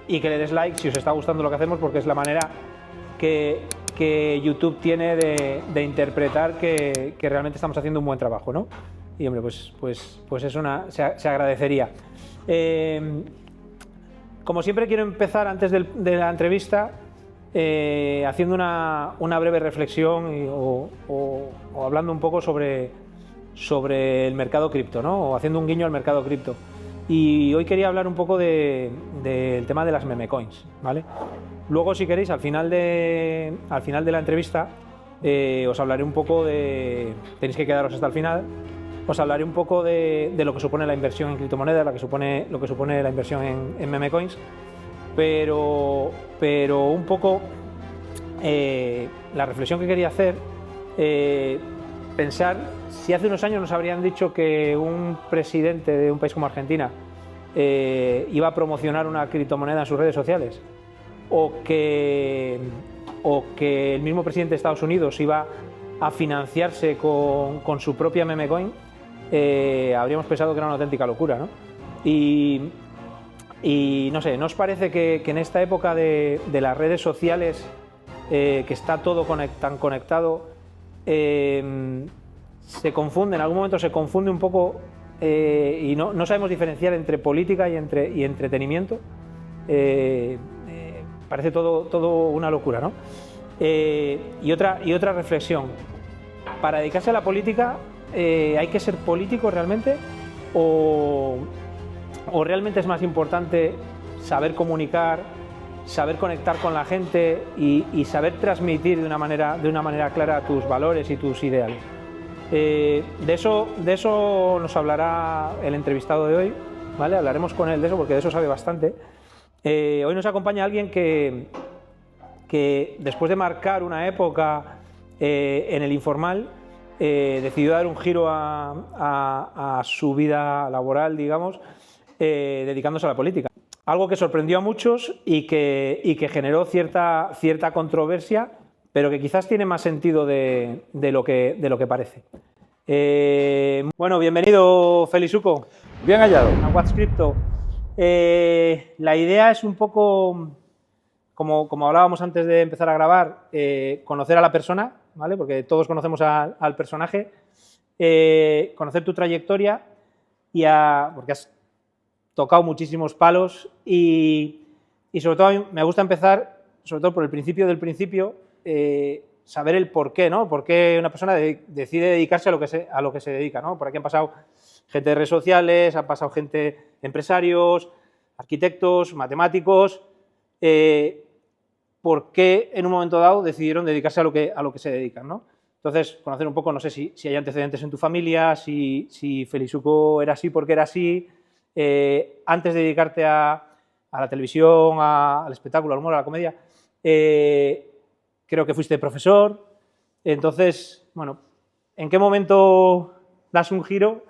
y que le des like si os está gustando lo que hacemos, porque es la manera que YouTube tiene de interpretar que realmente estamos haciendo un buen trabajo, ¿no? Y hombre, pues se agradecería. Como siempre quiero empezar antes de la entrevista haciendo una breve reflexión o hablando un poco sobre el mercado cripto, ¿no? O haciendo un guiño al mercado cripto. Y hoy quería hablar un poco del tema de las meme coins, ¿vale? Luego, si queréis, al final de la entrevista os hablaré un poco tenéis que quedaros hasta el final. Os hablaré un poco de lo que supone la inversión en criptomonedas, lo que supone la inversión en meme coins, pero un poco la reflexión que quería hacer, pensar si hace unos años nos habrían dicho que un presidente de un país como Argentina iba a promocionar una criptomoneda en sus redes sociales, o que el mismo presidente de Estados Unidos iba a financiarse con su propia meme coin, habríamos pensado que era una auténtica locura, ¿no? Y no sé, ¿no os parece que en esta época de las redes sociales, que está todo tan conectado, se confunde, en algún momento se confunde un poco y no sabemos diferenciar entre política y entretenimiento? Parece todo una locura, ¿no? Y otra reflexión. Para dedicarse a la política, ¿hay que ser político realmente? ¿O realmente es más importante saber comunicar, saber conectar con la gente y saber transmitir de una manera clara tus valores y tus ideales? De eso nos hablará el entrevistado de hoy, ¿vale? Hablaremos con él de eso, porque de eso sabe bastante. Hoy nos acompaña alguien que después de marcar una época en el informal, decidió dar un giro a su vida laboral, digamos, dedicándose a la política. Algo que sorprendió a muchos y que generó cierta controversia, pero que quizás tiene más sentido de lo que parece. Bueno, bienvenido, Félix Uco. Bien hallado. A What's Crypto. La idea es un poco, como hablábamos antes de empezar a grabar, conocer a la persona, ¿vale? Porque todos conocemos al personaje, conocer tu trayectoria porque has tocado muchísimos palos y sobre todo a mí me gusta empezar, sobre todo por el principio del principio, saber el por qué, ¿no? Por qué una persona decide dedicarse a lo que se dedica, ¿no? Por aquí han pasado gente de redes sociales, han pasado gente, empresarios, arquitectos, matemáticos. ¿Por qué en un momento dado decidieron dedicarse a lo que se dedican, ¿no? Entonces, conocer un poco, no sé si hay antecedentes en tu familia, si Félix Uco era así porque era así, antes de dedicarte a la televisión, al espectáculo, al humor, a la comedia. Creo que fuiste profesor. Entonces, bueno, ¿en qué momento das un giro?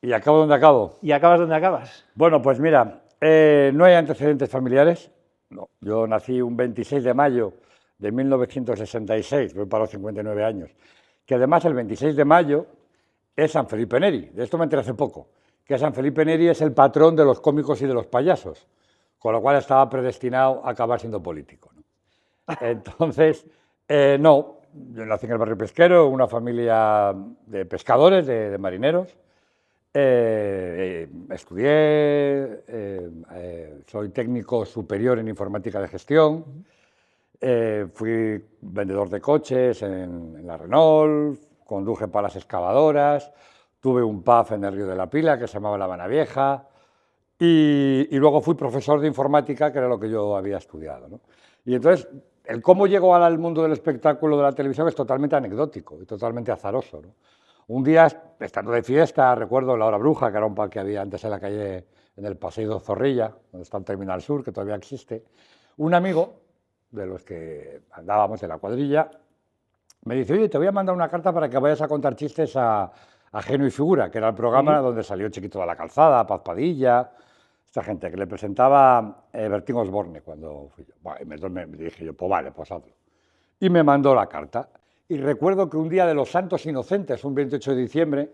¿Y acabo donde acabo? ¿Y acabas donde acabas? Bueno, pues mira, no hay antecedentes familiares. No. Yo nací un 26 de mayo de 1966, voy para los 59 años, que además el 26 de mayo es San Felipe Neri. De esto me enteré hace poco, que San Felipe Neri es el patrón de los cómicos y de los payasos, con lo cual estaba predestinado a acabar siendo político, ¿no? Entonces, no, yo nací en el barrio pesquero, una familia de pescadores, de marineros. Estudié, soy técnico superior en informática de gestión, fui vendedor de coches en la Renault, conduje para las excavadoras, tuve un pub en el Río de la Pila que se llamaba La Habana Vieja y luego fui profesor de informática, que era lo que yo había estudiado, ¿no? Y entonces, el cómo llego al mundo del espectáculo de la televisión es totalmente anecdótico y totalmente azaroso, ¿no? Un día, estando de fiesta, recuerdo La Hora Bruja, que era un pub que había antes en la calle, en el Paseo de Zorrilla, donde está el Terminal Sur, que todavía existe, un amigo de los que andábamos en la cuadrilla me dice: oye, te voy a mandar una carta para que vayas a contar chistes a Genio y Figura, que era el programa donde salió Chiquito de la Calzada, Paz Padilla, esta gente que le presentaba Bertín Osborne cuando fui yo. Bueno, me dije yo, pues vale, pues hazlo. Y me mandó la carta. Y recuerdo que un día de los Santos Inocentes, un 28 de diciembre,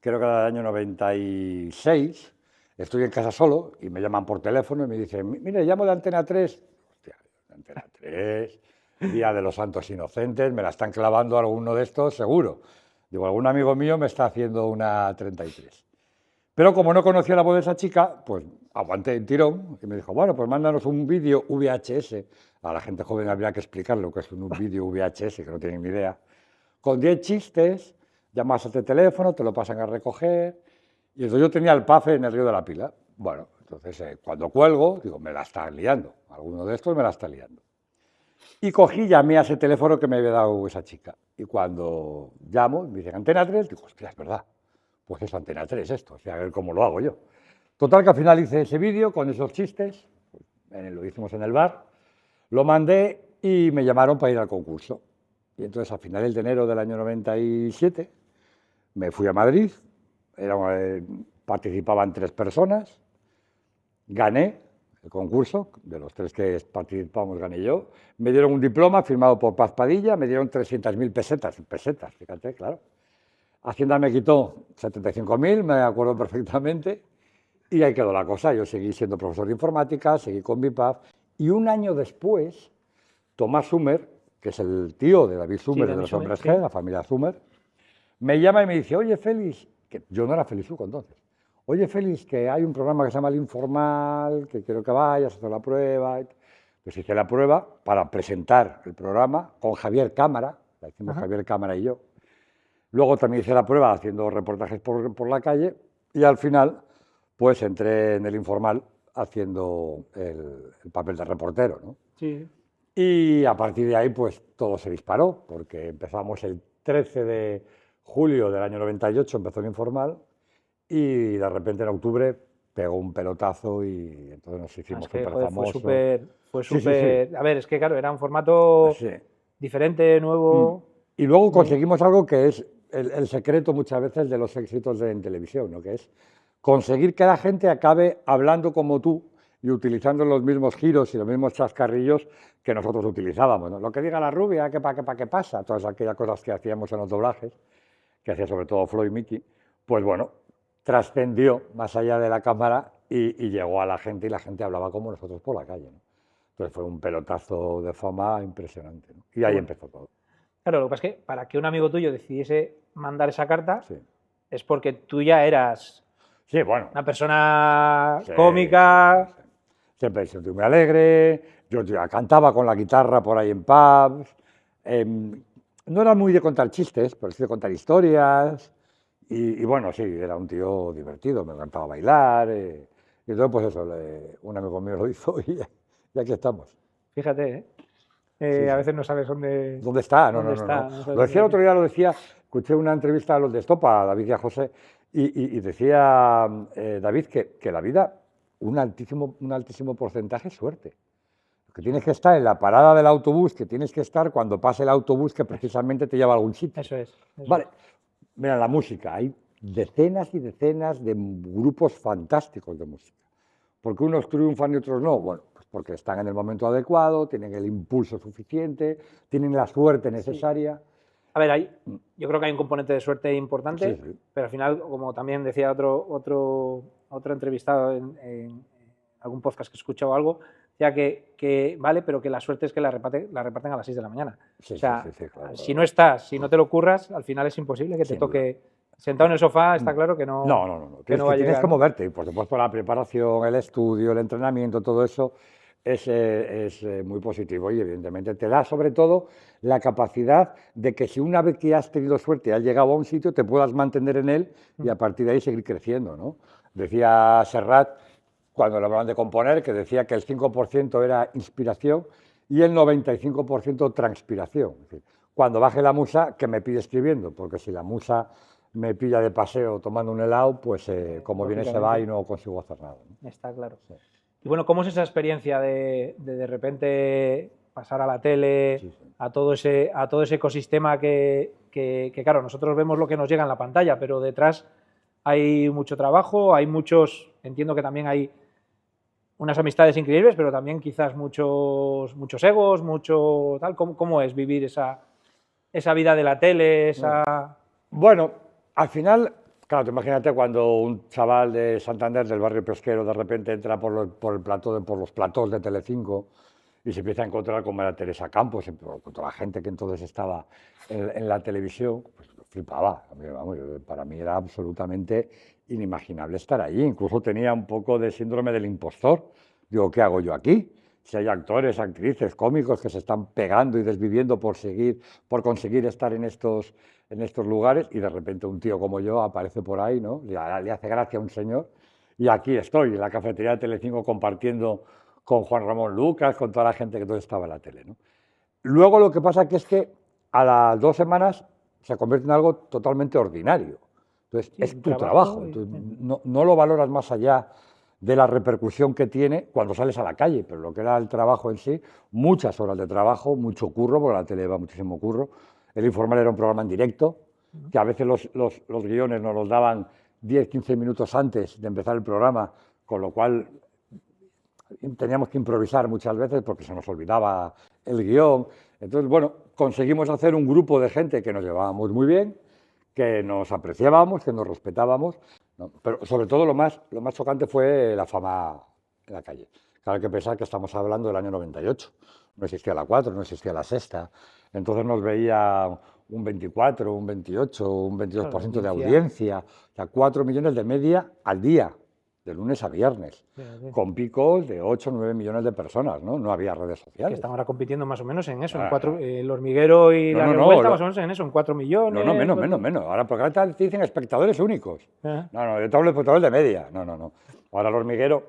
creo que era del año 96, estoy en casa solo y me llaman por teléfono y me dicen, mire, llamo de Antena 3. Hostia, Antena 3, Día de los Santos Inocentes, me la están clavando alguno de estos, seguro. Digo, algún amigo mío me está haciendo una 33. Pero como no conocía la voz de esa chica, pues aguanté el tirón y me dijo, bueno, pues mándanos un vídeo VHS. A la gente joven habría que explicar lo que es un vídeo VHS, que no tienen ni idea. Con 10 chistes, llamas a este teléfono, te lo pasan a recoger. Y entonces yo tenía el PAFE en el Río de la Pila. Bueno, entonces cuando cuelgo, digo, me la está liando. Alguno de estos me la está liando. Y cogí, llamé a ese teléfono que me había dado esa chica. Y cuando llamo, me dicen Antena 3, digo, hostia, es verdad. Pues es Antena 3 esto, o sea, a ver cómo lo hago yo. Total, que al final hice ese vídeo con esos chistes, lo hicimos en el bar, lo mandé y me llamaron para ir al concurso. Y entonces, a finales de enero del año 97, me fui a Madrid, participaban 3 personas, gané el concurso, de los 3 que participamos gané yo, me dieron un diploma firmado por Paz Padilla, me dieron 300.000 pesetas, fíjate, claro. Hacienda me quitó 75.000, me acuerdo perfectamente, y ahí quedó la cosa. Yo seguí siendo profesor de informática, seguí con mi PAF, y un año después, Tomás Sumer, que es el tío de David Sumer, de los Hombres G, la familia Sumer, me llama y me dice, oye, Félix, que yo no era Félix entonces, oye, Félix, que hay un programa que se llama El Informal, que quiero que vayas a hacer la prueba. Pues hice la prueba para presentar el programa con Javier Cámara, la hicimos Javier Cámara y yo. Luego también hice la prueba haciendo reportajes por la calle y al final pues entré en El Informal haciendo el papel de reportero, ¿no? Sí. Y a partir de ahí pues todo se disparó, porque empezamos el 13 de julio del año 98, empezó El Informal y de repente en octubre pegó un pelotazo y entonces nos hicimos súper famosos. Fue súper... Sí. A ver, es que claro, era un formato diferente, nuevo. Y luego conseguimos algo que es el secreto muchas veces de los éxitos en televisión, ¿no? Que es conseguir que la gente acabe hablando como tú y utilizando los mismos giros y los mismos chascarrillos que nosotros utilizábamos, ¿no? Lo que diga la rubia, ¿qué pasa? Todas aquellas cosas que hacíamos en los doblajes, que hacía sobre todo Flo y Miki, pues bueno, trascendió más allá de la cámara y llegó a la gente y la gente hablaba como nosotros por la calle, ¿no? Entonces fue un pelotazo de fama impresionante, ¿no? Y ahí empezó todo. Claro, lo que pasa es que para que un amigo tuyo decidiese mandar esa carta es porque tú ya eras una persona cómica. Siempre he sido muy alegre, yo ya cantaba con la guitarra por ahí en pubs. No era muy de contar chistes, pero sí de contar historias. Y bueno, sí, era un tío divertido, me encantaba bailar. Y entonces, pues eso, un amigo mío lo hizo y aquí estamos. Fíjate, a veces no sabes dónde está. No. Lo decía el otro día, escuché una entrevista a los de Estopa, a David y a José, y decía David que la vida, un altísimo porcentaje es suerte. Que tienes que estar en la parada del autobús, que tienes que estar cuando pase el autobús que precisamente te lleva a algún sitio. Eso es. Vale, mira, la música, hay decenas y decenas de grupos fantásticos de música. ¿Por qué unos triunfan y otros no? Bueno, pues porque están en el momento adecuado, tienen el impulso suficiente, tienen la suerte necesaria. Sí. A ver, yo creo que hay un componente de suerte importante, pero al final, como también decía otro entrevistado en algún podcast que he escuchado algo, decía que vale, pero que la suerte es que la reparten a las 6 de la mañana. Sí, o sea, claro. Si no estás, si no te lo curras, al final es imposible que te toque. Sentado en el sofá está claro que no. No. Tienes que moverte, y por supuesto la preparación, el estudio, el entrenamiento, todo eso es muy positivo y evidentemente te da sobre todo la capacidad de que si una vez que has tenido suerte y has llegado a un sitio te puedas mantener en él y a partir de ahí seguir creciendo, ¿no? Decía Serrat, cuando le hablaban de componer, que decía que el 5% era inspiración y el 95% transpiración. Es decir, cuando baje la musa, que me pide escribiendo, porque si la musa me pilla de paseo tomando un helado, pues como viene se va y no consigo hacer nada, ¿no? Está claro. Sí. Y bueno, ¿cómo es esa experiencia de repente pasar a la tele, a todo ese ecosistema que, claro, nosotros vemos lo que nos llega en la pantalla, pero detrás hay mucho trabajo, entiendo que también hay unas amistades increíbles, pero también quizás muchos egos, mucho tal. ¿Cómo es vivir esa vida de la tele, Bueno, al final Claro, tú imagínate cuando un chaval de Santander, del barrio pesquero, de repente entra por el plató por los platós de Telecinco y se empieza a encontrar con María Teresa Campos, con toda la gente que entonces estaba en la televisión, pues flipaba. A mí, vamos, para mí era absolutamente inimaginable estar allí. Incluso tenía un poco de síndrome del impostor. Digo, ¿qué hago yo aquí? Si hay actores, actrices, cómicos que se están pegando y desviviendo por conseguir estar en estos lugares, y de repente un tío como yo aparece por ahí, ¿no? Le hace gracia a un señor, y aquí estoy, en la cafetería de Telecinco, compartiendo con Juan Ramón Lucas, con toda la gente que entonces estaba en la tele, ¿no? Luego lo que pasa es que a las 2 semanas se convierte en algo totalmente ordinario. Entonces, Sí, es tu trabajo. Entonces, no lo valoras más allá de la repercusión que tiene cuando sales a la calle, pero lo que era el trabajo en sí, muchas horas de trabajo, mucho curro, porque la tele lleva muchísimo curro. El Informal era un programa en directo, que a veces los guiones nos los daban 10, 15 minutos antes de empezar el programa, con lo cual teníamos que improvisar muchas veces porque se nos olvidaba el guión. Entonces, bueno, conseguimos hacer un grupo de gente que nos llevábamos muy bien, que nos apreciábamos, que nos respetábamos, ¿no? Pero sobre todo lo más chocante fue la fama en la calle. Claro, hay que pensar que estamos hablando del año 98. No existía la 4, no existía la Sexta. Entonces nos veía un 24, un 28, un 22% de audiencia. O sea, 4 millones de media al día, de lunes a viernes, con picos de 8 o 9 millones de personas, ¿no? No había redes sociales. Que están ahora compitiendo más o menos en eso, en 4, el hormiguero y la revuelta más o menos en eso, en 4 millones. No, menos. Ahora, porque ahora te dicen espectadores únicos. No, yo te hablo de espectadores de media. No. Ahora el hormiguero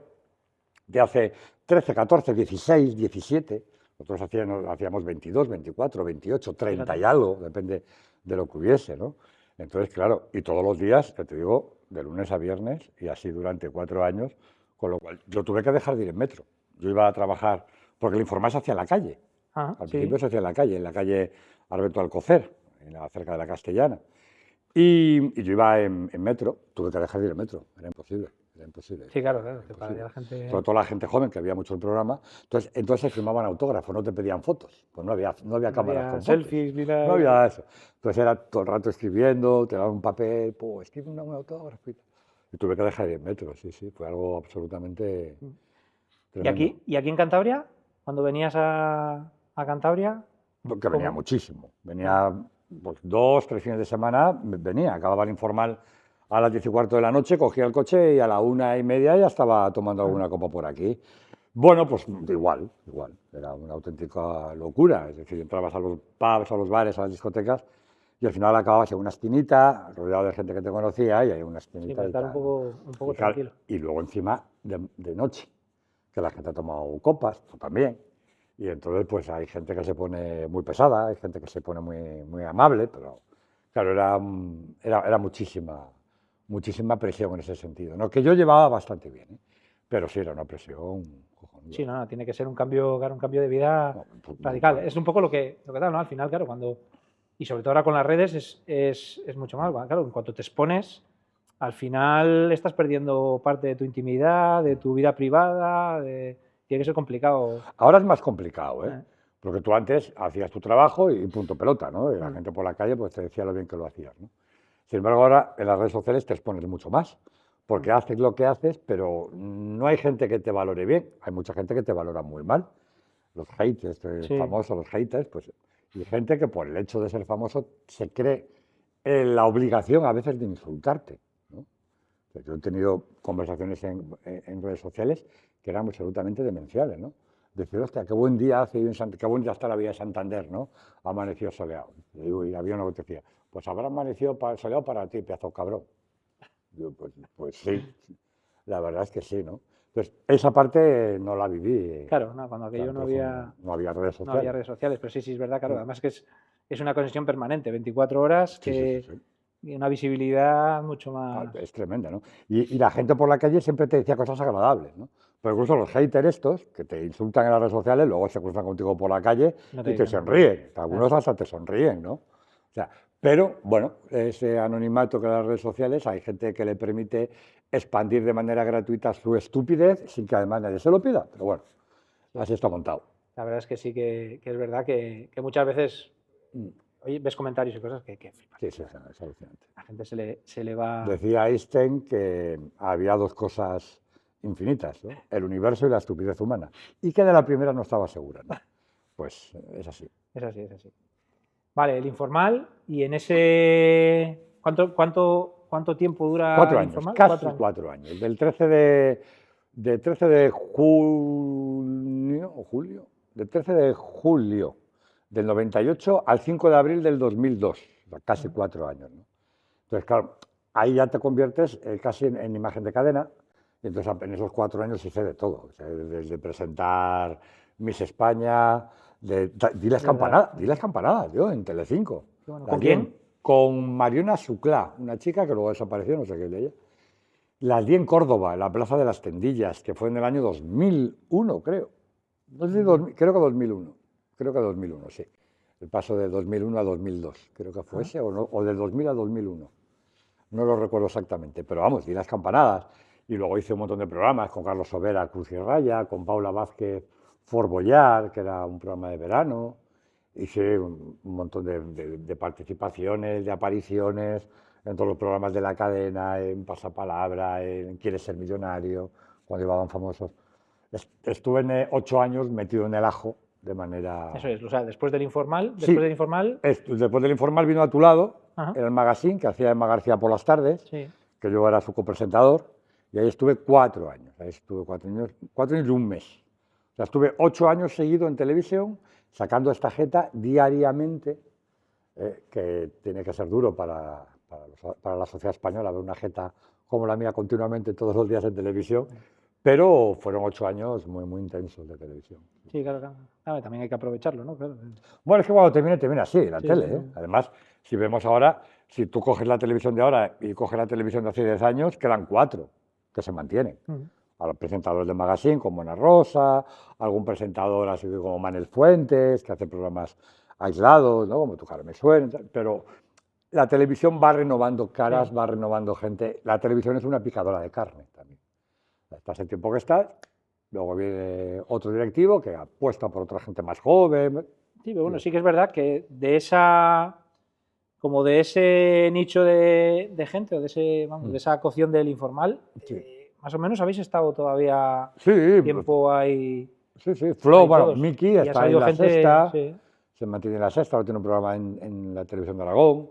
te hace 13, 14, 16, 17. Nosotros hacíamos 22, 24, 28, 30 y algo, depende de lo que hubiese, ¿no? Entonces, claro, y todos los días, te digo, de lunes a viernes, y así durante 4 años, con lo cual yo tuve que dejar de ir en metro. Yo iba a trabajar, porque el Informal se hacía en la calle. Al principio se hacía en la calle Alberto Alcocer, cerca de la Castellana. Y yo iba en metro, tuve que dejar de ir en metro, era imposible. Sí, claro, para la gente... Sobre todo la gente joven, que había mucho el programa. Entonces se firmaban autógrafos, no te pedían fotos, pues no había cámaras con selfies, fotos. No había eso. Entonces era todo el rato escribiendo, te daban un papel, pues escribe un autógrafo. Y tuve que dejar de ir en metro, sí, fue algo absolutamente tremendo. ¿Y aquí en Cantabria? Cuando venías a Cantabria... Que venía muchísimo, venía pues, 2, 3 fines de semana, venía, acababa el Informal a las 10:15 de la noche, cogía el coche y a la 1:30 ya estaba tomando alguna copa por aquí. Bueno, pues igual, era una auténtica locura, es decir, entrabas a los pubs, a los bares, a las discotecas, y al final acababas en una esquinita, rodeado de gente que te conocía, y hay una esquinita. Sí, para estar un poco tranquilo. Y luego encima de noche, que la gente ha tomado copas, tú también. Y entonces pues hay gente que se pone muy pesada, hay gente que se pone muy amable, pero claro, era muchísima presión en ese sentido, ¿no? Que yo llevaba bastante bien, ¿eh? Pero sí era una presión cojonuda. Sí, no, tiene que ser un cambio de vida radical. Es un poco lo que tal, ¿no? Al final, claro, y sobre todo ahora con las redes es mucho más. Claro, en cuanto te expones, al final estás perdiendo parte de tu intimidad, de tu vida privada, tiene que ser complicado. Ahora es más complicado, ¿eh? Porque tú antes hacías tu trabajo y punto pelota, ¿no? Y la gente por la calle pues te decía lo bien que lo hacías, ¿no? Sin embargo, ahora en las redes sociales te expones mucho más, porque haces lo que haces, pero no hay gente que te valore bien, hay mucha gente que te valora muy mal. Los haters, famosos, los haters, pues, y gente que por el hecho de ser famoso se cree la obligación a veces de insultarte, ¿no? Yo he tenido conversaciones en redes sociales que eran absolutamente demenciales, ¿no? Decir, hostia, qué buen día hace, qué buen día está la vía de Santander, ¿no? Amaneció soleado. Y había uno que te decía, pues habrá amanecido soleado para ti, pedazo cabrón. Yo, pues sí, la verdad es que sí, ¿no? Entonces, esa parte no la viví. Claro, no, cuando aquello no había redes sociales. No había redes sociales, pero sí, es verdad, claro. Además que es una conexión permanente, 24 horas, y una visibilidad mucho más... Es tremenda, ¿no? Y la gente por la calle siempre te decía cosas agradables, ¿no? Pero incluso los haters estos, que te insultan en las redes sociales, luego se cruzan contigo por la calle y te sonríen. Algunos hasta te sonríen, ¿no? O sea, pero, bueno, ese anonimato que las redes sociales, hay gente que le permite expandir de manera gratuita su estupidez sin que además nadie se lo pida. Pero bueno, así está montado. La verdad es que sí, que es verdad que muchas veces oye, ves comentarios y cosas que flipas. Sí, es alucinante. La gente se le va... Decía Einstein que había dos cosas infinitas, ¿no? El universo y la estupidez humana, y que de la primera no estaba segura, ¿no? Pues es así. Es así, es así. Vale, el informal, y en ese... ¿Cuánto tiempo dura 4 el años, informal? casi 4 años. Del 13 de junio, o julio, del 13 de julio del 98 al 5 de abril del 2002, o sea, casi 4 años, ¿no? Entonces, claro, ahí ya te conviertes casi en imagen de cadena, y entonces en esos 4 años hice de todo, o sea, desde presentar Miss España, di las campanadas, yo, en Telecinco. Bueno, Las ¿con di quién? Con Mariona Suclá, una chica que luego desapareció, no sé qué es de ella. Las di en Córdoba, en la Plaza de las Tendillas, que fue en el año 2001, creo. No sé si creo que 2001. Creo que 2001, sí. El paso de 2001 a 2002, creo que fue ese, o del 2000 a 2001. No lo recuerdo exactamente, pero vamos, di las campanadas. Y luego hice un montón de programas con Carlos Sobera, Cruz y Raya, con Paula Vázquez, Fort Boyard, que era un programa de verano. Hice un montón de participaciones, de apariciones en todos los programas de la cadena, en Pasapalabra, en Quieres ser millonario, cuando iban famosos. Estuve 8 años metido en el ajo de manera... Eso es, o sea, después del informal... Sí, después del informal vino a tu lado, Ajá. en el magazine que hacía Emma García por las tardes, Sí. que yo era su copresentador, y ahí estuve 4 años. Ahí estuve 4 años y un mes. O sea, estuve 8 años seguido en televisión, sacando esta jeta diariamente, que tiene que ser duro para la sociedad española ver una jeta como la mía continuamente todos los días en televisión, pero fueron 8 años muy, muy intensos de televisión. Sí, claro, claro. Claro, también hay que aprovecharlo, ¿no? Claro. Bueno, es que cuando termina así, la Sí, tele, sí, ¿eh? sí. Además, si vemos ahora, si tú coges la televisión de ahora y coges la televisión de hace 10 años, quedan 4 que se mantienen. A los presentadores de magazine como Ana Rosa, algún presentador así como Manel Fuentes, que hace programas aislados, ¿no? Como Tu cara me suena, pero la televisión va renovando caras, Sí. va renovando gente. La televisión es una picadora de carne también. Estás el tiempo que estás, luego viene otro directivo que apuesta por otra gente más joven. Sí, pero bueno, sí que es verdad que de esa... como de ese nicho de gente, o de esa cocción del informal, Sí. más o menos habéis estado todavía Sí, tiempo ahí. sí, Flo, ahí bueno, todos. Miki Y ha está en salido La gente, Sexta, sí. se mantiene en La Sexta, ahora tiene un programa en la televisión de Aragón.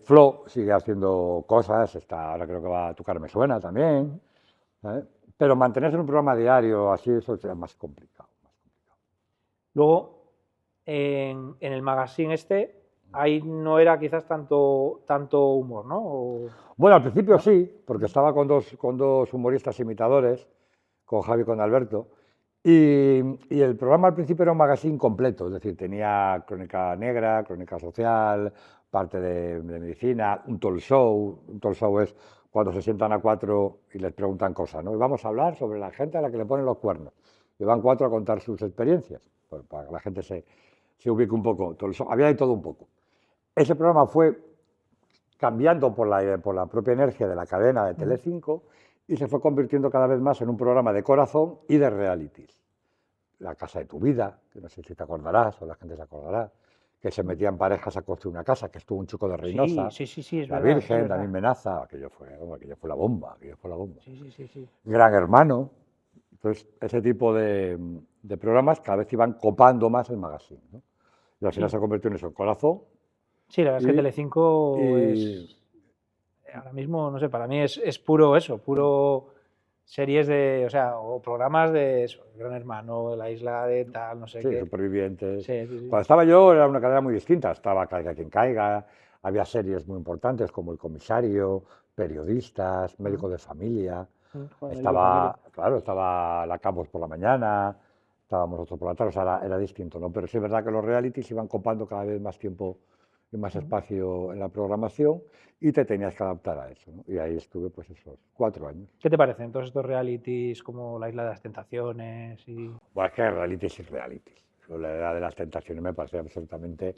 Flo sigue haciendo cosas, ahora creo que va a Tu cara me suena también, ¿sabes? Pero mantenerse en un programa diario así, eso es más complicado. Luego, en el magazine ahí no era quizás tanto humor, ¿no? Bueno, al principio sí, porque estaba con dos humoristas imitadores, con Javi y con Alberto, y el programa al principio era un magazine completo, es decir, tenía crónica negra, crónica social, parte de medicina, un talk show. Un talk show es cuando se sientan a 4 y les preguntan cosas, ¿no? Y vamos a hablar sobre la gente a la que le ponen los cuernos. Y van 4 a contar sus experiencias, para que la gente se ubique un poco. Talk show. Había de todo un poco. Ese programa fue cambiando por la propia energía de la cadena de Telecinco y se fue convirtiendo cada vez más en un programa de corazón y de realities. La casa de tu vida, que no sé si te acordarás o la gente se acordará, que se metían parejas a construir una casa, que estuvo un chico de Reynosa, Sí, es La verdad, Virgen, es verdad. Dani Menaza, aquello fue la bomba, Sí. Gran Hermano. Entonces, ese tipo de programas cada vez iban copando más el magazine, ¿no? Y al final se convirtió en eso, en corazón. Sí, la verdad es que Telecinco y- es, ahora mismo, no sé, para mí es puro eso, puro series o programas de eso, Gran Hermano, La Isla de tal, no sé Sí, qué. Supervivientes. Sí. Cuando estaba yo era una cadena muy distinta. Estaba Caiga quien caiga, había series muy importantes como El Comisario, Periodistas, Médico de Familia. Joder, Médico de Familia. Estaba La Campos por la mañana, estábamos nosotros por la tarde, o sea, era distinto, ¿no? Pero sí es verdad que los realities iban copando cada vez más tiempo y más espacio en la programación y te tenías que adaptar a eso, ¿no? Y ahí estuve pues esos 4 años. ¿Qué te parecen todos estos realities como La Isla de las Tentaciones y... Bueno, es que hay realities y realities. La Edad de las Tentaciones me parece absolutamente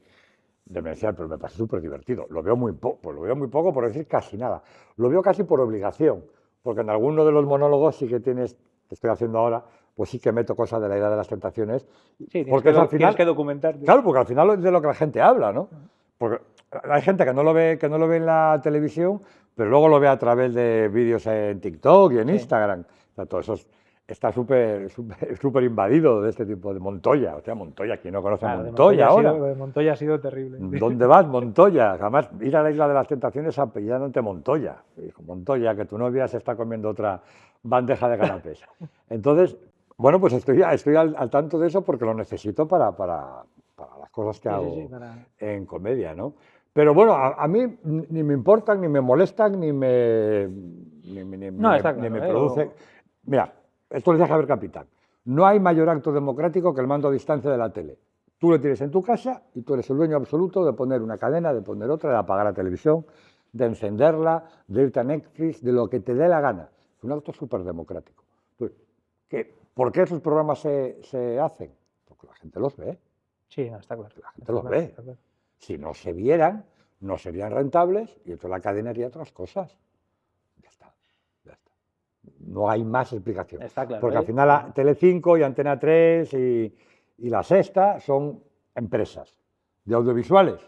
demencial, pero me parece súper divertido. Lo veo muy poco, por decir casi nada. Lo veo casi por obligación, porque en alguno de los monólogos sí que tienes, que estoy haciendo ahora, pues sí que meto cosas de la Isla de las Tentaciones. Sí, porque es al final, tienes que documentar. claro, porque al final es de lo que la gente habla, ¿no? Porque hay gente que no lo ve en la televisión, pero luego lo ve a través de vídeos en TikTok y en Instagram. O sea, todo eso está súper invadido de este tipo de Montoya. O sea, Montoya, ¿quién no conoce a Montoya ahora? De Montoya ha sido terrible. ¿Dónde vas, Montoya? Además, ir a la Isla de las Tentaciones apellidándote Montoya. Dijo, Montoya, que tu novia se está comiendo otra bandeja de canapés. Entonces, bueno, pues estoy al tanto de eso porque lo necesito para las cosas que hago en comedia, ¿no? Pero bueno, a mí ni me importan, ni me molestan, ni me produce... Mira, esto lo decía Javier Capitán. No hay mayor acto democrático que el mando a distancia de la tele. Tú lo tienes en tu casa y tú eres el dueño absoluto de poner una cadena, de poner otra, de apagar la televisión, de encenderla, de irte a Netflix, de lo que te dé la gana. Es un acto súper democrático. ¿Por qué esos programas se hacen? Porque la gente los ve. Sí, no, está claro. La gente los ve. Claro. Si no se vieran, no serían rentables y entonces la cadena haría otras cosas. Ya está. No hay más explicación. Está claro, porque al final Telecinco y Antena 3 y La Sexta son empresas de audiovisuales.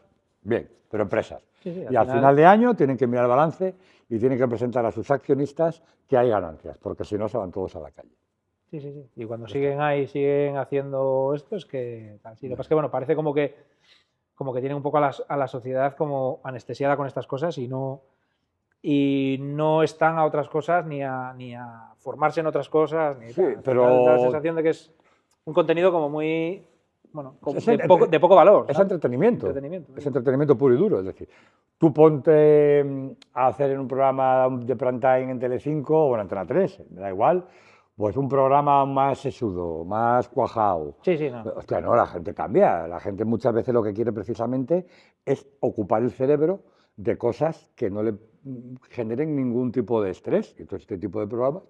Bien, pero empresas. Sí, y al final de año tienen que mirar el balance y tienen que presentar a sus accionistas que hay ganancias, porque si no se van todos a la calle. Sí. Y cuando siguen haciendo esto es que... Sí, lo que pasa es que, bueno, parece como que tienen un poco a la sociedad como anestesiada con estas cosas y no están a otras cosas ni a formarse en otras cosas. Ni sí, pero... Da la sensación de que es un contenido como muy... Bueno, de poco valor. Es entretenimiento. Es entretenimiento puro y duro. Es decir, tú ponte a hacer en un programa de prime time en Telecinco o en Antena 3, me da igual, pues un programa más sesudo, más cuajado. Sí, no. Hostia, no, la gente cambia. La gente muchas veces lo que quiere precisamente es ocupar el cerebro de cosas que no le generen ningún tipo de estrés. Entonces, este tipo de programas...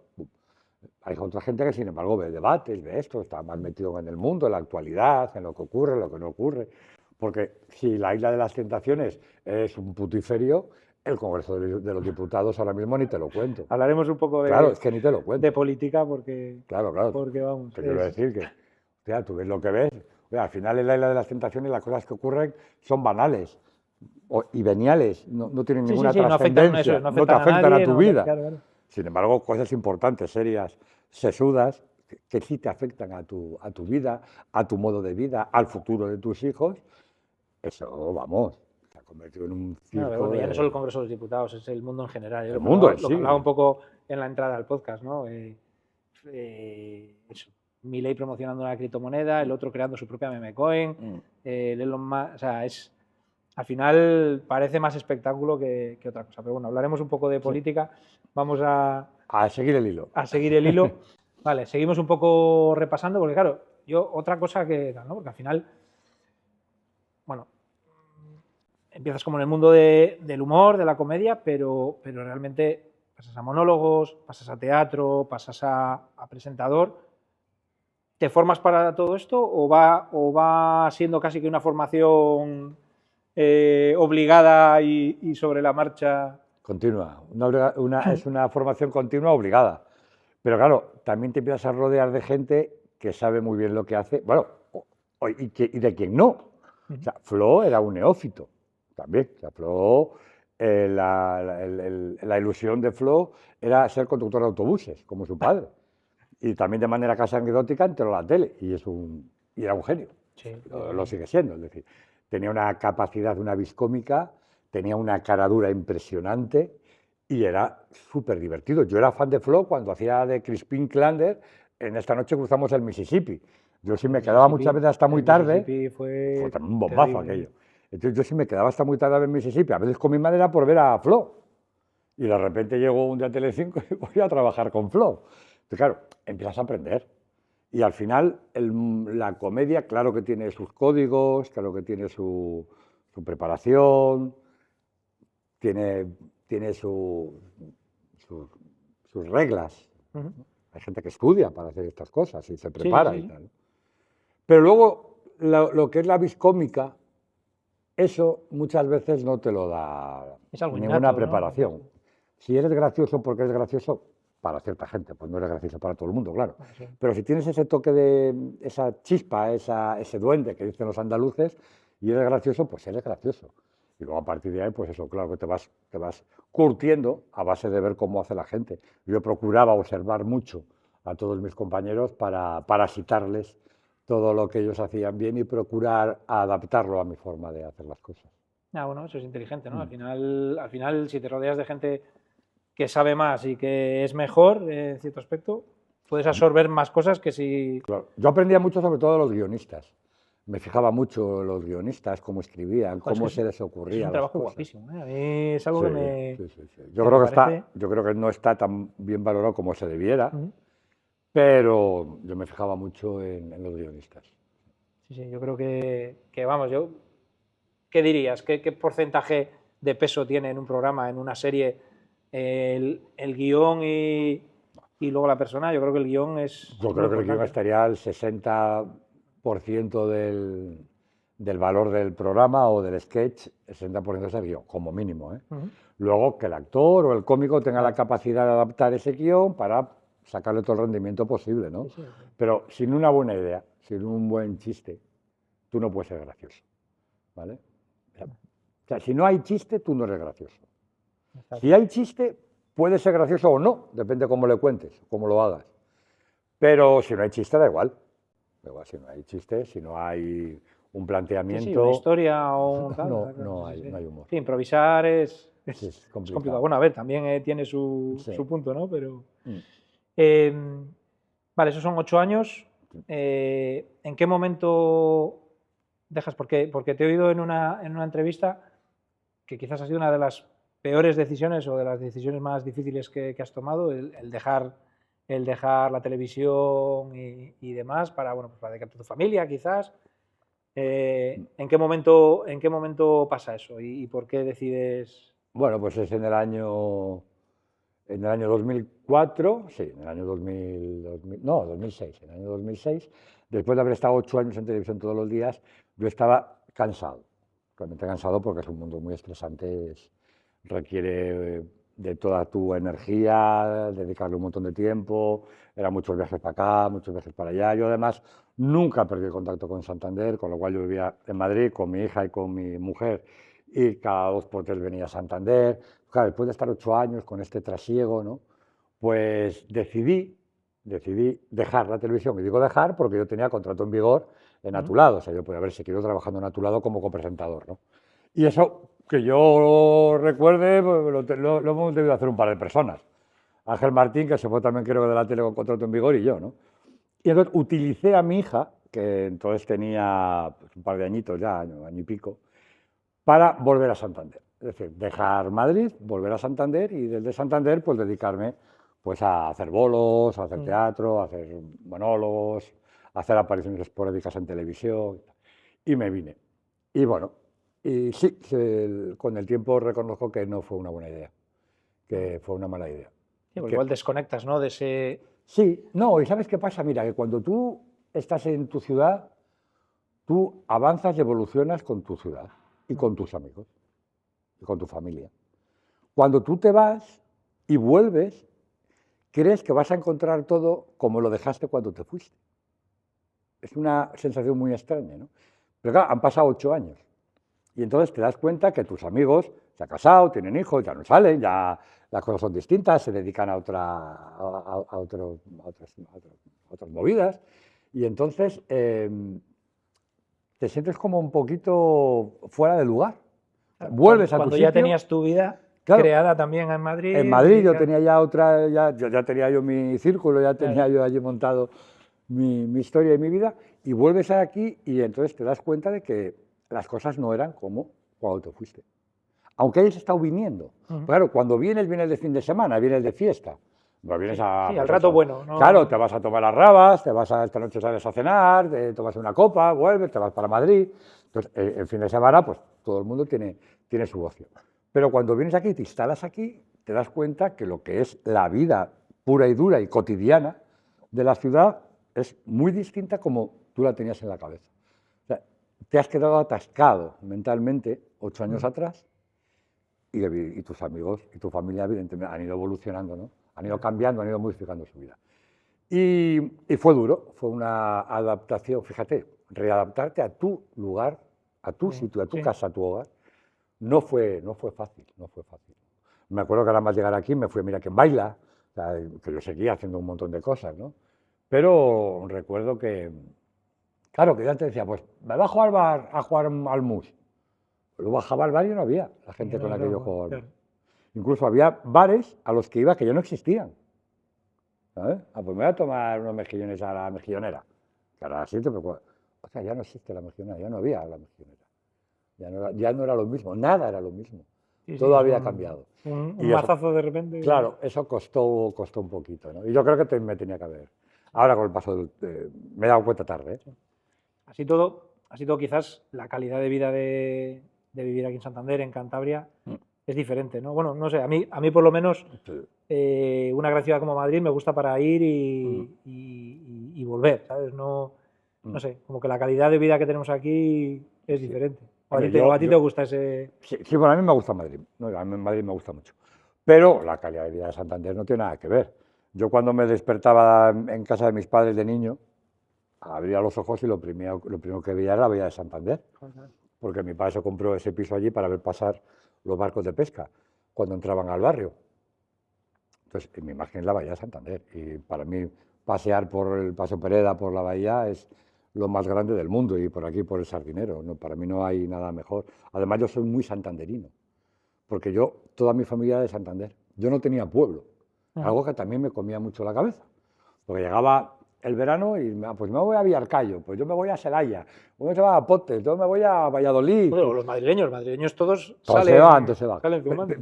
Hay otra gente que, sin embargo, ve debates, ve esto, está más metido en el mundo, en la actualidad, en lo que ocurre, en lo que no ocurre. Porque si la Isla de las Tentaciones es un putiferio, el Congreso de los Diputados ahora mismo ni te lo cuento. Hablaremos un poco claro, es que ni te lo cuento. De política porque... Claro. Porque vamos... Te quiero decir que, o sea, tú ves lo que ves. O sea, al final en la Isla de las Tentaciones las cosas que ocurren son banales y veniales, no tienen ninguna trascendencia, no te afectan a tu vida. Claro. Sin embargo, cosas importantes, serias, sesudas, que sí te afectan a tu vida, a tu modo de vida, al futuro de tus hijos, eso, vamos, se ha convertido en un circo. No, bueno, ya no solo el Congreso de los Diputados, es el mundo en general. El mundo en sí. Lo que hablaba un poco en la entrada al podcast, ¿no? Milei promocionando una criptomoneda, el otro creando su propia meme coin, Elon Musk, o sea, al final parece más espectáculo que otra cosa. Pero bueno, hablaremos un poco de política. Vamos a seguir el hilo. A seguir el hilo. Vale, seguimos un poco repasando, porque claro, otra cosa que, ¿no? Porque al final, bueno, empiezas como en el mundo del humor, de la comedia, pero realmente pasas a monólogos, pasas a teatro, pasas a presentador. ¿Te formas para todo esto o va siendo casi que una formación obligada y sobre la marcha? Continua. Es una formación continua obligada. Pero claro, también te empiezas a rodear de gente que sabe muy bien lo que hace, bueno, y de quien no. O sea, Flo era un neófito también. O sea, Flo, la ilusión de Flo era ser conductor de autobuses, como su padre. Y también de manera casi anecdótica entró a la tele y era un genio. Sí. Lo sigue siendo. Es decir, tenía una capacidad, una vis cómica, tenía una caradura impresionante y era súper divertido. Yo era fan de Flo cuando hacía de Crispin Klander en Esta noche cruzamos el Mississippi. Yo sí me quedaba muchas veces hasta muy tarde. Fue también un bombazo aquello. Entonces yo sí me quedaba hasta muy tarde en Mississippi, a veces con mi madre era por ver a Flo. Y de repente llegó un día a Telecinco y voy a trabajar con Flo. Entonces, claro, empiezas a aprender. Y al final, la comedia, claro que tiene sus códigos, claro que tiene su preparación, tiene sus reglas. Hay gente que estudia para hacer estas cosas y se prepara y tal. Pero luego, lo que es la vis cómica, eso muchas veces no te lo da ninguna preparación. ¿No? Si eres gracioso porque eres gracioso, para cierta gente, pues no eres gracioso para todo el mundo, claro. Sí. Pero si tienes ese toque de, esa chispa, ese duende que dicen los andaluces, y eres gracioso, pues eres gracioso. Y luego a partir de ahí, pues eso, claro que te vas curtiendo a base de ver cómo hace la gente. Yo procuraba observar mucho a todos mis compañeros para parasitarles todo lo que ellos hacían bien y procurar adaptarlo a mi forma de hacer las cosas. Bueno, eso es inteligente, ¿no? Al final, si te rodeas de gente que sabe más y que es mejor en cierto aspecto, puedes absorber más cosas que si... Claro. Yo aprendía mucho sobre todo de los guionistas. Me fijaba mucho en los guionistas, cómo escribían, cómo se les ocurría. Es un trabajo guapísimo, ¿eh? A mí es algo que me... Sí. Yo creo que no está tan bien valorado como se debiera, pero yo me fijaba mucho en los guionistas. Sí, yo creo que vamos, ¿qué dirías? ¿Qué porcentaje de peso tiene en un programa, en una serie, el guión y luego la persona? Yo creo que el guión es... Yo creo que el guión estaría al 60% del valor del programa o del sketch, el 60% es el guión, como mínimo, ¿eh? Luego que el actor o el cómico tenga la capacidad de adaptar ese guión para sacarle todo el rendimiento posible, ¿no? Sí. Pero sin una buena idea, sin un buen chiste, tú no puedes ser gracioso, ¿vale? O sea, si no hay chiste, tú no eres gracioso. Si hay chiste, puede ser gracioso o no, depende cómo le cuentes, cómo lo hagas. Pero si no hay chiste, da igual. Da igual, si no hay chiste, si no hay un planteamiento... Sí, una historia o un tal... No hay humor. Sí, improvisar es complicado. Bueno, a ver, también tiene su punto, ¿no? Pero... vale, esos son 8 años. ¿En qué momento dejas? Porque te he oído en una entrevista que quizás ha sido una de las peores decisiones o de las decisiones más difíciles que has tomado, el dejar la televisión y demás para, bueno, pues para dedicarte a tu familia, quizás. ¿En qué momento pasa eso y por qué decides? Bueno, pues es en el año 2004, sí, en el año 2006, en el año 2006, después de haber estado 8 años en televisión todos los días, yo estaba cansado, realmente cansado porque es un mundo muy estresante, requiere de toda tu energía, dedicarle un montón de tiempo, eran muchos viajes para acá, muchos viajes para allá. Yo además nunca perdí el contacto con Santander, con lo cual yo vivía en Madrid con mi hija y con mi mujer y cada 2 por 3 venía a Santander. Claro, después de estar 8 años con este trasiego, ¿no? Pues decidí dejar la televisión. Y digo dejar porque yo tenía contrato en vigor en A Tu Lado, o sea, yo podía haber seguido trabajando en A Tu Lado como copresentador, ¿no? Y eso, que yo recuerde, pues, lo hemos debido hacer un par de personas. Ángel Martín, que se fue también creo que de la tele con contrato en vigor, y yo, ¿no? Y entonces utilicé a mi hija, que entonces tenía pues, un par de añitos ya, año y pico, para volver a Santander. Es decir, dejar Madrid, volver a Santander y desde Santander pues dedicarme pues, a hacer bolos, a hacer teatro, a hacer monólogos, a hacer apariciones esporádicas en televisión. Y me vine. Y bueno, y sí, con el tiempo reconozco que no fue una buena idea, que fue una mala idea. Sí, porque igual desconectas, ¿no? De ese... Sí, no, y ¿sabes qué pasa? Mira, que cuando tú estás en tu ciudad, tú avanzas y evolucionas con tu ciudad y con tus amigos y con tu familia. Cuando tú te vas y vuelves, crees que vas a encontrar todo como lo dejaste cuando te fuiste. Es una sensación muy extraña, ¿no? Pero claro, han pasado 8 años. Y entonces te das cuenta que tus amigos se han casado, tienen hijos, ya no salen, ya las cosas son distintas, se dedican a otras movidas. Y entonces te sientes como un poquito fuera de lugar. Vuelves a tu Cuando sitio. ya tenías tu vida creada también en Madrid. En Madrid yo tenía ya otra, ya tenía yo mi círculo, ya tenía yo allí montado mi historia y mi vida, y vuelves aquí y entonces te das cuenta de que las cosas no eran como cuando te fuiste. Aunque hayas estado viniendo. Claro, cuando vienes de fin de semana, vienes de fiesta. No vienes al rato bueno. ¿no? Claro, te vas a tomar las rabas, esta noche sales a cenar, te tomas una copa, vuelves, te vas para Madrid. Entonces, el fin de semana, pues todo el mundo tiene su ocio. Pero cuando vienes aquí, te instalas aquí, te das cuenta que lo que es la vida pura y dura y cotidiana de la ciudad es muy distinta como tú la tenías en la cabeza. O sea, te has quedado atascado mentalmente 8 años atrás y tus amigos y tu familia evidentemente han ido evolucionando, ¿no? Han ido cambiando, han ido modificando su vida. Y fue duro, fue una adaptación, fíjate, readaptarte a tu lugar, a tu sitio, a tu casa, a tu hogar, no fue fácil, no fue fácil. Me acuerdo que nada más llegar aquí me fui a Mira quién baila, o sea, que yo seguía haciendo un montón de cosas, ¿no? Pero recuerdo que, claro, que yo antes decía, pues me bajo al bar a jugar al mus. Pero bajaba al bar y no había la gente con la que yo jugaba al mus. Incluso había bares a los que iba que ya no existían. ¿Sabes? Ah, pues me voy a tomar unos mejillones a la mejillonera. Que ahora sí, pero o sea, ya no existe la mejillonera, ya no había la mejillonera. Ya no era lo mismo, nada era lo mismo. Sí, Todo había cambiado. Un Y eso, mazazo de repente. claro, eso costó un poquito, ¿no? Y yo creo que me tenía que haber. Ahora con el paso me he dado cuenta tarde, ¿eh? Así todo quizás la calidad de vida de vivir aquí en Santander, en Cantabria, es diferente, ¿no? Bueno, no sé, a mí por lo menos una gran ciudad como Madrid me gusta para ir y volver, ¿sabes? No sé, como que la calidad de vida que tenemos aquí es diferente. ¿O a ti te gusta ese...? Sí, bueno, a mí me gusta Madrid. No, a mí Madrid me gusta mucho. Pero la calidad de vida de Santander no tiene nada que ver. Yo cuando me despertaba en casa de mis padres de niño, abría los ojos y lo primero que veía era la bahía de Santander. Porque mi padre se compró ese piso allí para ver pasar los barcos de pesca cuando entraban al barrio. Entonces, mi imagen es la bahía de Santander. Y para mí, pasear por el Paso Pereda, por la bahía, es lo más grande del mundo. Y por aquí, por el Sardinero. No, para mí no hay nada mejor. Además, yo soy muy santanderino. Porque toda mi familia es de Santander. Yo no tenía pueblo. Algo que también me comía mucho la cabeza. Porque llegaba el verano y pues me voy a Villarcayo, pues yo me voy a Celaya, uno se va a Potes, yo me voy a Valladolid. Bueno, los madrileños todos se van.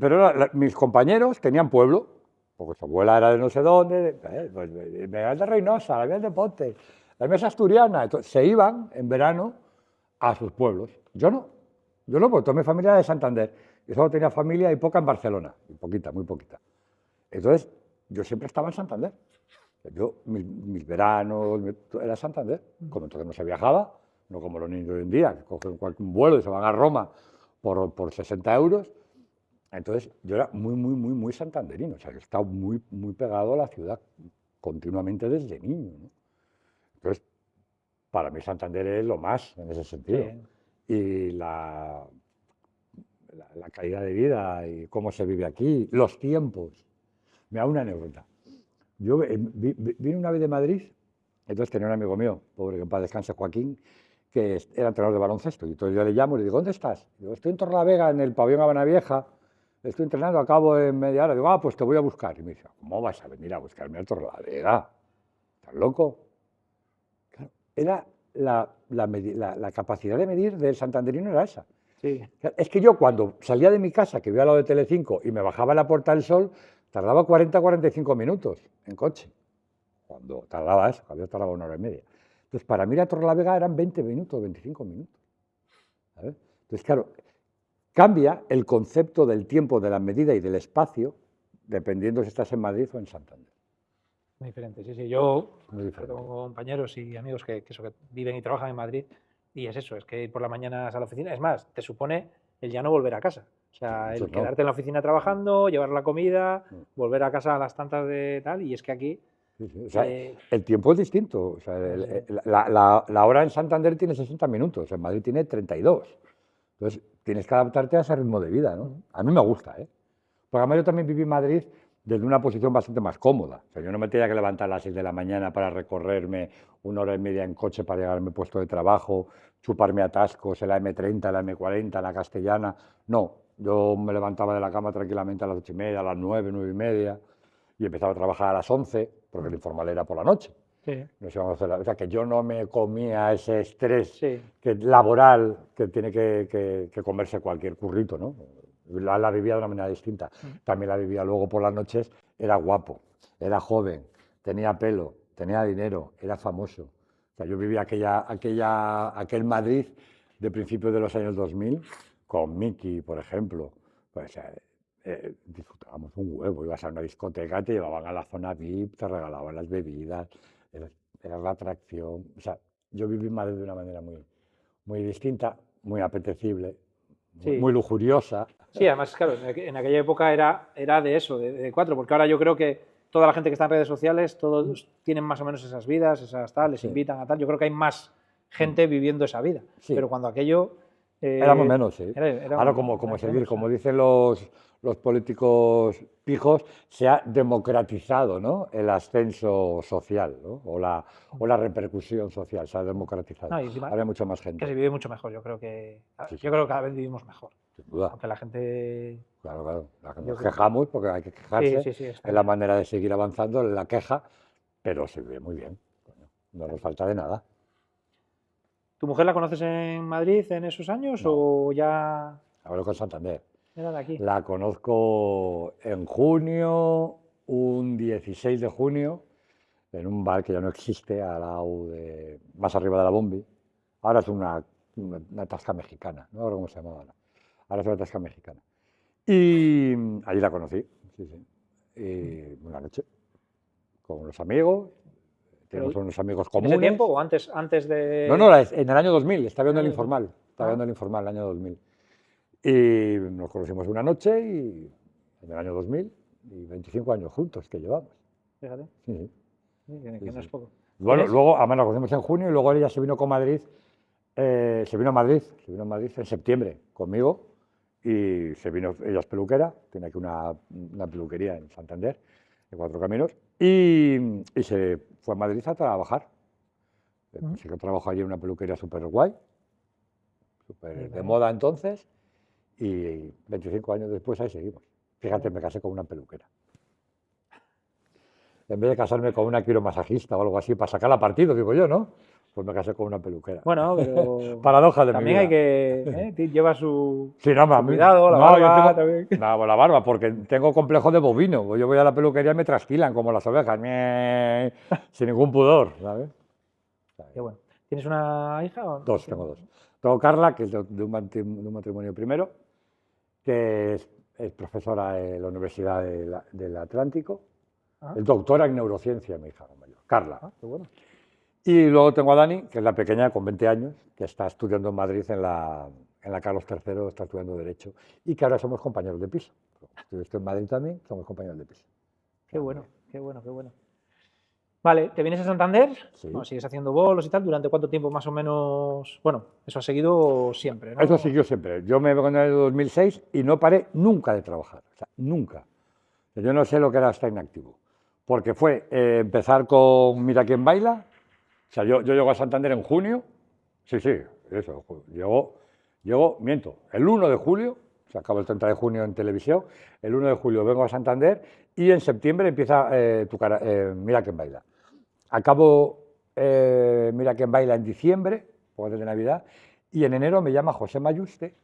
Pero mis compañeros tenían pueblo, porque su abuela era de no sé dónde, pues me iban de Reynosa, la mía de Potes, la mía es asturiana, entonces se iban en verano a sus pueblos. Yo no, porque toda mi familia era de Santander, yo solo tenía familia y poca en Barcelona, y poquita, muy poquita. Entonces, yo siempre estaba en Santander. Yo, mis veranos, era Santander. Como entonces no se viajaba, no como los niños de hoy en día, que cogen un vuelo y se van a Roma por 60 euros. Entonces, yo era muy santanderino. O sea, yo he estado muy pegado a la ciudad continuamente desde niño, ¿no? Entonces, para mí Santander es lo más en ese sentido. Sí. Y la calidad de vida y cómo se vive aquí, los tiempos. Me da una anécdota. Yo vine una vez de Madrid, entonces tenía un amigo mío, pobre que en paz descanse, Joaquín, que era entrenador de baloncesto. Y entonces yo le llamo y le digo, ¿dónde estás? Digo, estoy en Torrelavega, en el pabellón Habana Vieja, estoy entrenando, acabo en media hora. Digo, pues te voy a buscar. Y me dice, ¿cómo vas a venir a buscarme a Torrelavega? ¿Estás loco? Claro, era la capacidad de medir del santanderino era esa. Sí. Es que yo cuando salía de mi casa, que vivía al lado de Telecinco, y me bajaba a la Puerta del Sol, tardaba 40-45 minutos en coche. Cuando tardaba eso, había tardado 1 hora y media. Entonces, para mí a Torrelavega eran 20 minutos, 25 minutos. ¿Sabes? Entonces, claro, cambia el concepto del tiempo, de la medida y del espacio, dependiendo si estás en Madrid o en Santander. Muy diferente, sí. Yo tengo compañeros y amigos que viven y trabajan en Madrid, y es eso, es que ir por la mañana a la oficina, es más, te supone el ya no volver a casa. O sea, el quedarte en la oficina trabajando, llevar la comida, volver a casa a las tantas de tal, y es que aquí... Sí. O sea, el tiempo es distinto. O sea, la hora en Santander tiene 60 minutos, en Madrid tiene 32. Entonces, tienes que adaptarte a ese ritmo de vida, ¿no? A mí me gusta, ¿eh? Porque además yo también viví en Madrid desde una posición bastante más cómoda. O sea, yo no me tenía que levantar a las 6 de la mañana para recorrerme 1 hora y media en coche para llegar a mi puesto de trabajo, chuparme atascos en la M30, la M40, la Castellana. No, yo me levantaba de la cama tranquilamente a las 8:30, a las 9, 9:30, y empezaba a trabajar a las 11, porque el informal era por la noche. Sí. O sea, que yo no me comía ese estrés laboral que tiene que comerse cualquier currito, ¿no? La vivía de una manera distinta. También la vivía luego por las noches, era guapo, era joven, tenía pelo, tenía dinero, era famoso. O sea, yo vivía aquel Madrid de principios de los años 2000 con Miki, por ejemplo. Pues, disfrutábamos un huevo, ibas a una discoteca, te llevaban a la zona VIP, te regalaban las bebidas, era la atracción. O sea, yo viví en Madrid de una manera muy distinta, muy apetecible, muy lujuriosa. Sí, además, claro, en aquella época era de eso, de 4, porque ahora yo creo que toda la gente que está en redes sociales, todos tienen más o menos esas vidas, esas tal, les invitan a tal. Yo creo que hay más gente viviendo esa vida. Sí. Pero cuando aquello... éramos menos, sí. Ahora, menos, como dicen los políticos pijos, se ha democratizado, ¿no?, el ascenso social, ¿no?, o la repercusión social, se ha democratizado. No, y encima Ahora hay mucha más gente. que se vive mucho mejor, yo creo que Sí. yo creo que cada vez vivimos mejor. Sin duda. Aunque la gente... Claro. Yo Nos creo- quejamos, porque hay que quejarse, Sí, es la manera de seguir avanzando, la queja, pero se vive muy bien. Coño, no nos falta de nada. ¿Tu mujer la conoces en Madrid en esos años No. o ya Hablo con Santander. era de aquí? La conozco en junio, un 16 de junio, en un bar que ya no existe, más arriba de la Bombi. Ahora es una tasca mexicana, no recuerdo cómo se llamaba ahora. Ahora es una tasca mexicana. Y allí la conocí, sí. Y una noche, con unos amigos, tenemos unos amigos ¿En comunes. ese tiempo o antes de...? No, en el año 2000, estaba viendo el año informal, 2000. estaba viendo el informal, el año 2000. Y nos conocimos una noche en el año 2000 y 25 años juntos que llevamos. Fíjate, Sí. que no es poco. Bueno, ¿Tienes? luego, además, nos conocimos en junio y luego ella se vino con Madrid, se vino a Madrid en septiembre conmigo y ella es peluquera, tiene aquí una peluquería en Santander, en Cuatro Caminos, y se fue a Madrid a trabajar. Consiguió trabajo allí en una peluquería súper guay, súper de moda entonces, y 25 años después ahí seguimos. Fíjate, me casé con una peluquera. En vez de casarme con una quiromasajista o algo así para sacarla partido, digo yo, ¿no? Pues me casé con una peluquera. Bueno, pero... Paradoja de también mi vida. hay que... lleva su... Sí, no, su cuidado, la barba también. No, la barba, porque tengo complejo de bovino. Yo voy a la peluquería y me trasquilan como las ovejas, sin ningún pudor, ¿sabes? Qué bueno. ¿Tienes una hija o no? Tengo dos. Tengo Carla, que es de un matrimonio primero, que es profesora en la Universidad del Atlántico, es doctora en neurociencia, mi hija mayor, Carla. Qué bueno. Y luego tengo a Dani, que es la pequeña, con 20 años, que está estudiando en Madrid en la Carlos III, está estudiando Derecho, y que ahora somos compañeros de piso. Yo estoy en Madrid también, somos compañeros de piso. Qué bueno. Vale, ¿te vienes a Santander? Sí. No, ¿sigues haciendo bolos y tal? ¿Durante cuánto tiempo más o menos? Bueno, eso ha seguido siempre, ¿no? Eso siguió siempre. Yo me vengo en el 2006 y no paré nunca de trabajar, o sea, nunca. Yo no sé lo que era estar inactivo, porque fue empezar con Mira quién baila. O sea, yo llego a Santander en junio, sí, eso, miento, el 1 de julio, se acabó el 30 de junio en televisión, el 1 de julio vengo a Santander y en septiembre empieza Mira quién baila. Acabo Mira quién baila en diciembre, poco antes de Navidad, y en enero me llama José Mayuste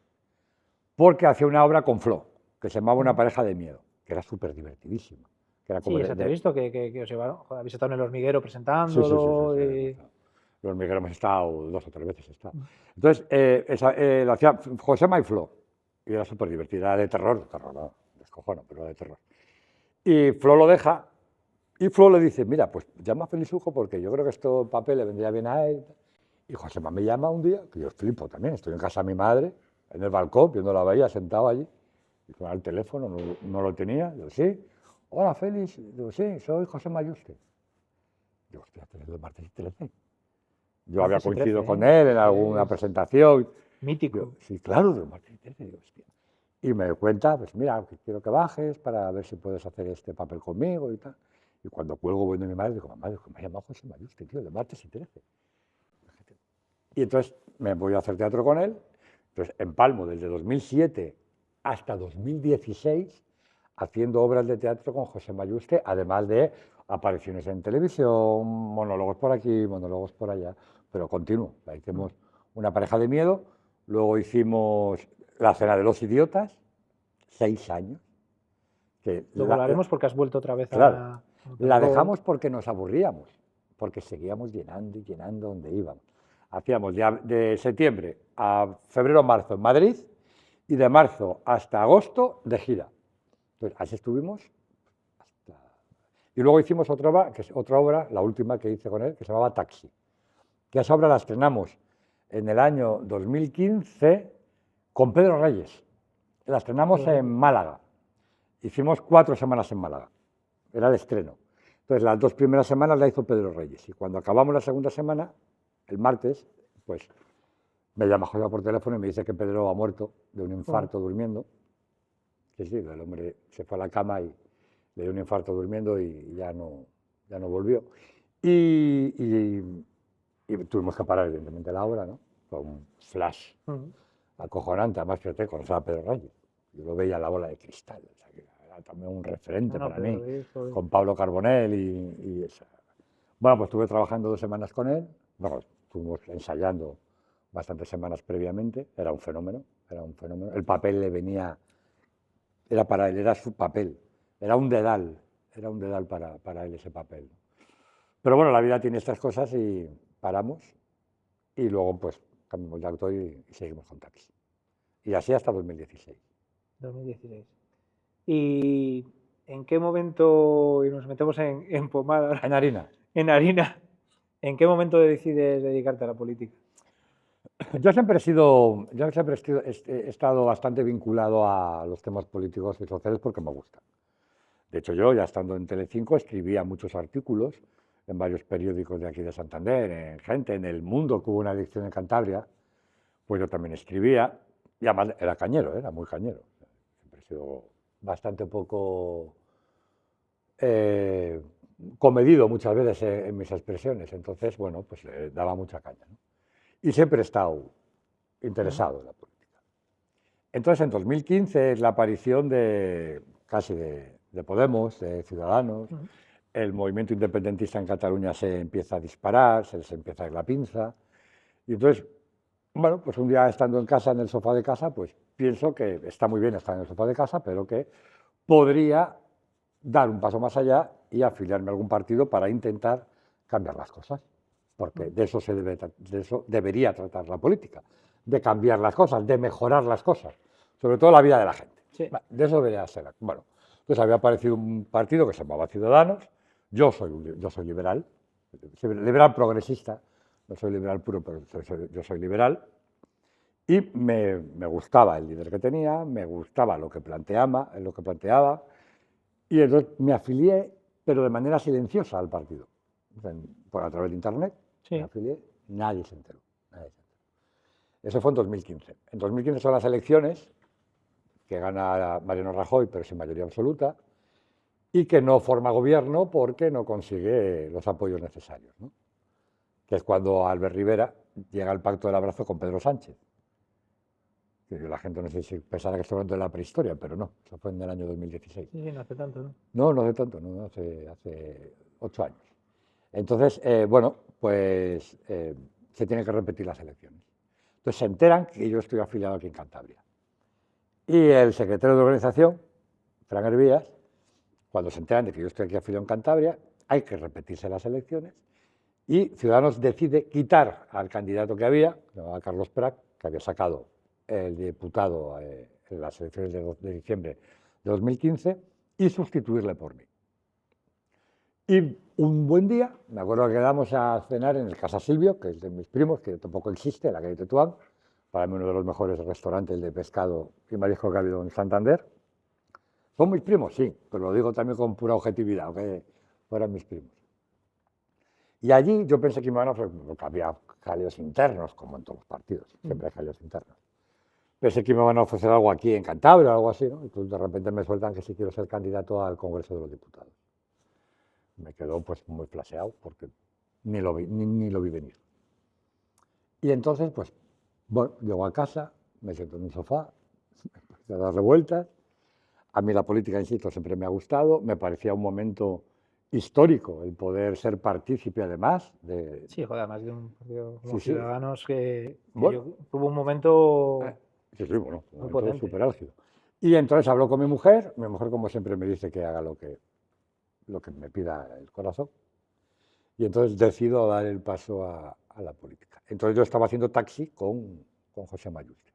porque hacía una obra con Flo, que se llamaba Una pareja de miedo, que era súper divertidísima. Que era como sí, esa te he visto, que os llevaron, joder, habéis estado en El Hormiguero presentándolo. Sí. El Hormiguero hemos estado 2 o 3 veces. Entonces, lo hacía José y Flo, y era súper divertida, era de terror, no, descojono, pero era de terror. Y Flo lo deja, y Flo le dice, mira, pues llama a Felizujo porque yo creo que este papel le vendría bien a él. Y Josema me llama un día, que yo flipo también, estoy en casa de mi madre, en el balcón, viendo la bahía, sentado allí, y suena el teléfono, no lo tenía, yo sí. Hola, Félix. Digo, sí, soy José Mayuste. Digo, hostia, ¿tú eres de Martes y 13? Yo había coincidido con él en alguna presentación. Mítico. Digo, sí, claro, de Martes y 13. Digo, hostia. Y me cuenta, pues mira, quiero que bajes para ver si puedes hacer este papel conmigo y tal. Y cuando cuelgo voy de mi madre, digo, mamá, me ha llamado José Mayuste, tío, de Martes y 13. Y entonces me voy a hacer teatro con él. Entonces, empalmo desde 2007 hasta 2016 haciendo obras de teatro con José Mayuste, además de apariciones en televisión, monólogos por aquí, monólogos por allá, pero continuo. Hicimos Una pareja de miedo, luego hicimos La cena de los idiotas, 6 años. Luego lo haremos porque has vuelto otra vez claro, la dejamos porque nos aburríamos, porque seguíamos llenando y llenando donde íbamos. Hacíamos de septiembre a febrero, marzo en Madrid y de marzo hasta agosto de gira. Entonces, así estuvimos. Y luego hicimos otra obra, la última que hice con él, que se llamaba Taxi. Que esa obra la estrenamos en el año 2015 con Pedro Reyes. La estrenamos en Málaga. Hicimos 4 semanas en Málaga. era el estreno. Entonces, las 2 primeras semanas la hizo Pedro Reyes. Y cuando acabamos la segunda semana, el martes, pues me llama José por teléfono y me dice que Pedro ha muerto de un infarto durmiendo. Sí, sí, el hombre se fue a la cama y le dio un infarto durmiendo y ya no volvió. Y tuvimos que parar, evidentemente, la obra, ¿no? Fue un flash acojonante, además, fíjate, cuando estaba Pedro Reyes. Yo lo veía en la bola de cristal, o sea, que era también un referente para mí, con Pablo Carbonell y esa. Bueno, pues estuve trabajando 2 semanas con él, bueno, estuvimos ensayando bastantes semanas previamente, era un fenómeno, el papel le venía, era para él, era su papel, era un dedal para él ese papel. Pero bueno, la vida tiene estas cosas y paramos y luego pues cambiamos de actor y seguimos con Taxi. Y así hasta 2016. 2016. ¿Y en qué momento, y nos metemos en pomada, En harina. en harina, en qué momento decides dedicarte a la política? Yo siempre he estado bastante vinculado a los temas políticos y sociales porque me gusta. De hecho, yo ya estando en Telecinco escribía muchos artículos en varios periódicos de aquí de Santander, en Gente, en El Mundo, que hubo una edición en Cantabria, pues yo también escribía, y además era cañero, era muy cañero. Siempre he sido bastante poco comedido muchas veces en mis expresiones, entonces, bueno, pues daba mucha caña, ¿no? Y siempre he estado interesado en la política. Entonces, en 2015 es la aparición casi de Podemos, de Ciudadanos, el movimiento independentista en Cataluña se empieza a disparar, se les empieza a ir la pinza, y entonces, bueno, pues un día estando en casa, en el sofá de casa, pues pienso que está muy bien estar en el sofá de casa, pero que podría dar un paso más allá y afiliarme a algún partido para intentar cambiar las cosas, porque de eso debería tratar la política, de cambiar las cosas, de mejorar las cosas, sobre todo la vida de la gente. Sí. De eso debería ser. Bueno, entonces había aparecido un partido que se llamaba Ciudadanos, yo soy liberal, liberal progresista, no soy liberal puro, pero yo soy liberal, y me gustaba el líder que tenía, me gustaba lo que planteaba, y entonces me afilié, pero de manera silenciosa al partido. Por a través de internet, Sí. Me afilié, nadie se enteró. Eso fue en 2015. En 2015 son las elecciones, que gana Mariano Rajoy, pero sin mayoría absoluta, y que no forma gobierno porque no consigue los apoyos necesarios, ¿no? Que es cuando Albert Rivera llega al pacto del abrazo con Pedro Sánchez. Que la gente no sé si pensará que estoy hablando de la prehistoria, pero no, eso fue en el año 2016. Sí, no hace tanto, ¿no? No hace tanto, no, hace 8 años. Entonces, bueno, pues se tienen que repetir las elecciones. Entonces se enteran que yo estoy afiliado aquí en Cantabria. Y el secretario de organización, Fran Hervías, cuando se enteran de que yo estoy aquí afiliado en Cantabria, hay que repetirse las elecciones y Ciudadanos decide quitar al candidato que había, a Carlos Prat, que había sacado el diputado en las elecciones de diciembre de 2015, y sustituirle por mí. Y un buen día, me acuerdo que quedamos a cenar en el Casa Silvio, que es de mis primos, que tampoco existe, en la calle Tetuán, para mí uno de los mejores restaurantes de pescado y marisco que ha habido en Santander. ¿Son mis primos? Sí, pero lo digo también con pura objetividad, aunque fueran mis primos. Y allí yo pensé que me iban a ofrecer, porque había jaleos internos, como en todos los partidos, siempre hay jaleos internos. Pensé que me van a ofrecer algo aquí en Cantabria o algo así, ¿no? Y entonces de repente me sueltan que sí quiero ser candidato al Congreso de los Diputados. Me quedó pues muy flaseado porque ni lo vi venir. Y entonces, pues, bueno, llego a casa, me siento en un sofá, empecé a darle vueltas. A mí la política, insisto, siempre me ha gustado, me parecía un momento histórico el poder ser partícipe además de... Sí, joder, además de un partido como Sí, sí. Ciudadanos que Bueno. tuvo un momento Sí, bueno, un muy momento potente. súper álgido. Y entonces hablo con mi mujer como siempre me dice que haga lo que me pida el corazón, y entonces decido dar el paso a la política. Entonces yo estaba haciendo Taxi con José Mayuste.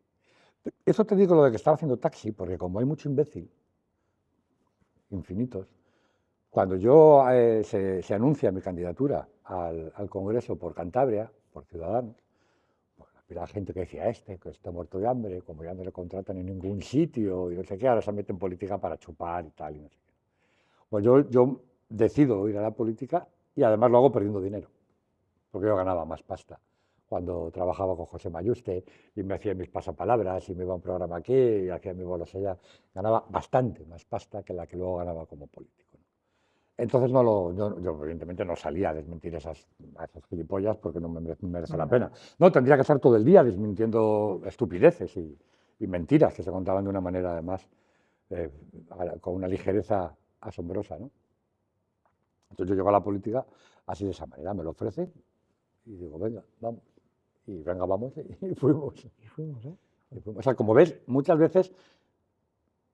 Eso te digo lo de que estaba haciendo Taxi, porque como hay mucho imbécil, infinitos, cuando yo se anuncia mi candidatura al Congreso por Cantabria, por Ciudadanos, pues había gente que decía que está muerto de hambre, como ya no le contratan en ningún sitio y no sé qué, ahora se mete en política para chupar y tal, y no sé qué. Pues yo decido ir a la política y además lo hago perdiendo dinero, porque yo ganaba más pasta cuando trabajaba con José Mayuste y me hacía mis pasapalabras y me iba a un programa aquí y hacía mi bolos allá. Ganaba bastante más pasta que la que luego ganaba como político, ¿no? Entonces yo evidentemente no salía a desmentir a esas gilipollas porque no me merece la pena. No, tendría que estar todo el día desmintiendo estupideces y mentiras que se contaban de una manera además con una ligereza asombrosa, ¿no? Entonces yo llego a la política así de esa manera, me lo ofrecen y digo, venga, vamos. Y venga, vamos, y fuimos. Y fuimos, ¿eh? Y fuimos. O sea, como ves, muchas veces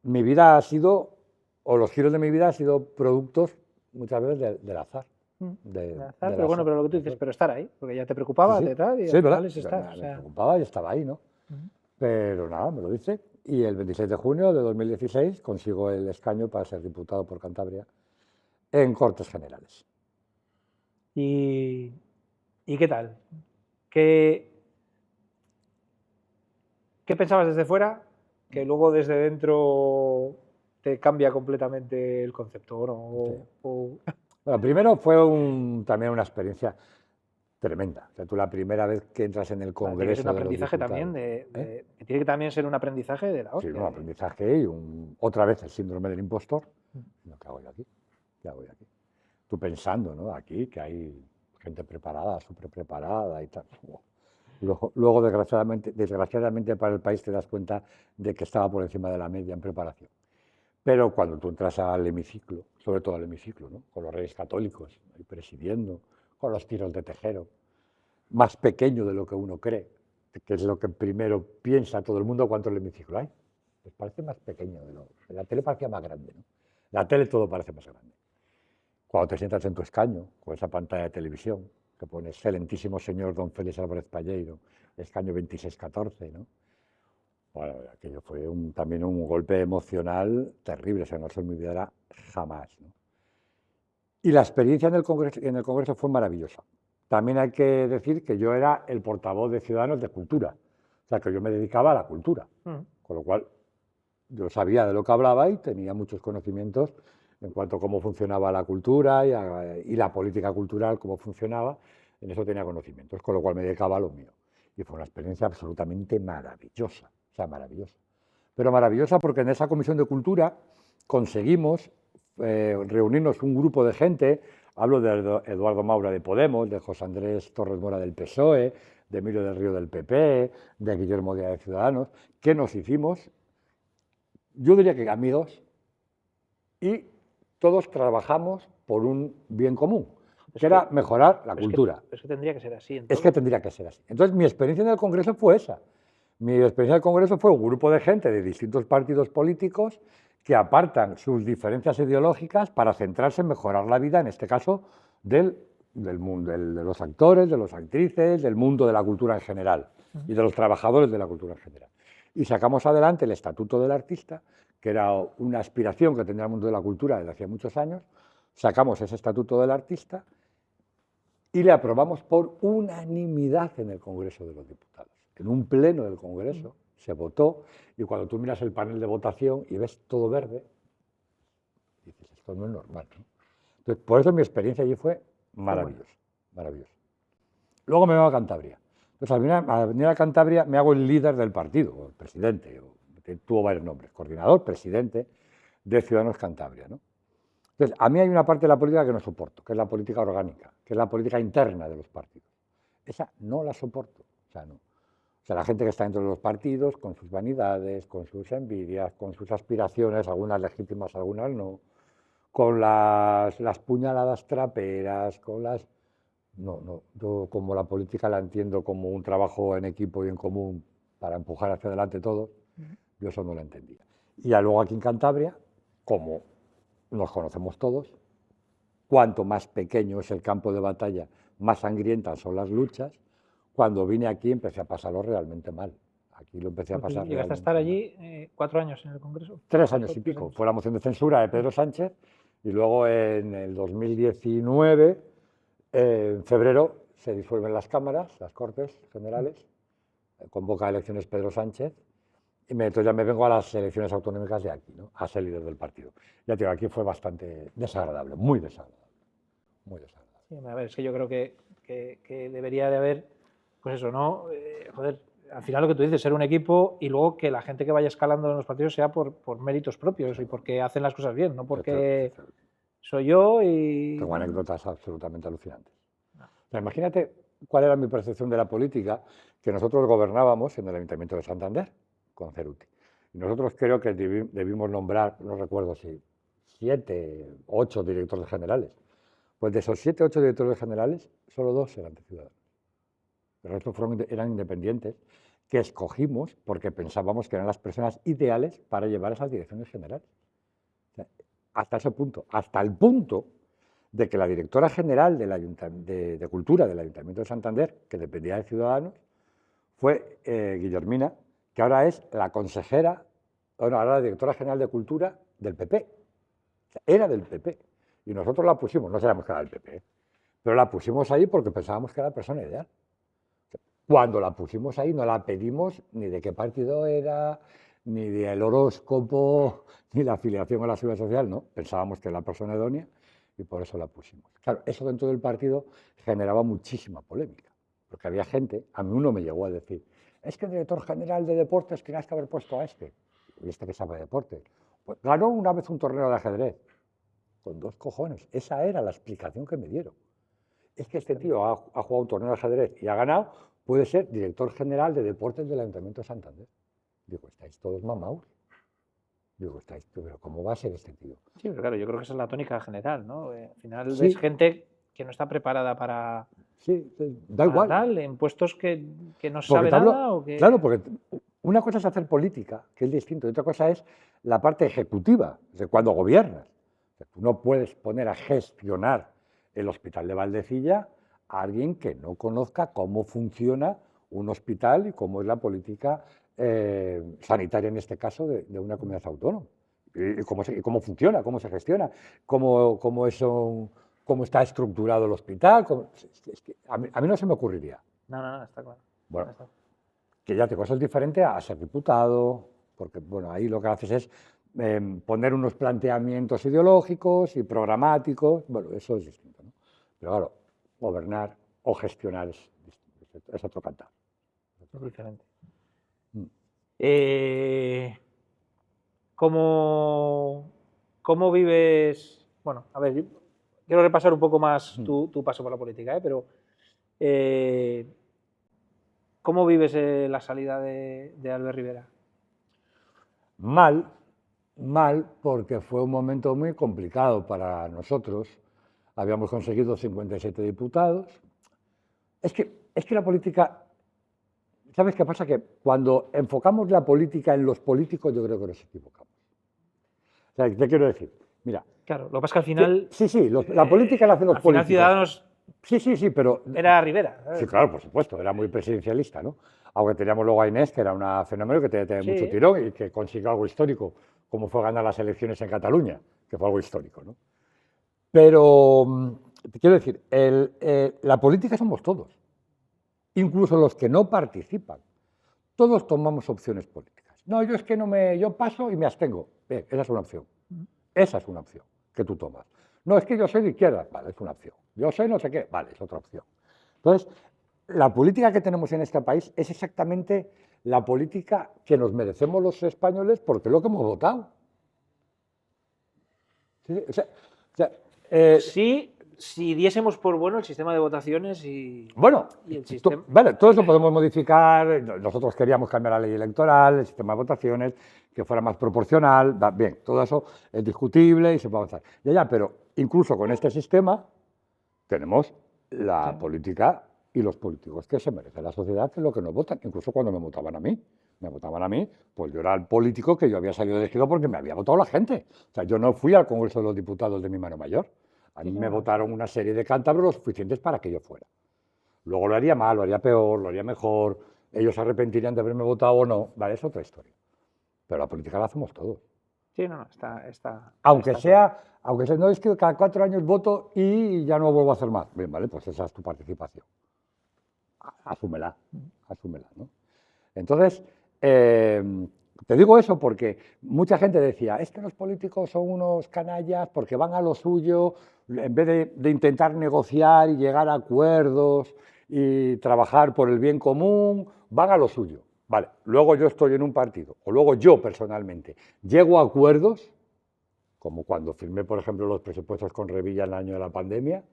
mi vida ha sido, o los giros de mi vida han sido productos muchas veces del azar. Del azar, pero bueno, pero lo que tú dices, pero estar ahí, porque ya te preocupaba, Sí, sí. de tal, y Sí, al ¿verdad? final es estar. Me O sea, preocupaba y estaba ahí, ¿no? Pero nada, me lo dice. Y el 26 de junio de 2016 consigo el escaño para ser diputado por Cantabria en Cortes Generales. ¿Y qué tal? ¿Qué pensabas desde fuera que luego desde dentro te cambia completamente el concepto? ¿O no? Bueno, primero fue también una experiencia tremenda. O sea, tú la primera vez que entras en el Tiene que Congreso ser un de los aprendizaje Diputados, también que tiene que también ser un aprendizaje de la sí, hostia. un aprendizaje y otra vez el síndrome del impostor. ¿Qué hago yo aquí? ¿Qué hago yo aquí? Tú pensando, ¿no? Aquí que hay gente preparada, súper preparada y tal. Luego desgraciadamente para el país te das cuenta de que estaba por encima de la media en preparación. Pero cuando tú entras al hemiciclo, sobre todo al hemiciclo, ¿no? Con los reyes católicos ahí presidiendo, con los tiros de tejero, más pequeño de lo que uno cree, que es lo que primero piensa todo el mundo cuánto el hemiciclo hay. Pues parece más pequeño la tele parecía más grande, ¿no? La tele todo parece más grande. Cuando te sientas en tu escaño, con esa pantalla de televisión, que pone excelentísimo señor don Félix Álvarez Palleiro, escaño 2614, ¿no? Bueno, aquello fue también un golpe emocional terrible, o sea, no se me olvidará jamás, ¿no? Y la experiencia en el Congreso fue maravillosa. También hay que decir que yo era el portavoz de Ciudadanos de Cultura, o sea, que yo me dedicaba a la cultura, con lo cual yo sabía de lo que hablaba y tenía muchos conocimientos en cuanto a cómo funcionaba la cultura y la política cultural, cómo funcionaba, en eso tenía conocimientos, con lo cual me dedicaba a lo mío. Y fue una experiencia absolutamente maravillosa, o sea, maravillosa. Pero maravillosa porque en esa Comisión de Cultura conseguimos reunirnos un grupo de gente, hablo de Eduardo Maura de Podemos, de José Andrés Torres Mora del PSOE, de Emilio del Río del PP, de Guillermo Díaz de Ciudadanos, que nos hicimos, yo diría que amigos, y todos trabajamos por un bien común, que era mejorar la cultura. Es que tendría que ser así. Es que tendría que ser así. Entonces, mi experiencia en el Congreso fue esa. Mi experiencia en el Congreso fue un grupo de gente de distintos partidos políticos que apartan sus diferencias ideológicas para centrarse en mejorar la vida, en este caso, del mundo, de los actores, de las actrices, del mundo de la cultura en general y de los trabajadores de la cultura en general. Y sacamos adelante el Estatuto del Artista, que era una aspiración que tenía el mundo de la cultura desde hacía muchos años. Sacamos ese Estatuto del Artista y le aprobamos por unanimidad en el Congreso de los Diputados. En un pleno del Congreso se votó y cuando tú miras el panel de votación y ves todo verde, dices, esto no es normal, ¿no? Entonces, por eso mi experiencia allí fue maravillosa, maravillosa. Luego me voy a Cantabria. Entonces, al venir a Cantabria me hago el líder del partido, o el presidente, que tuvo varios nombres, coordinador, presidente de Ciudadanos Cantabria, ¿no? Entonces, a mí hay una parte de la política que no soporto, que es la política orgánica, que es la política interna de los partidos. Esa no la soporto, o sea, no. O sea, la gente que está dentro de los partidos, con sus vanidades, con sus envidias, con sus aspiraciones, algunas legítimas, algunas no, con las puñaladas traperas, con las... No, yo como la política la entiendo como un trabajo en equipo y en común para empujar hacia adelante todos, yo eso no lo entendía. Y ya luego aquí en Cantabria, como nos conocemos todos, cuanto más pequeño es el campo de batalla, más sangrientas son las luchas. Cuando vine aquí empecé a pasarlo realmente mal. Aquí lo empecé a pasar ¿Llegaste a estar allí 4 años en el Congreso? 3 años y pico. Fue la moción de censura de Pedro Sánchez y luego en el 2019, en febrero, se disuelven las cámaras, las Cortes Generales, convoca elecciones Pedro Sánchez entonces ya me vengo a las elecciones autonómicas de aquí, ¿no? A ser líder del partido. Ya te digo, aquí fue bastante desagradable, muy desagradable. Muy desagradable. Sí, a ver, es que yo creo que debería de haber, pues eso, ¿no? Joder, al final lo que tú dices, ser un equipo y luego que la gente que vaya escalando en los partidos sea por méritos propios y porque hacen las cosas bien, no porque soy yo y... Tengo anécdotas absolutamente alucinantes. O sea, imagínate cuál era mi percepción de la política, que nosotros gobernábamos en el Ayuntamiento de Santander con Ceruti. Y nosotros creo que debimos nombrar, no recuerdo si 7, 8 directores generales. Pues de esos 7, 8 directores generales, solo 2 eran de Ciudadanos. El resto eran independientes que escogimos porque pensábamos que eran las personas ideales para llevar esas direcciones generales. O sea, hasta ese punto, hasta el punto de que la directora general de Cultura del Ayuntamiento de Santander, que dependía de Ciudadanos, fue Guillermina, que ahora es la consejera, bueno, ahora la directora general de Cultura del PP. O sea, era del PP. Y nosotros la pusimos, no sabíamos que era del PP, pero la pusimos ahí porque pensábamos que era la persona ideal. Cuando la pusimos ahí no la pedimos ni de qué partido era, ni del horóscopo, ni la afiliación a la seguridad social, no. Pensábamos que era la persona idónea y por eso la pusimos. Claro, eso dentro del partido generaba muchísima polémica, porque había gente, a mí uno me llegó a decir, es que el director general de deportes tenías que haber puesto a este, y este que sabe de deportes. Pues ganó una vez un torneo de ajedrez, con 2 cojones, esa era la explicación que me dieron. Es que este tío ha jugado un torneo de ajedrez y ha ganado, puede ser director general de deportes del Ayuntamiento de Santander. Digo, estáis todos mamados. Digo, pero ¿cómo va a ser este tío? Sí, pero claro, yo creo que esa es la tónica general, ¿no? Al final Sí. ves gente que no está preparada para... Sí, da igual. Tal, en puestos que no Porque sabe te hablo- nada o que... Claro, porque una cosa es hacer política, que es distinto, y otra cosa es la parte ejecutiva, de cuando gobiernas. O sea, tú no puedes poner a gestionar el Hospital de Valdecilla a alguien que no conozca cómo funciona un hospital y cómo es la política sanitaria, en este caso, de una comunidad autónoma. Y cómo funciona, cómo se gestiona, cómo está estructurado el hospital. Es que a mí no se me ocurriría. No, está claro. Bueno, Está. que ya te cosa es diferente a ser diputado, porque bueno, ahí lo que haces es poner unos planteamientos ideológicos y programáticos, bueno, eso es distinto, ¿no? Pero claro, gobernar o gestionar es otro cantar. Es diferente. Mm. ¿Cómo vives? Bueno, a ver, quiero repasar un poco más tu paso por la política, pero ¿cómo vives la salida de Albert Rivera? Mal, porque fue un momento muy complicado para nosotros. Habíamos conseguido 57 diputados. Es que la política, ¿sabes qué pasa? Que cuando enfocamos la política en los políticos, yo creo que nos equivocamos. O sea, te quiero decir, mira. Claro, lo que pasa es que al final... Sí, la política la hacen los políticos. Al final Ciudadanos... Sí, pero... Era Rivera. Sí, claro, por supuesto, era muy presidencialista, ¿no? Aunque teníamos luego a Inés, que era una fenómeno que tenía mucho tirón y que consiguió algo histórico, como fue ganar las elecciones en Cataluña, que fue algo histórico, ¿no? Pero, te quiero decir, la política somos todos, incluso los que no participan. Todos tomamos opciones políticas. No, yo es que yo paso y me abstengo. Bien, esa es una opción. Esa es una opción que tú tomas. No, es que yo soy de izquierda, vale, es una opción. Yo soy no sé qué, vale, es otra opción. Entonces, la política que tenemos en este país es exactamente la política que nos merecemos los españoles porque es lo que hemos votado. Sí, si diésemos por bueno el sistema de votaciones y el sistema... Vale, todo eso podemos modificar. Nosotros queríamos cambiar la ley electoral, el sistema de votaciones, que fuera más proporcional. Bien, todo eso es discutible y se puede avanzar. Pero incluso con este sistema tenemos la política y los políticos que se merece la sociedad, que es lo que nos votan. Incluso cuando me votaban a mí, pues yo era el político que yo había salido elegido porque me había votado la gente. O sea, yo no fui al Congreso de los Diputados de mi mano mayor. A mí me votaron una serie de cántabros lo suficientes para que yo fuera. Luego lo haría mal, lo haría peor, lo haría mejor. Ellos se arrepentirían de haberme votado o no. Vale, es otra historia. Pero la política la hacemos todos. Sí, no, está... Aunque sea, no es que cada 4 años voto y ya no vuelvo a hacer más. Bien, vale, pues esa es tu participación. Asúmela, ¿no? Entonces, Te digo eso porque mucha gente decía, es que los políticos son unos canallas porque van a lo suyo, en vez de intentar negociar y llegar a acuerdos y trabajar por el bien común, van a lo suyo. Vale, luego yo estoy en un partido, o luego yo personalmente llego a acuerdos, como cuando firmé, por ejemplo, los presupuestos con Revilla en el año de la pandemia,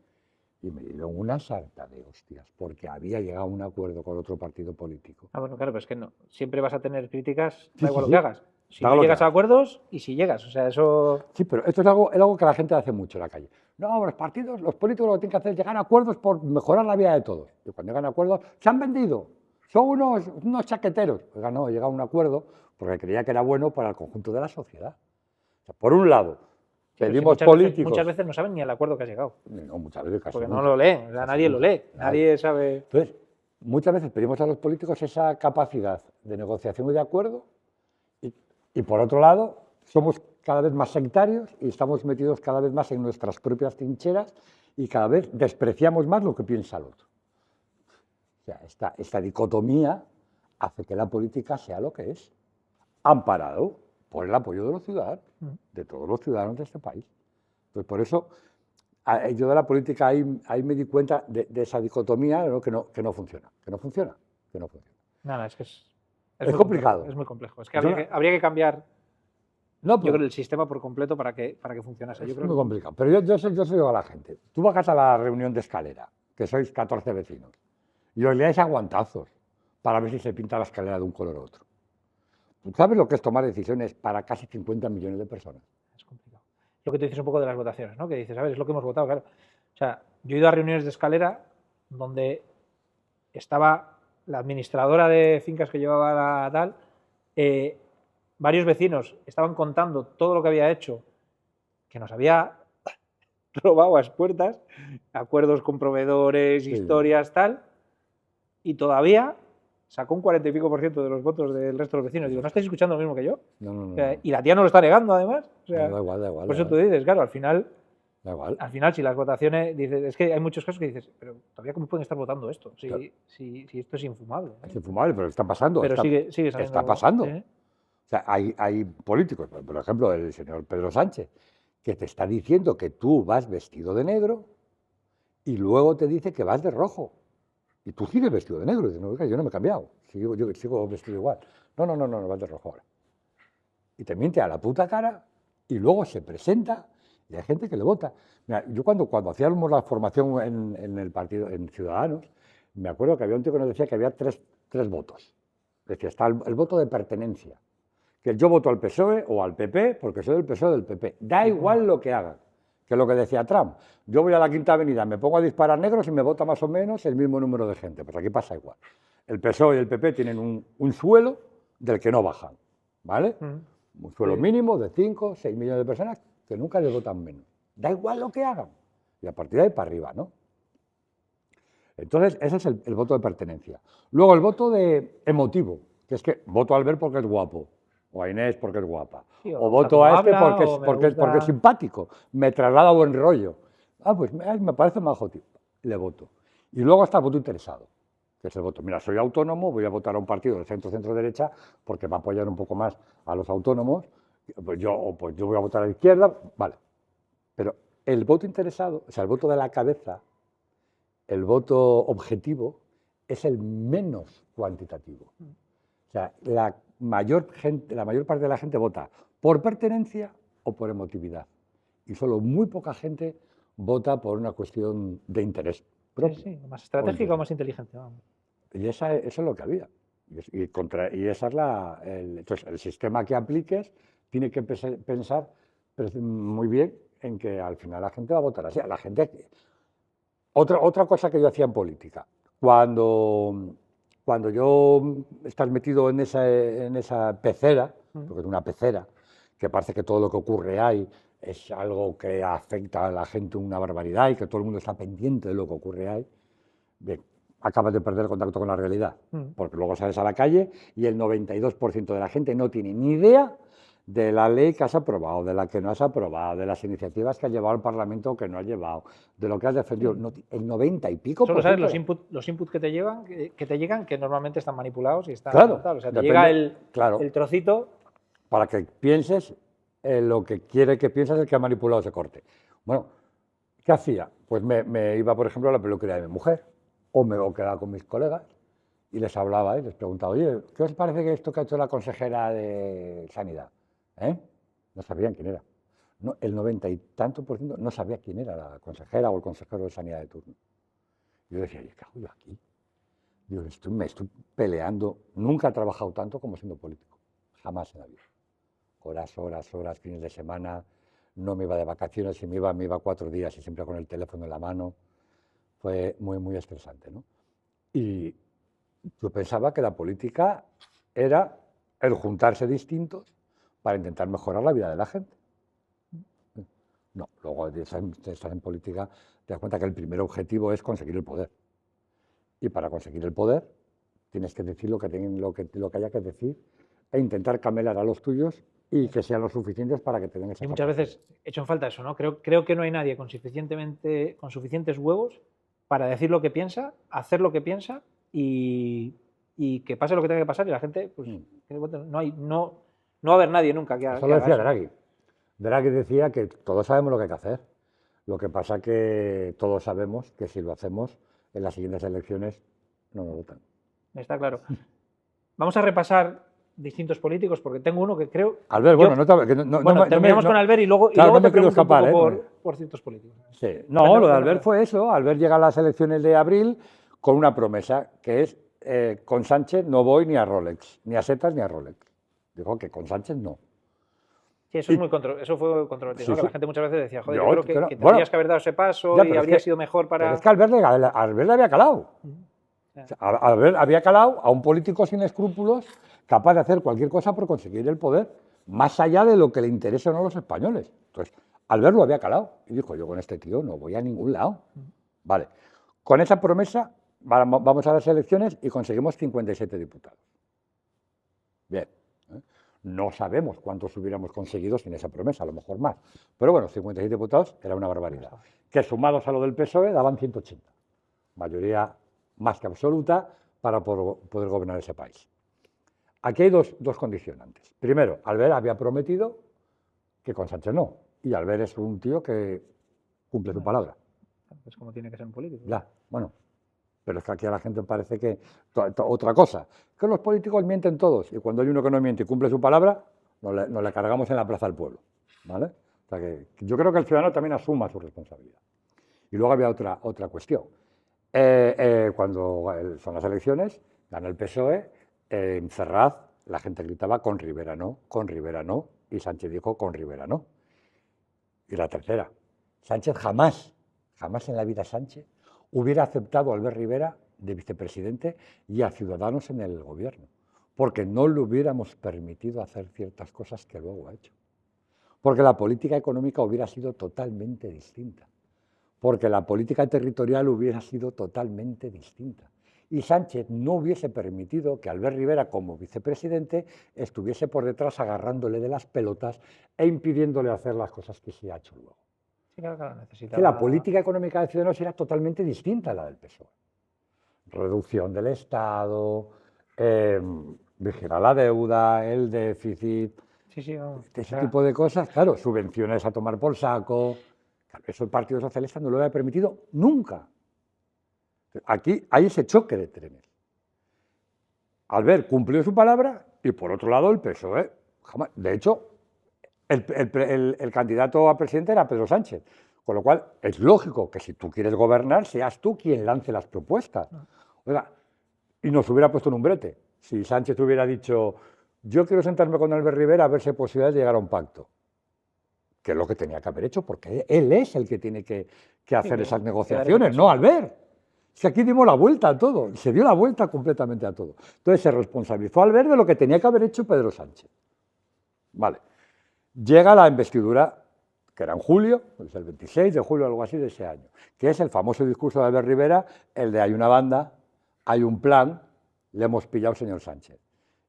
y me dieron una sarta de hostias, porque había llegado a un acuerdo con otro partido político. Ah, bueno, claro, pero es que no. Siempre vas a tener críticas, Sí, da igual sí, lo que sí. hagas. Si Haga no lo que llegas a hagas. acuerdos y si llegas, o sea, eso... Sí, pero esto es algo que la gente hace mucho en la calle. No, los partidos, los políticos lo que tienen que hacer es llegar a acuerdos por mejorar la vida de todos. Y cuando llegan a acuerdos, se han vendido, son unos chaqueteros. Oiga, no, llega a un acuerdo porque creía que era bueno para el conjunto de la sociedad. O sea, por un lado, pero si pedimos políticos... muchas veces no saben ni al acuerdo que has llegado. No, muchas veces casi Porque nunca. no lo leen, o sea, Casi nadie lo nunca. lee, nadie sabe... Entonces, muchas veces pedimos a los políticos esa capacidad de negociación y de acuerdo y por otro lado, somos cada vez más sectarios y estamos metidos cada vez más en nuestras propias trincheras y cada vez despreciamos más lo que piensa el otro. O sea, esta dicotomía hace que la política sea lo que es, amparado por el apoyo de los ciudadanos, de todos los ciudadanos de este país. Entonces, por eso, yo de la política ahí me di cuenta de esa dicotomía, ¿no? que no funciona, que no funciona. Nada, es que es Es muy complicado. complejo, es muy complejo. Es que habría que cambiar, No, yo creo, el sistema por completo para que funcionase. Yo es creo muy que... complicado. Pero yo se lo digo a la gente. Tú bajas a la reunión de escalera, que sois 14 vecinos, y os leáis aguantazos para ver si se pinta la escalera de un color u otro. ¿Tú sabes lo que es tomar decisiones para casi 50 millones de personas? Es complicado. Lo que te dices un poco de las votaciones, ¿no? Que dices, a ver, es lo que hemos votado, claro. O sea, yo he ido a reuniones de escalera donde estaba la administradora de fincas que llevaba la tal, varios vecinos estaban contando todo lo que había hecho, que nos había robado a expuertas, acuerdos con proveedores, Sí. historias, tal, y todavía sacó un 40 y pico % de los votos del resto de los vecinos. Digo, ¿no estáis escuchando lo mismo que yo? No. O sea, y la tía no lo está negando, además. O sea, No, da igual. por eso tú dices, claro, al final, Da igual. si las votaciones, dices, es que hay muchos casos que dices, pero todavía cómo pueden estar votando esto, si, Claro. si esto es infumable. ¿Eh? Es infumable, pero está pasando. Pero sigue saliendo. Está pasando. ¿Eh? O sea, hay políticos, por ejemplo, el señor Pedro Sánchez, que te está diciendo que tú vas vestido de negro y luego te dice que vas de rojo. Y tú sigues vestido de negro. Y dices, no, oiga, yo no me he cambiado, yo sigo vestido igual. No, vas de rojo ahora. Y te miente a la puta cara y luego se presenta y hay gente que le vota. Mira, yo cuando hacíamos la formación en el partido, en Ciudadanos, me acuerdo que había un tío que nos decía que había tres votos. Decía, está el voto de pertenencia. Que yo voto al PSOE o al PP porque soy del PSOE o del PP. Da igual lo que hagan, que es lo que decía Trump. Yo voy a la Quinta Avenida, me pongo a disparar negros y me vota más o menos el mismo número de gente. Pues aquí pasa igual. El PSOE y el PP tienen un suelo del que no bajan, ¿vale? Un suelo mínimo de 5, 6 millones de personas que nunca les votan menos. Da igual lo que hagan. Y a partir de ahí para arriba, ¿no? Entonces, ese es el voto de pertenencia. Luego, el voto de emotivo, que es que voto a Albert porque es guapo, o a Inés porque es guapa, Sí, o voto a este habla, porque es simpático, me traslada buen rollo. Pues me parece majo, tío. Le voto. Y luego está el voto interesado, que es el voto. Mira, soy autónomo, voy a votar a un partido del centro-centro-derecha porque va a apoyar un poco más a los autónomos. Pues yo voy a votar a la izquierda, vale. Pero el voto interesado, o sea, el voto de la cabeza, el voto objetivo, es el menos cuantitativo. O sea, la mayor parte de la gente vota por pertenencia o por emotividad. Y solo muy poca gente vota por una cuestión de interés propio. Sí, más estratégico o más inteligente. Vamos. Y eso es lo que había. Y esa es entonces, el sistema que apliques tiene que pensar muy bien en que al final la gente va a votar así. La gente... Otra cosa que yo hacía en política, cuando yo estás metido en esa pecera, porque es una pecera, que parece que todo lo que ocurre ahí es algo que afecta a la gente una barbaridad y que todo el mundo está pendiente de lo que ocurre ahí, bien, acabas de perder el contacto con la realidad, porque luego sales a la calle y el 92% de la gente no tiene ni idea de la ley que has aprobado, de la que no has aprobado, de las iniciativas que has llevado al Parlamento o que no has llevado, de lo que has defendido. El 90 y pico Solo por sabes ciento. los inputs que te llegan, que normalmente están manipulados y están... Claro, tal. O sea, te depende, llega el trocito para que pienses lo que quiere que pienses el que ha manipulado ese corte. Bueno, ¿qué hacía? Pues me iba, por ejemplo, a la peluquería de mi mujer, o quedaba con mis colegas y les hablaba y les preguntaba, oye, ¿qué os parece que esto que ha hecho la consejera de Sanidad? ¿Eh? No sabían quién era. No, el 90 y tanto por ciento no sabía quién era la consejera o el consejero de Sanidad de turno. Yo decía, ¿qué hago yo aquí? Digo, me estoy peleando. Nunca he trabajado tanto como siendo político. Jamás en la vida. Horas, fines de semana. No me iba de vacaciones, si me iba 4 días y siempre con el teléfono en la mano. Fue muy estresante, ¿no? Y yo pensaba que la política era el juntarse distintos para intentar mejorar la vida de la gente. No, luego de estar en política te das cuenta que el primer objetivo es conseguir el poder. Y para conseguir el poder tienes que decir lo que haya que decir e intentar camelar a los tuyos y que sean lo suficientes para que te den esa Y muchas capacidad. veces he hecho en falta eso, ¿no? Creo que no hay nadie con suficientes huevos para decir lo que piensa, hacer lo que piensa y que pase lo que tenga que pasar y la gente, pues, no va a haber nadie nunca que Eso lo haga decía eso. Draghi. Draghi decía que todos sabemos lo que hay que hacer. Lo que pasa que todos sabemos que si lo hacemos en las siguientes elecciones no nos votan. Está claro. Vamos a repasar distintos políticos porque tengo uno que creo... Albert, bueno, terminamos con Albert y luego, claro, y luego no me te quiero pregunto escapar, un poco por ciertos políticos. Sí. No, lo de Albert fue eso. Albert llega a las elecciones de abril con una promesa, que es con Sánchez no voy ni a Rolex, ni a Setas ni a Rolex. Dijo que con Sánchez no. Sí, eso fue controvertido, ¿no? Que la gente muchas veces decía, joder, yo creo que tendrías que haber dado ese paso y habría sido mejor para... Pero es que Albert le había calado. O sea, Albert había calado a un político sin escrúpulos capaz de hacer cualquier cosa por conseguir el poder, más allá de lo que le interese o no a los españoles. Entonces, Albert lo había calado y dijo, yo con este tío no voy a ningún lado. Vale, con esa promesa vamos a las elecciones y conseguimos 57 diputados. Bien. No sabemos cuántos hubiéramos conseguido sin esa promesa, a lo mejor más. Pero bueno, 56 diputados era una barbaridad. Que sumados a lo del PSOE daban 180. Mayoría más que absoluta para poder gobernar ese país. Aquí hay dos condicionantes. Primero, Albert había prometido que con Sánchez no. Y Albert es un tío que cumple su palabra. Es como tiene que ser un político. Ya, bueno. Pero es que aquí a la gente parece que otra cosa, que los políticos mienten todos y cuando hay uno que no miente y cumple su palabra, nos la cargamos en la plaza del pueblo, ¿vale? O sea que yo creo que el ciudadano también asuma su responsabilidad. Y luego había otra cuestión. Cuando son las elecciones, gana el PSOE, en Ferraz la gente gritaba con Rivera no, y Sánchez dijo con Rivera no. Y la tercera, Sánchez jamás en la vida Sánchez hubiera aceptado a Albert Rivera de vicepresidente y a Ciudadanos en el gobierno, porque no le hubiéramos permitido hacer ciertas cosas que luego ha hecho. Porque la política económica hubiera sido totalmente distinta. Porque la política territorial hubiera sido totalmente distinta. Y Sánchez no hubiese permitido que Albert Rivera, como vicepresidente, estuviese por detrás agarrándole de las pelotas e impidiéndole hacer las cosas que se ha hecho luego. Sí, claro, necesitaba... Que la política económica de Ciudadanos era totalmente distinta a la del PSOE. Reducción del Estado, vigilar la deuda, el déficit, ese tipo de cosas. Claro, subvenciones a tomar por saco. Claro, eso el Partido Socialista no lo había permitido nunca. Aquí hay ese choque de trenes. Albert cumplió su palabra y por otro lado el PSOE jamás. De hecho, el candidato a presidente era Pedro Sánchez, con lo cual es lógico que si tú quieres gobernar seas tú quien lance las propuestas. Oiga, y nos hubiera puesto en un brete. Si Sánchez hubiera dicho, yo quiero sentarme con Albert Rivera a ver si hay posibilidades de llegar a un pacto, que es lo que tenía que haber hecho, porque él es el que tiene que hacer esas negociaciones, no Albert. Si aquí dimos la vuelta a todo, se dio la vuelta completamente a todo. Entonces se responsabilizó a Albert de lo que tenía que haber hecho Pedro Sánchez. Vale. Llega la investidura, que era en julio, pues el 26 de julio o algo así de ese año, que es el famoso discurso de Albert Rivera, el de hay una banda, hay un plan, le hemos pillado al señor Sánchez.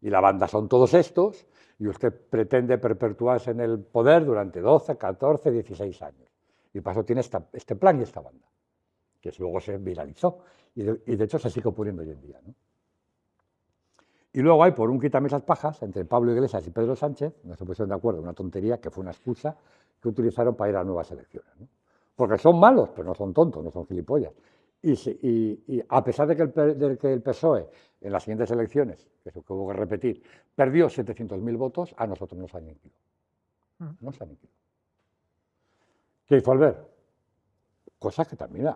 Y la banda son todos estos, y usted pretende perpetuarse en el poder durante 12, 14, 16 años. Y para eso tiene este plan y esta banda, que luego se viralizó, y de hecho se sigue ocurriendo hoy en día, ¿no? Y luego hay, por un quítame esas pajas, entre Pablo Iglesias y Pedro Sánchez, no se pusieron de acuerdo, una tontería que fue una excusa que utilizaron para ir a nuevas elecciones, ¿no? Porque son malos, pero no son tontos, no son gilipollas. Y a pesar de que el PSOE en las siguientes elecciones, que eso que hubo que repetir, perdió 700.000 votos, a nosotros nos aniquiló. Nos aniquiló. ¿Qué hizo Albert? Cosas que también,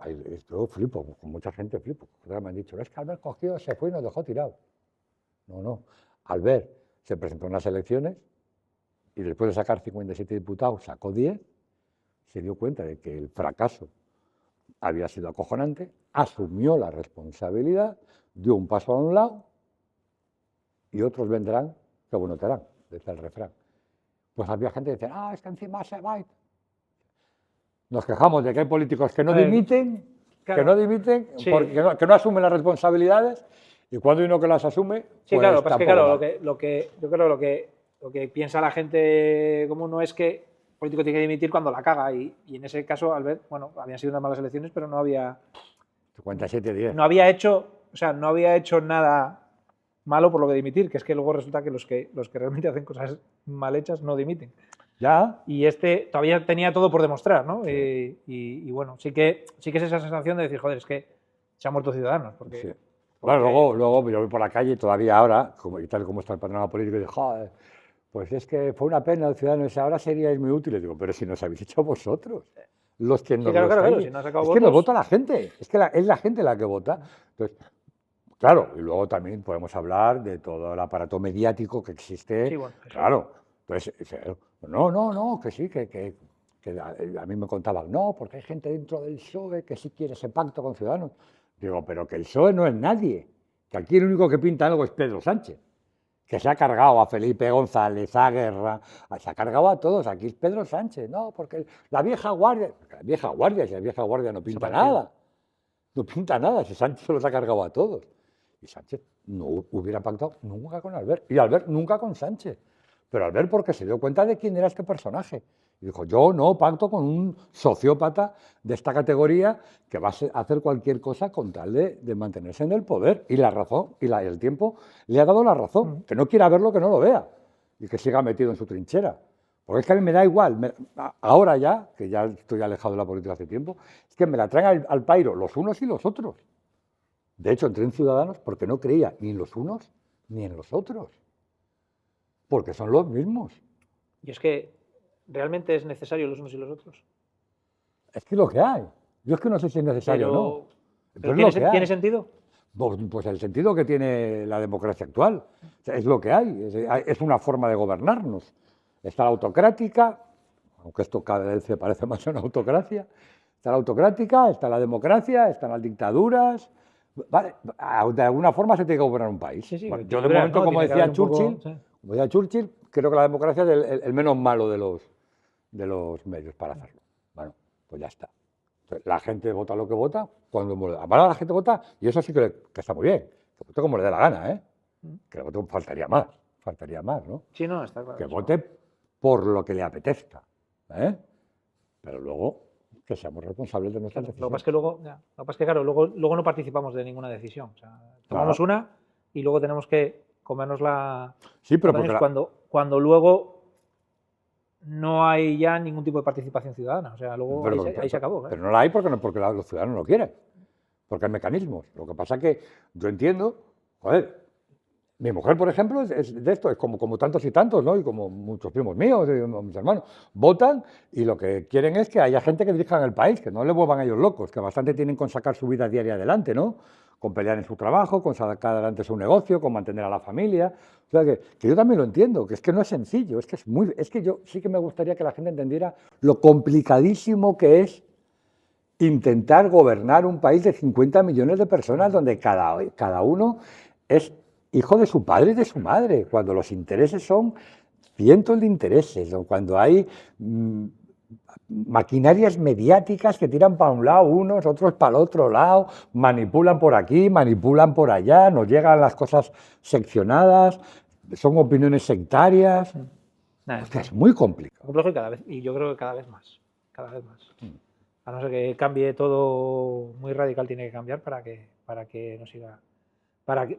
yo flipo, con mucha gente flipo. Me han dicho, es que Albert cogió, se fue y nos dejó tirados. No. Albert se presentó en las elecciones y después de sacar 57 diputados, sacó 10, se dio cuenta de que el fracaso había sido acojonante, asumió la responsabilidad, dio un paso a un lado y otros vendrán que bueno te harán, decía el refrán. Pues había gente que decía, es que encima se va. Nos quejamos de que hay políticos que no dimiten, claro, sí, que no asumen las responsabilidades, y cuando hay uno que las asume, sí, pues claro, pues que claro, yo creo lo que piensa la gente común no es que el político tiene que dimitir cuando la caga, y en ese caso, Albert, bueno, habían sido unas malas elecciones, pero no había 57-10. No había hecho nada malo por lo que dimitir, que es que luego resulta que los que realmente hacen cosas mal hechas no dimiten. Ya. Y este todavía tenía todo por demostrar, ¿no? Sí. Y bueno, sí que es esa sensación de decir, joder, es que se han muerto Ciudadanos. Porque, sí. Bueno, luego yo voy por la calle todavía ahora, y tal como está el panorama político, y digo, joder, pues es que fue una pena el Ciudadanos, ahora seríais muy útiles. Digo, pero si nos habéis hecho vosotros, los que nos claro, si no has sacado votos, que nos vota la gente, es que es la gente la que vota. Entonces, claro, y luego también podemos hablar de todo el aparato mediático que existe. Sí, bueno, claro. Entonces, no, que sí, que a mí me contaban, no, porque hay gente dentro del PSOE que sí quiere ese pacto con Ciudadanos. Digo, pero que el PSOE no es nadie, que aquí el único que pinta algo es Pedro Sánchez, que se ha cargado a Felipe González, a Guerra, se ha cargado a todos, aquí es Pedro Sánchez, no, porque la vieja guardia, si la vieja guardia no pinta nada, si Sánchez se los ha cargado a todos. Y Sánchez no hubiera pactado nunca con Albert, y Albert nunca con Sánchez. Pero Albert porque se dio cuenta de quién era este personaje. Y dijo, yo no pacto con un sociópata de esta categoría que va a hacer cualquier cosa con tal de mantenerse en el poder. Y la razón, el tiempo le ha dado la razón. Que no quiera verlo, que no lo vea. Y que siga metido en su trinchera. Porque es que a mí me da igual. Ahora ya, que ya estoy alejado de la política hace tiempo, es que me la traen al pairo los unos y los otros. De hecho, entré en Ciudadanos porque no creía ni en los unos ni en los otros. Porque son los mismos. Y es que realmente es necesario los unos y los otros. Es que es lo que hay. Yo es que no sé si es necesario o no. ¿Pero ¿tiene sentido? Pues el sentido que tiene la democracia actual. Es lo que hay. Es una forma de gobernarnos. Está la autocrática, aunque esto cada vez se parece más a una autocracia. Está la autocrática, está la democracia, están las dictaduras. Vale, de alguna forma se tiene que gobernar un país. Sí, bueno, yo de momento, ¿no? Como decía Churchill, creo que la democracia es el menos malo de los medios para hacerlo. Bueno, pues ya está. Entonces, la gente vota lo que vota, ahora la gente vota, y eso sí que está muy bien, que vote como le dé la gana, ¿eh? Que vote faltaría más, ¿no? Sí, no, está claro. Que vote por lo que le apetezca, ¿eh? Pero luego que seamos responsables de nuestras decisiones. Lo que pasa es que claro, luego no participamos de ninguna decisión. O sea, tomamos una y luego tenemos que comérnosla. Sí, pero cuando luego no hay ya ningún tipo de participación ciudadana. O sea, luego ahí se acabó. Pero no la hay porque los ciudadanos no quieren. Porque hay mecanismos. Lo que pasa es que yo entiendo, joder, mi mujer, por ejemplo, es de esto, es como tantos y tantos, ¿no? Y como muchos primos míos, mis hermanos, votan y lo que quieren es que haya gente que dirija el país, que no le vuelvan a ellos locos, que bastante tienen con sacar su vida diaria adelante, ¿no? Con pelear en su trabajo, con sacar adelante su negocio, con mantener a la familia. O sea, que yo también lo entiendo, que es que no es sencillo, es que yo sí que me gustaría que la gente entendiera lo complicadísimo que es intentar gobernar un país de 50 millones de personas donde cada uno es hijo de su padre y de su madre, cuando los intereses son cientos de intereses, o cuando hay maquinarias mediáticas que tiran para un lado unos, otros para el otro lado, manipulan por aquí, manipulan por allá, nos llegan las cosas seccionadas, son opiniones sectarias. Es muy complicado. Y yo creo que cada vez más. A no ser que cambie todo muy radical, tiene que cambiar para que no siga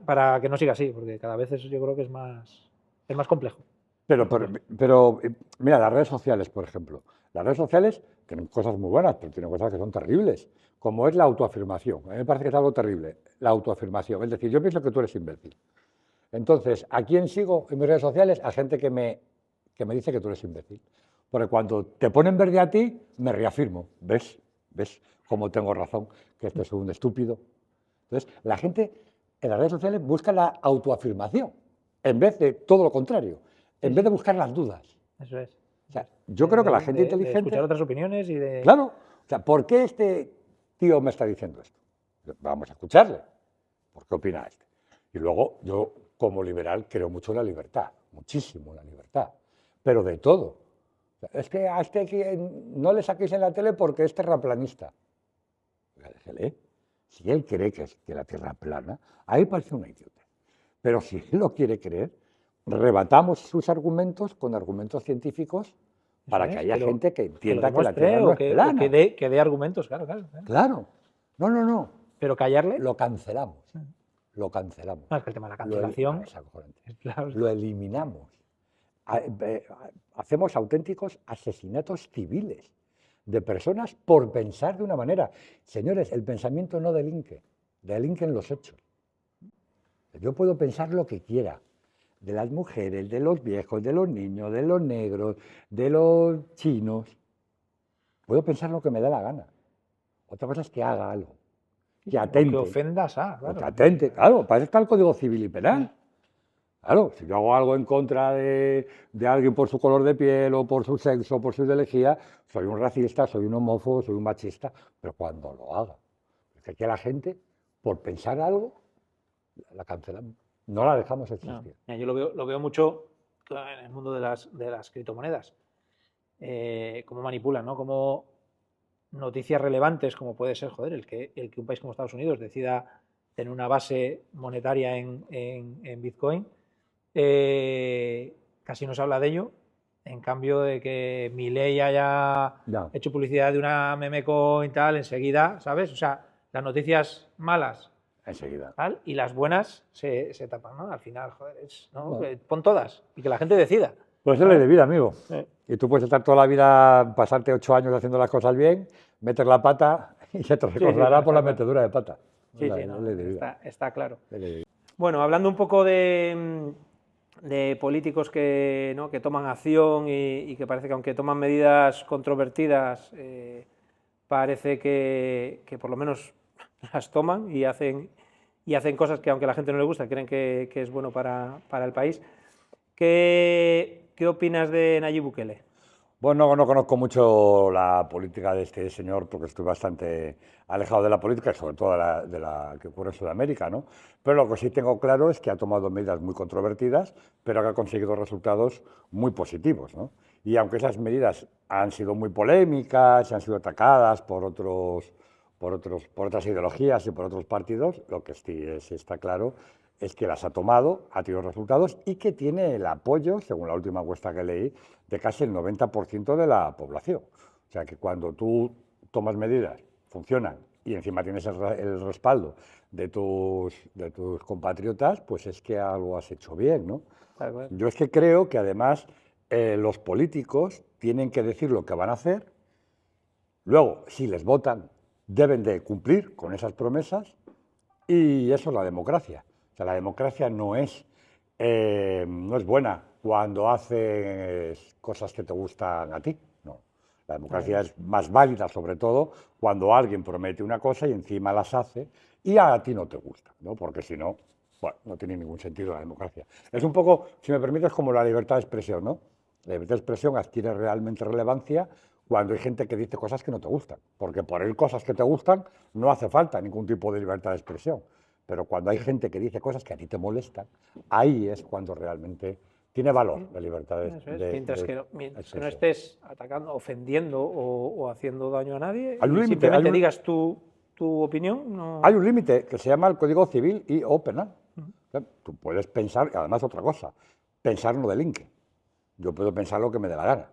para que no siga así, porque cada vez eso yo creo que es más complejo. Pero, mira, las redes sociales, por ejemplo. Las redes sociales tienen cosas muy buenas, pero tienen cosas que son terribles, como es la autoafirmación. A mí me parece que es algo terrible, la autoafirmación. Es decir, yo pienso que tú eres imbécil. Entonces, ¿a quién sigo en mis redes sociales? A gente que me dice que tú eres imbécil. Porque cuando te ponen verde a ti, me reafirmo. ¿Ves? ¿Ves cómo tengo razón? Que este es un estúpido. Entonces, la gente en las redes sociales busca la autoafirmación, en vez de todo lo contrario, en vez de buscar las dudas. Eso es. O sea, yo creo que la gente inteligente... De escuchar otras opiniones y de... Claro. O sea, ¿por qué este tío me está diciendo esto? Vamos a escucharle. ¿Por qué opina este? Y luego, yo, como liberal, creo mucho en la libertad. Muchísimo en la libertad. Pero de todo. O sea, es que a este no le saquéis en la tele porque es terraplanista. Déjele. Si él cree que la Tierra es plana, ahí parece una idiota. Pero si él lo quiere creer, rebatamos sus argumentos con argumentos científicos para que haya gente que entienda que la Tierra no es plana. Que dé argumentos, claro. Claro. No. Pero callarle... Lo cancelamos. Lo cancelamos. No, es que el tema de la cancelación... Lo eliminamos. Hacemos auténticos asesinatos civiles de personas por pensar de una manera. Señores, el pensamiento no delinquen los hechos. Yo puedo pensar lo que quiera, de las mujeres, de los viejos, de los niños, de los negros, de los chinos. Puedo pensar lo que me da la gana. Otra cosa es que haga algo, que atente. Que ofendas claro. Que atente, claro, para eso está el Código Civil y Penal. Claro, si yo hago algo en contra de alguien por su color de piel o por su sexo o por su ideología, soy un racista, soy un homófobo, soy un machista, pero cuando lo haga. Porque aquí a la gente, por pensar algo, la cancelamos. No la dejamos existir. No, yo lo veo mucho en el mundo de las criptomonedas. Cómo manipulan, ¿no? Cómo noticias relevantes, como puede ser, el que un país como Estados Unidos decida tener una base monetaria en Bitcoin, casi no se habla de ello. En cambio de que Milei haya hecho publicidad de una meme coin y tal, enseguida, ¿sabes? O sea, las noticias malas enseguida. ¿tal? Y las buenas se tapan, ¿no? Al final, ¿no? Pon todas y que la gente decida. Pues es ley de vida, amigo. Y tú puedes estar toda la vida, pasarte 8 años haciendo las cosas bien, meter la pata y se te recordará por la metedura de pata. Sí, está claro. Bueno, hablando un poco de políticos que toman acción y que parece que aunque toman medidas controvertidas, parece que por lo menos las toman y hacen cosas que aunque a la gente no le gusta, creen que es bueno para el país. ¿Qué opinas de Nayib Bukele? Bueno, no conozco mucho la política de este señor porque estoy bastante alejado de la política y sobre todo de la que ocurre en Sudamérica, ¿no? Pero lo que sí tengo claro es que ha tomado medidas muy controvertidas, pero que ha conseguido resultados muy positivos, ¿no? Y aunque esas medidas han sido muy polémicas, han sido atacadas por otras ideologías y por otros partidos, lo que sí está claro es que las ha tomado, ha tenido resultados y que tiene el apoyo, según la última encuesta que leí, de casi el 90% de la población. O sea que cuando tú tomas medidas, funcionan y encima tienes el respaldo de tus compatriotas, pues es que algo has hecho bien, ¿no? Yo es que creo que además los políticos tienen que decir lo que van a hacer, luego si les votan deben de cumplir con esas promesas y eso es la democracia. O sea, la democracia no es buena cuando haces cosas que te gustan a ti, no. La democracia es más válida, sobre todo, cuando alguien promete una cosa y encima las hace y a ti no te gusta, ¿no? Porque si no, bueno, no tiene ningún sentido la democracia. Es un poco, si me permites, como la libertad de expresión, ¿no? La libertad de expresión adquiere realmente relevancia cuando hay gente que dice cosas que no te gustan, porque por oír cosas que te gustan no hace falta ningún tipo de libertad de expresión. Pero cuando hay gente que dice cosas que a ti te molestan, ahí es cuando realmente tiene valor la libertad de expresión. Mientras que no estés atacando, ofendiendo o haciendo daño a nadie, simplemente digas tu opinión. No... Hay un límite que se llama el Código Civil o Penal. O sea, tú puedes pensar, y además otra cosa, pensar no delinque. Yo puedo pensar lo que me dé la gana.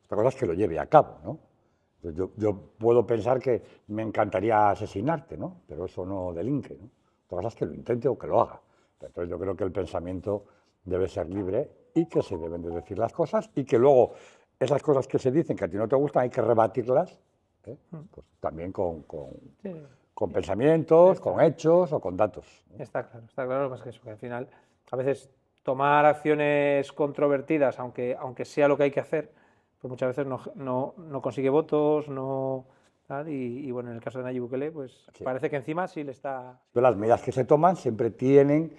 Otra cosa es que lo lleve a cabo, ¿no? Yo puedo pensar que me encantaría asesinarte, ¿no? Pero eso no delinque, ¿no? Otra cosa es que lo intente o que lo haga. Entonces yo creo que el pensamiento debe ser libre y que se deben de decir las cosas y que luego esas cosas que se dicen que a ti no te gustan hay que rebatirlas, pues también Sí, con pensamientos, con hechos o con datos. está claro, más que eso, que al final a veces tomar acciones controvertidas, aunque sea lo que hay que hacer, pues muchas veces no consigue votos, no tal, y bueno, en el caso de Nayib Bukele, pues Sí. parece que encima sí le está... Pero las medidas que se toman siempre tienen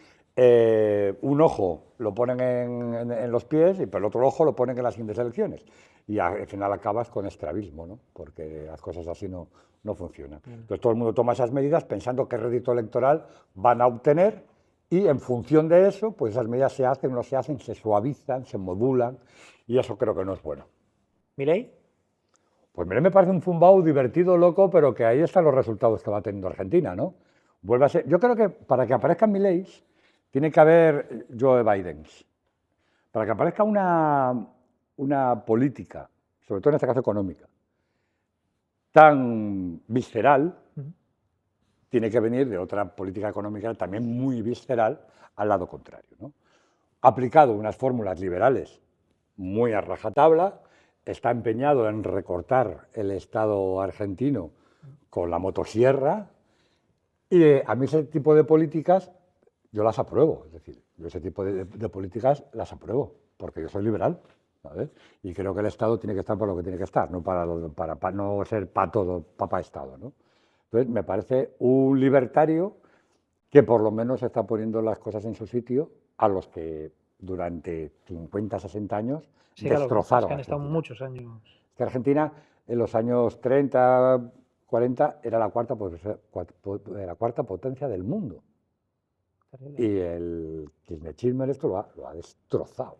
un ojo lo ponen en los pies y por el otro ojo lo ponen en las siguientes elecciones. Y al final acabas con estrabismo, ¿no? Porque las cosas así no funcionan. Entonces todo el mundo toma esas medidas pensando qué rédito electoral van a obtener y en función de eso, pues esas medidas se hacen o no se hacen, se suavizan, se modulan y eso creo que no es bueno. ¿Milei? Pues mire, me parece un zumbao divertido, loco, pero que ahí están los resultados que va teniendo Argentina, ¿no? Vuelve a ser. Yo creo que para que aparezcan Mileis tiene que haber Joe Biden. Para que aparezca una política, sobre todo en este caso económica, tan visceral, tiene que venir de otra política económica también muy visceral al lado contrario, ¿no? Ha aplicado unas fórmulas liberales muy a rajatabla, está empeñado en recortar el Estado argentino con la motosierra y a mí ese tipo de políticas yo las apruebo, es decir, yo ese tipo de políticas las apruebo, porque yo soy liberal, ¿sabes? Y creo que el Estado tiene que estar para lo que tiene que estar, no para no ser para todo, para Estado, ¿no? Entonces me parece un libertario que por lo menos está poniendo las cosas en su sitio a los que durante 50, 60 años Sí, claro, destrozaron es que han estado Argentina. muchos años. Que Argentina en los años 30, 40 era la cuarta potencia del mundo. Terrible. Y el kirchnerismo esto lo ha destrozado.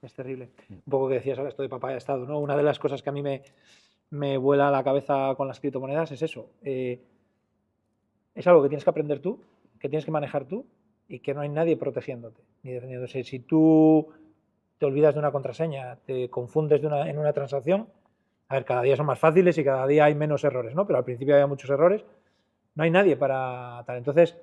Es terrible. Un poco que decías ahora esto de papá de Estado, ¿no? Una de las cosas que a mí me vuela la cabeza con las criptomonedas es eso. Es algo que tienes que aprender tú, que tienes que manejar tú y que no hay nadie protegiéndote ni defendiéndose. Si tú te olvidas de una contraseña, te confundes en una transacción, a ver, cada día son más fáciles y cada día hay menos errores, ¿no? Pero al principio había muchos errores. No hay nadie para tal. Entonces,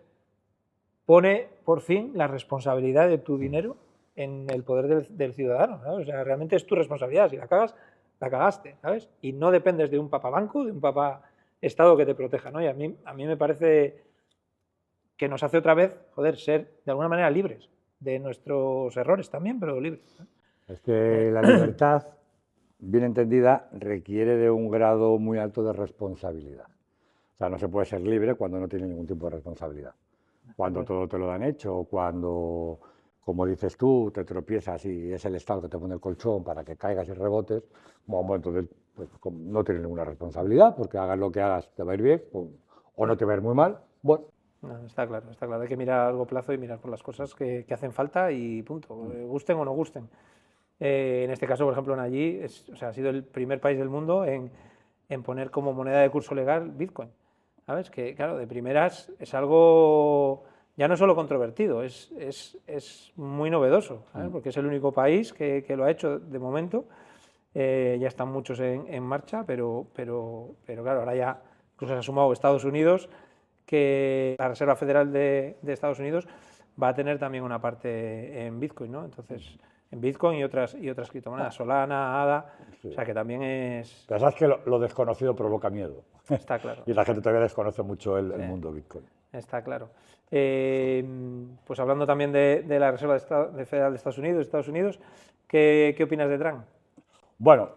pone por fin la responsabilidad de tu dinero en el poder del ciudadano, ¿sabes? O sea, realmente es tu responsabilidad. Si la cagas, la cagaste, ¿sabes? Y no dependes de un papá banco, de un papá Estado que te proteja, ¿no? Y a mí me parece que nos hace otra vez, joder, ser de alguna manera libres de nuestros errores también, pero libres, ¿no? Es que la libertad, bien entendida, requiere de un grado muy alto de responsabilidad. O sea, no se puede ser libre cuando no tiene ningún tipo de responsabilidad. Cuando todo te lo han hecho, o cuando, como dices tú, te tropiezas y es el Estado que te pone el colchón para que caigas y rebotes, bueno, entonces pues, no tienes ninguna responsabilidad, porque hagas lo que hagas, te va a ir bien, o no te va a ir muy mal. Bueno, No, está claro, está claro. Hay que mirar a largo plazo y mirar por las cosas que hacen falta y punto, gusten o no gusten. En este caso, por ejemplo, en allí o sea, ha sido el primer país del mundo en poner como moneda de curso legal Bitcoin. ¿Sabes? Que, claro, de primeras es algo ya no solo controvertido, es muy novedoso, ¿sabes? Porque es el único país que lo ha hecho de momento. Ya están muchos en marcha, pero claro, ahora ya incluso se ha sumado Estados Unidos, que la Reserva Federal de Estados Unidos va a tener también una parte en Bitcoin, ¿no? Entonces, en Bitcoin y otras criptomonedas, Solana, ADA, o sea que también es... pero sabes que lo desconocido provoca miedo. Está claro. Y la gente todavía desconoce mucho el Sí. mundo Bitcoin. Está claro. Pues hablando también de la Reserva Federal de Estados Unidos, ¿qué opinas de Trump? Bueno,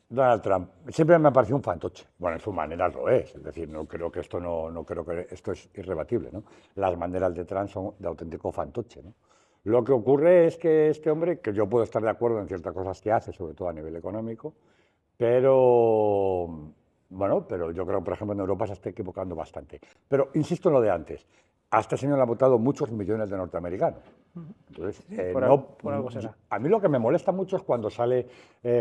Donald Trump siempre me ha parecido un fantoche. Bueno, en su manera lo es. Es decir, no creo que esto es irrebatible, ¿no? Las maneras de Trump son de auténtico fantoche, ¿no? Lo que ocurre es que este hombre, que yo puedo estar de acuerdo en ciertas cosas que hace, sobre todo a nivel económico, pero bueno, pero yo creo, por ejemplo, en Europa se está equivocando bastante. Pero insisto en lo de antes. A este señor le han votado muchos millones de norteamericanos. Entonces, Por algo será. a mí lo que me molesta mucho es cuando sale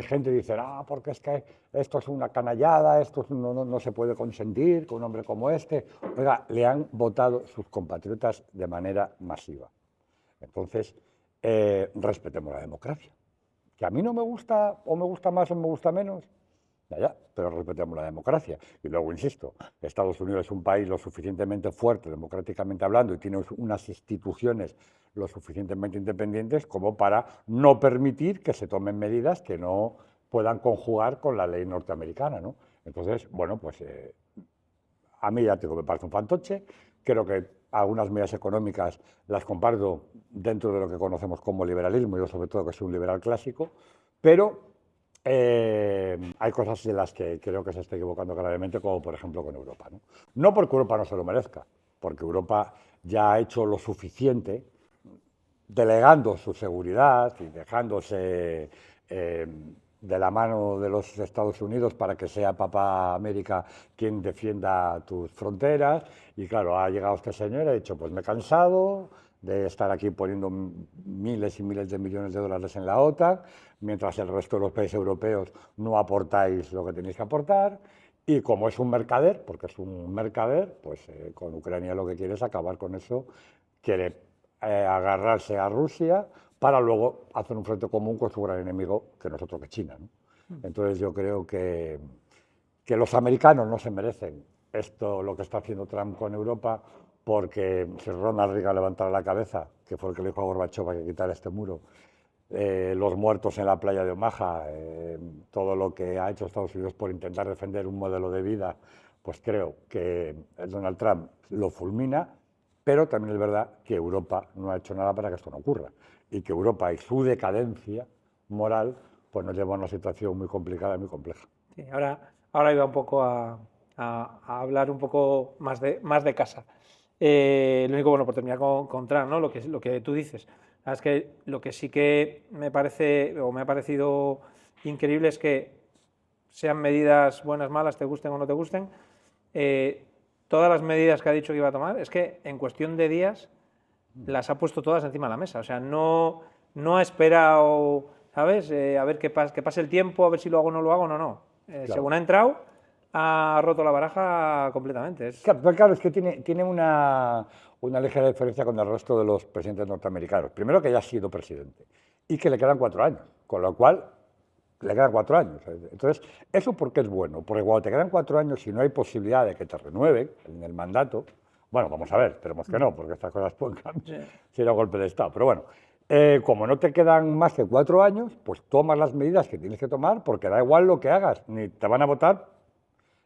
gente y dice, porque es que esto es una canallada, esto no se puede consentir con un hombre como este. Oiga, le han votado sus compatriotas de manera masiva. Entonces, respetemos la democracia. Que a mí no me gusta, o me gusta más o me gusta menos, Ya, pero respetemos la democracia. Y luego, insisto, Estados Unidos es un país lo suficientemente fuerte, democráticamente hablando, y tiene unas instituciones lo suficientemente independientes como para no permitir que se tomen medidas que no puedan conjugar con la ley norteamericana, ¿no? Entonces, bueno, pues a mí ya te digo, me parece un fantoche. Creo que algunas medidas económicas las comparto dentro de lo que conocemos como liberalismo, yo sobre todo que soy un liberal clásico, pero hay cosas en las que creo que se está equivocando gravemente, como por ejemplo con Europa. No, no porque Europa no se lo merezca, porque Europa ya ha hecho lo suficiente delegando su seguridad y dejándose de la mano de los Estados Unidos para que sea Papá América quien defienda tus fronteras. Y claro, ha llegado este señor y ha dicho, pues me he cansado de estar aquí poniendo miles y miles de millones de dólares en la OTAN, mientras el resto de los países europeos no aportáis lo que tenéis que aportar. Y como es un mercader, porque es un mercader, pues con Ucrania lo que quiere es acabar con eso, quiere agarrarse a Rusia para luego hacer un frente común con su gran enemigo, que no es otro que China, ¿no? Entonces yo creo que los americanos no se merecen esto, lo que está haciendo Trump con Europa, porque si Ronald Reagan levantara la cabeza, que fue el que le dijo a Gorbachev que quitara este muro, los muertos en la playa de Omaha, todo lo que ha hecho Estados Unidos por intentar defender un modelo de vida, pues creo que Donald Trump lo fulmina, pero también es verdad que Europa no ha hecho nada para que esto no ocurra y que Europa y su decadencia moral pues nos lleva a una situación muy complicada y muy compleja. Sí, ahora iba un poco a hablar un poco más de casa. Lo único, bueno, por terminar con Trump, ¿no? Lo que tú dices. Es que lo que sí que me parece, o me ha parecido increíble es que sean medidas buenas, malas, te gusten o no te gusten, todas las medidas que ha dicho que iba a tomar, es que en cuestión de días las ha puesto todas encima de la mesa. O sea, no ha esperado, ¿sabes? A ver que pase el tiempo, a ver si lo hago o no lo hago, no. Claro. Según ha entrado, ha roto la baraja completamente. Claro, es que tiene una ligera diferencia con el resto de los presidentes norteamericanos. Primero, que ya ha sido presidente y que le quedan 4 años, con lo cual le quedan 4 años. Entonces, ¿eso por qué es bueno? Porque cuando te quedan 4 años y no hay posibilidad de que te renueven en el mandato, bueno, vamos a ver, esperemos que no, porque estas cosas pueden cambiar si era golpe de Estado. Pero bueno, como no te quedan más que 4 años, pues tomas las medidas que tienes que tomar, porque da igual lo que hagas, ni te van a votar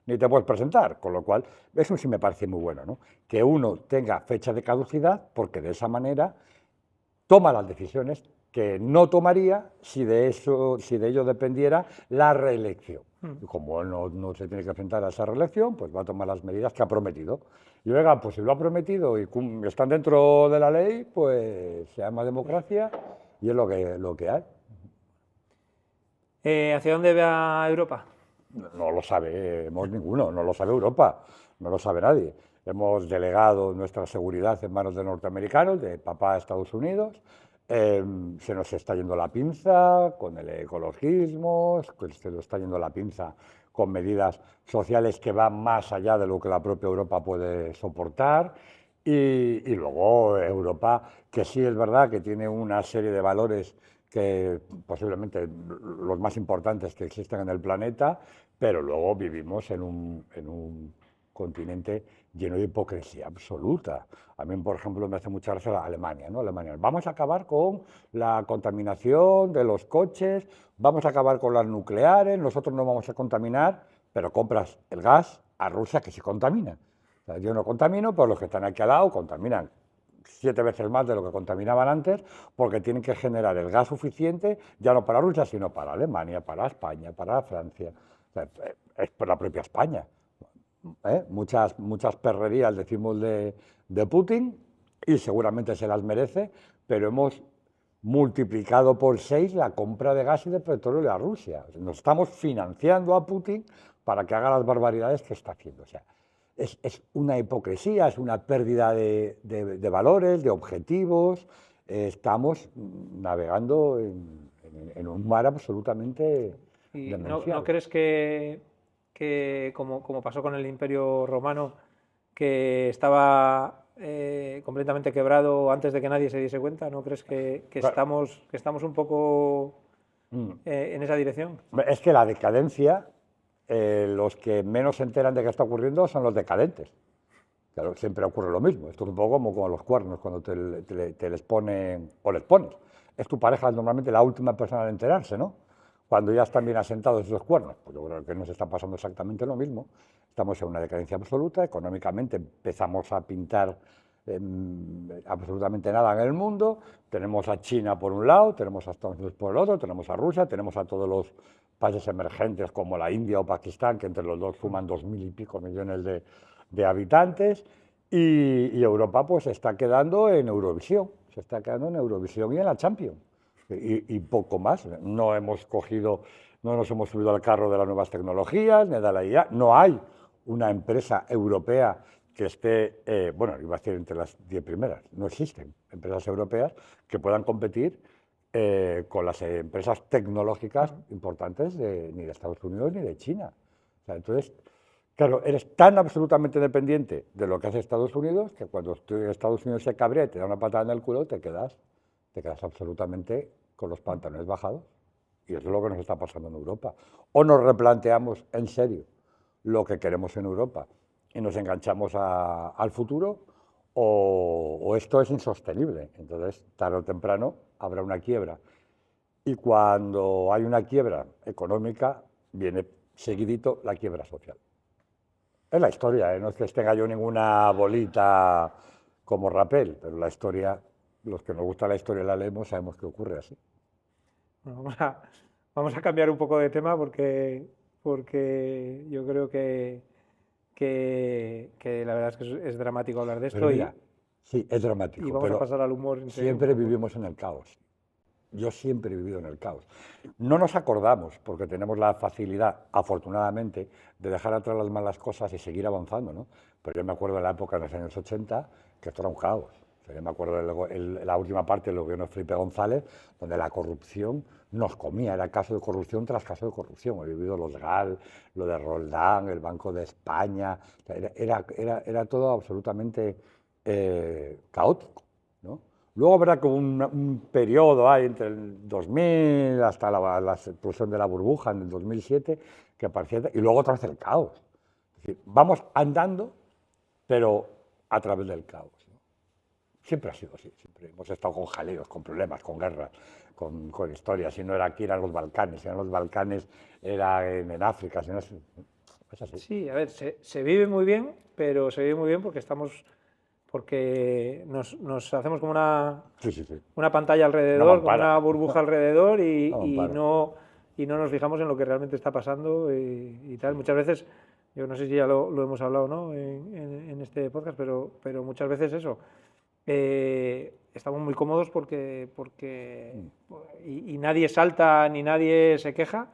ni te puedes presentar, con lo cual eso sí me parece muy bueno, ¿no? Que uno tenga fecha de caducidad, porque de esa manera toma las decisiones que no tomaría si de ello dependiera la reelección. Y como él no se tiene que enfrentar a esa reelección, pues va a tomar las medidas que ha prometido. Y oiga, pues si lo ha prometido y están dentro de la ley, pues se llama democracia y es lo que hay. ¿Hacia dónde va Europa? No lo sabemos ninguno, no lo sabe Europa, no lo sabe nadie. Hemos delegado nuestra seguridad en manos de norteamericanos, de papá a Estados Unidos. Se nos está yendo la pinza con el ecologismo, se nos está yendo la pinza con medidas sociales que van más allá de lo que la propia Europa puede soportar. Y luego Europa, que sí es verdad que tiene una serie de valores que posiblemente los más importantes que existen en el planeta, pero luego vivimos en un continente lleno de hipocresía absoluta. A mí, por ejemplo, me hace mucha gracia Alemania, ¿no? Alemania, vamos a acabar con la contaminación de los coches, vamos a acabar con las nucleares, nosotros no vamos a contaminar, pero compras el gas a Rusia que sí contamina. O sea, yo no contamino, pero los que están aquí al lado contaminan 7 veces más de lo que contaminaban antes, porque tienen que generar el gas suficiente, ya no para Rusia, sino para Alemania, para España, para Francia. O sea, es por la propia España. Muchas perrerías decimos de Putin, y seguramente se las merece, pero hemos multiplicado por 6 la compra de gas y de petróleo a Rusia. Nos estamos financiando a Putin para que haga las barbaridades que está haciendo. O sea, es una hipocresía, es una pérdida de valores, de objetivos. Estamos navegando en un mar absolutamente ¿Y demencial. no crees que como pasó con el Imperio Romano, que estaba completamente quebrado antes de que nadie se diese cuenta? ¿No crees que Claro. estamos un poco en esa dirección? Es que la decadencia los que menos se enteran de qué está ocurriendo son los decadentes. Claro, siempre ocurre lo mismo. Esto es un poco como con los cuernos, cuando te les ponen o les pones. Es tu pareja normalmente la última persona en enterarse, ¿no? Cuando ya están bien asentados esos cuernos. Pues yo creo que nos está pasando exactamente lo mismo. Estamos en una decadencia absoluta, económicamente empezamos a pintar absolutamente nada en el mundo. Tenemos a China por un lado, tenemos a Estados Unidos por el otro, tenemos a Rusia, tenemos a todos los países emergentes como la India o Pakistán, que entre los dos suman 2.000 y pico millones de habitantes, y Europa pues se está quedando en Eurovisión, se está quedando en Eurovisión y en la Champions, y poco más. No hemos cogido, no nos hemos subido al carro de las nuevas tecnologías, ni de la IA, no hay una empresa europea que esté, bueno, iba a decir entre las 10 primeras, no existen empresas europeas que puedan competir con las empresas tecnológicas importantes ni de Estados Unidos ni de China. O sea, entonces, claro, eres tan absolutamente dependiente de lo que hace Estados Unidos que cuando Estados Unidos se cabrea y te da una patada en el culo, te quedas absolutamente con los pantalones bajados. Y eso es lo que nos está pasando en Europa. O nos replanteamos en serio lo que queremos en Europa y nos enganchamos al futuro, o esto es insostenible. Entonces, tarde o temprano, habrá una quiebra. Y cuando hay una quiebra económica, viene seguidito la quiebra social. Es la historia, ¿eh? No es que tenga yo ninguna bolita como Rapel, pero la historia, los que nos gusta la historia y la leemos, sabemos que ocurre así. Bueno, vamos a cambiar un poco de tema porque yo creo que la verdad es que es dramático hablar de esto. Pero mira, sí, es dramático, y vamos a pasar al humor enseguida. Siempre vivimos en el caos. Yo siempre he vivido en el caos. No nos acordamos, porque tenemos la facilidad, afortunadamente, de dejar atrás las malas cosas y seguir avanzando, ¿no? Pero yo me acuerdo de la época de los años 80, que esto era un caos. O sea, yo me acuerdo de la última parte del gobierno de Felipe González, donde la corrupción nos comía, era caso de corrupción tras caso de corrupción. He vivido los GAL, lo de Roldán, el Banco de España, o sea, era todo absolutamente caótico, ¿no? Luego habrá como un periodo ahí entre el 2000 hasta la explosión de la burbuja en el 2007, que aparecía, y luego otra vez el caos. Es decir, vamos andando, pero a través del caos, ¿no? Siempre ha sido así, siempre hemos estado con jaleos, con problemas, con guerras, con historias. Si no era aquí, eran los Balcanes, si eran los Balcanes, era en África. Si no es así. Sí, a ver, se vive muy bien, pero se vive muy bien porque nos hacemos como una pantalla alrededor, como una burbuja alrededor y no nos fijamos en lo que realmente está pasando y tal. Muchas veces, yo no sé si ya lo hemos hablado, ¿no?, en este podcast, pero muchas veces eso, estamos muy cómodos y nadie salta ni nadie se queja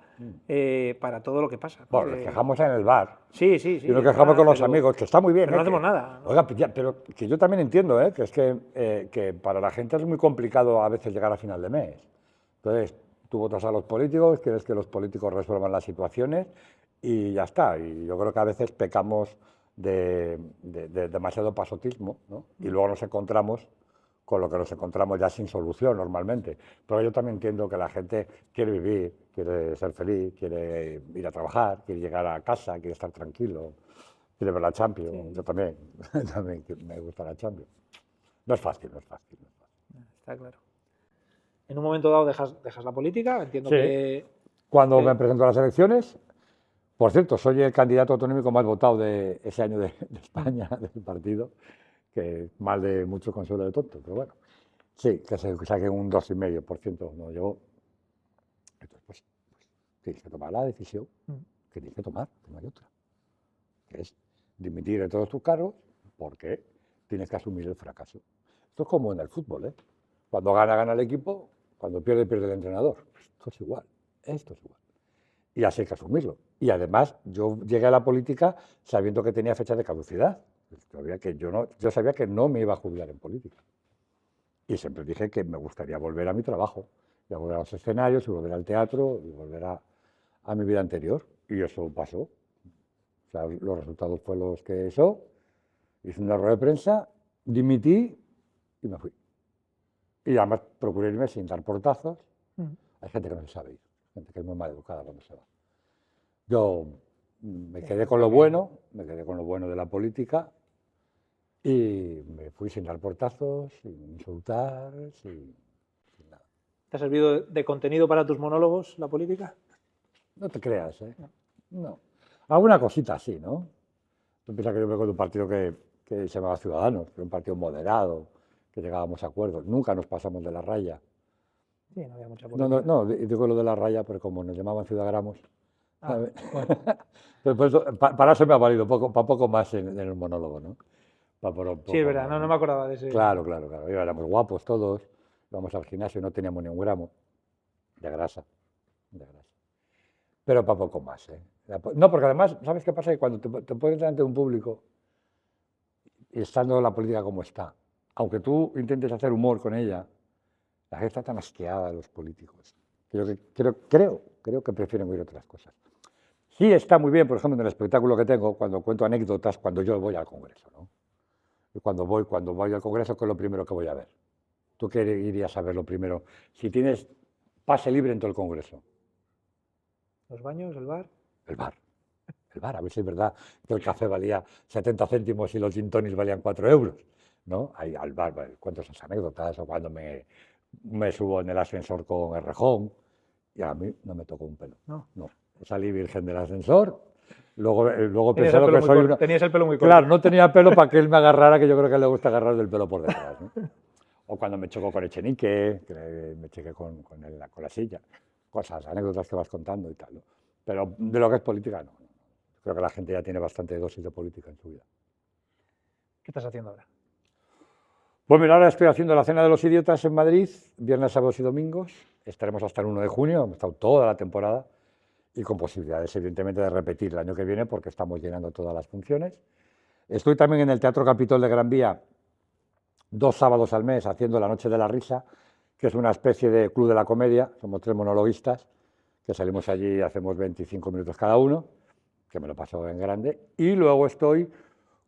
para todo lo que pasa, ¿no? Bueno, nos quejamos en el bar. Sí. Y nos quejamos con los amigos, que está muy bien. Pero no hacemos nada, ¿no? Oiga, pero que yo también entiendo, que es que para la gente es muy complicado a veces llegar a final de mes. Entonces, tú votas a los políticos, quieres que los políticos resuelvan las situaciones y ya está. Y yo creo que a veces pecamos de demasiado pasotismo, ¿no? Y luego nos encontramos con lo que nos encontramos ya sin solución normalmente. Pero yo también entiendo que la gente quiere vivir, quiere ser feliz, quiere ir a trabajar, quiere llegar a casa, quiere estar tranquilo, quiere ver la Champions. Sí. Yo también me gusta la Champions. No es fácil. Está claro. En un momento dado dejas la política, entiendo sí. que... Cuando me presento a las elecciones, por cierto, soy el candidato autonómico más votado de ese año de España, del partido, que mal de mucho consuelo de tonto, pero bueno, sí, que se saque un 2,5%, no llegó. Entonces, pues tienes que tomar la decisión que tienes que tomar, que no hay otra, que es dimitir de todos tus cargos porque tienes que asumir el fracaso. Esto es como en el fútbol, ¿eh? Cuando gana el equipo, cuando pierde el entrenador. Esto es igual. Y así hay que asumirlo. Y además, yo llegué a la política sabiendo que tenía fecha de caducidad. Yo sabía que no me iba a jubilar en política. Y siempre dije que me gustaría volver a mi trabajo, y a volver a los escenarios, y volver al teatro, y volver a mi vida anterior. Y eso pasó. O sea, los resultados fueron los que eso. Hice una rueda de prensa, dimití y me fui. Y además procuré irme sin dar portazos. Hay gente que no se sabe ir, gente que es muy mal educada cuando se va. Yo Me quedé con lo bueno, de la política y me fui sin dar portazos, sin insultar, sin nada. ¿Te ha servido de contenido para tus monólogos la política? No te creas, ¿eh? No. Alguna cosita sí, ¿no? Tú piensas que yo vengo de un partido que se llamaba Ciudadanos, que era un partido moderado, que llegábamos a acuerdos. Nunca nos pasamos de la raya. Sí, no había mucha No, política. no, digo lo de la raya, pero como nos llamaban ciudadagramos, Bueno. pues, para eso me ha valido para poco más en el monólogo, ¿no? Sí, es verdad, no me acordaba de ese. Claro. Éramos guapos todos, íbamos al gimnasio y no teníamos ni un gramo de grasa. Pero para poco más, ¿eh? No, porque además, ¿sabes qué pasa? Que cuando te pones delante de un público y estando la política como está, aunque tú intentes hacer humor con ella, la gente está tan asqueada de los políticos. Creo que prefieren oír otras cosas. Sí está muy bien, por ejemplo, en el espectáculo que tengo, cuando cuento anécdotas, cuando yo voy al Congreso, ¿no? Y cuando voy al Congreso, ¿qué es lo primero que voy a ver? ¿Tú qué irías a ver lo primero? Si tienes pase libre en todo el Congreso. ¿Los baños, el bar? El bar. A ver si es verdad que el café valía 70 céntimos y los gin tonics valían 4 euros, ¿no? Ahí al bar cuento esas anécdotas, o cuando me subo en el ascensor con el rejón, y a mí no me tocó un pelo. No. Salí virgen del ascensor, luego pensé que soy una... Tenías el pelo muy corto. Claro, no tenía pelo para que él me agarrara, que yo creo que le gusta agarrar del pelo por detrás, ¿no? O cuando me chocó con Echenique, que me chequé con la silla. Cosas, anécdotas que vas contando y tal, ¿no? Pero de lo que es política, no. Creo que la gente ya tiene bastante dosis de política en su vida. ¿Qué estás haciendo ahora? Pues mira, ahora estoy haciendo la Cena de los Idiotas en Madrid, viernes, sábados y domingos. Estaremos hasta el 1 de junio, hemos estado toda la temporada y con posibilidades, evidentemente, de repetir el año que viene porque estamos llenando todas las funciones. Estoy también en el Teatro Capitol de Gran Vía 2 sábados al mes haciendo La Noche de la Risa, que es una especie de club de la comedia. Somos 3 monologuistas que salimos allí y hacemos 25 minutos cada uno, que me lo paso en grande. Y luego estoy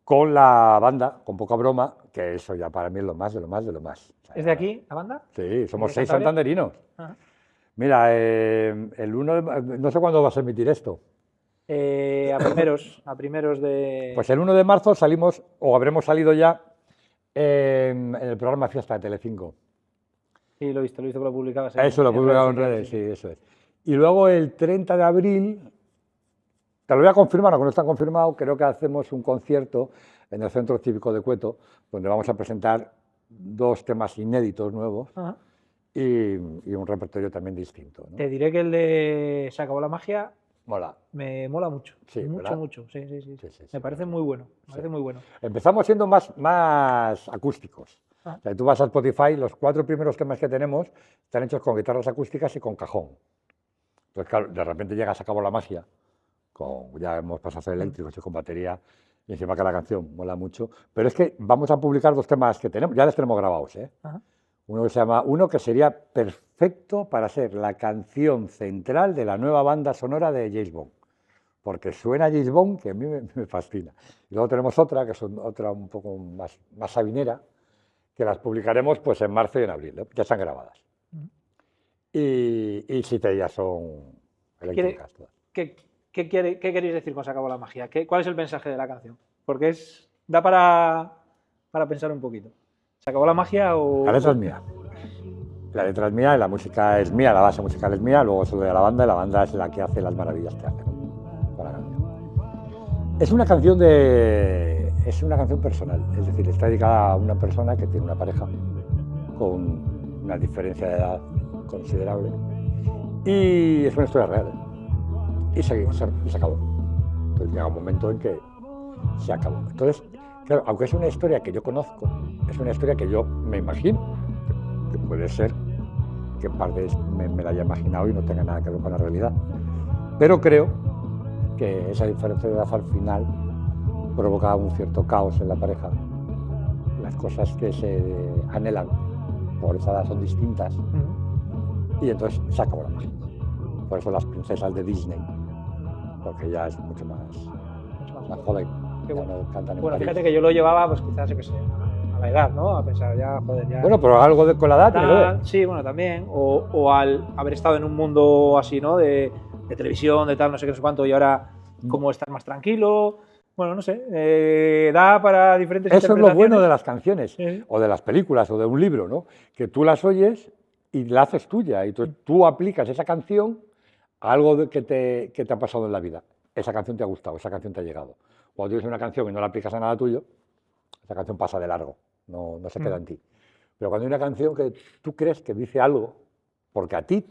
con la banda, con Poca Broma, que eso ya para mí es lo más de lo más de lo más. O sea, ¿Es de aquí la banda? Sí, somos 6 Cantabria? santanderinos. Ajá. Mira, el 1 de, no sé cuándo vas a emitir esto. A primeros de... Pues el 1 de marzo salimos, o habremos salido ya, en el programa Fiesta de Telecinco. Sí, lo he visto que lo publicabas. Eso lo he publicado en redes, sí, eso es. Y luego el 30 de abril, te lo voy a confirmar, aunque no está confirmado, creo que hacemos un concierto en el Centro Cívico de Cueto, donde vamos a presentar 2 temas inéditos nuevos. Ajá. Y un repertorio también distinto, ¿no? Te diré que el de Se acabó la magia me mola mucho. Sí, mucho. Sí. Me parece muy bueno. Muy bueno. Empezamos siendo más acústicos. O sea, tú vas a Spotify, los 4 primeros temas que tenemos están hechos con guitarras acústicas y con cajón. Entonces, claro, de repente llega Se acabó la magia, ya hemos pasado a ser eléctricos y con batería, y encima que la canción mola mucho. Pero es que vamos a publicar 2 temas que tenemos, ya los tenemos grabados, ¿eh? Ajá. Uno que sería perfecto para ser la canción central de la nueva banda sonora de James Bond, porque suena James Bond, que a mí me fascina. Y luego tenemos otra, que es otra un poco más sabinera, que las publicaremos pues en marzo y en abril, ¿eh? Ya están grabadas. Y 7 ya son eléctricas todas. ¿Qué queréis decir con Se acabó la magia? ¿Cuál es el mensaje de la canción? Porque da para pensar un poquito. ¿Se acabó la magia o...? La letra es mía. La letra es mía y la música es mía, la base musical es mía, luego se lo doy a la banda y la banda es la que hace las maravillas que hace, ¿no? Con la canción. Es una canción personal, es decir, está dedicada a una persona que tiene una pareja con una diferencia de edad considerable y es una historia real, ¿eh? Y se acabó. Entonces llega un momento en que se acabó. Entonces, claro, aunque es una historia que yo conozco, es una historia que yo me imagino, que puede ser que en parte me la haya imaginado y no tenga nada que ver con la realidad. Pero creo que esa diferencia de edad al final provoca un cierto caos en la pareja. Las cosas que se anhelan por esa edad son distintas y entonces se acabó la magia. Por eso las princesas de Disney, porque ya es mucho más joven. Bueno, fíjate que yo lo llevaba, pues quizás, yo qué sé, a la edad, ¿no? A pensar, ya. Bueno, pero algo con la edad tiene que ver. Sí, bueno, también. O al haber estado en un mundo así, ¿no? De televisión, de tal, no sé qué, no sé cuánto, y ahora cómo estar más tranquilo. Bueno, no sé, da para diferentes Eso es lo interpretaciones. bueno de las canciones, Sí. o de las películas, o de un libro, ¿no? Que tú las oyes y la haces tuya, y tú aplicas esa canción a algo que te ha pasado en la vida. Esa canción te ha gustado, esa canción te ha llegado. Cuando tienes una canción y no la aplicas a nada tuyo, esa canción pasa de largo, no se queda en ti. Pero cuando hay una canción que tú crees que dice algo, porque a ti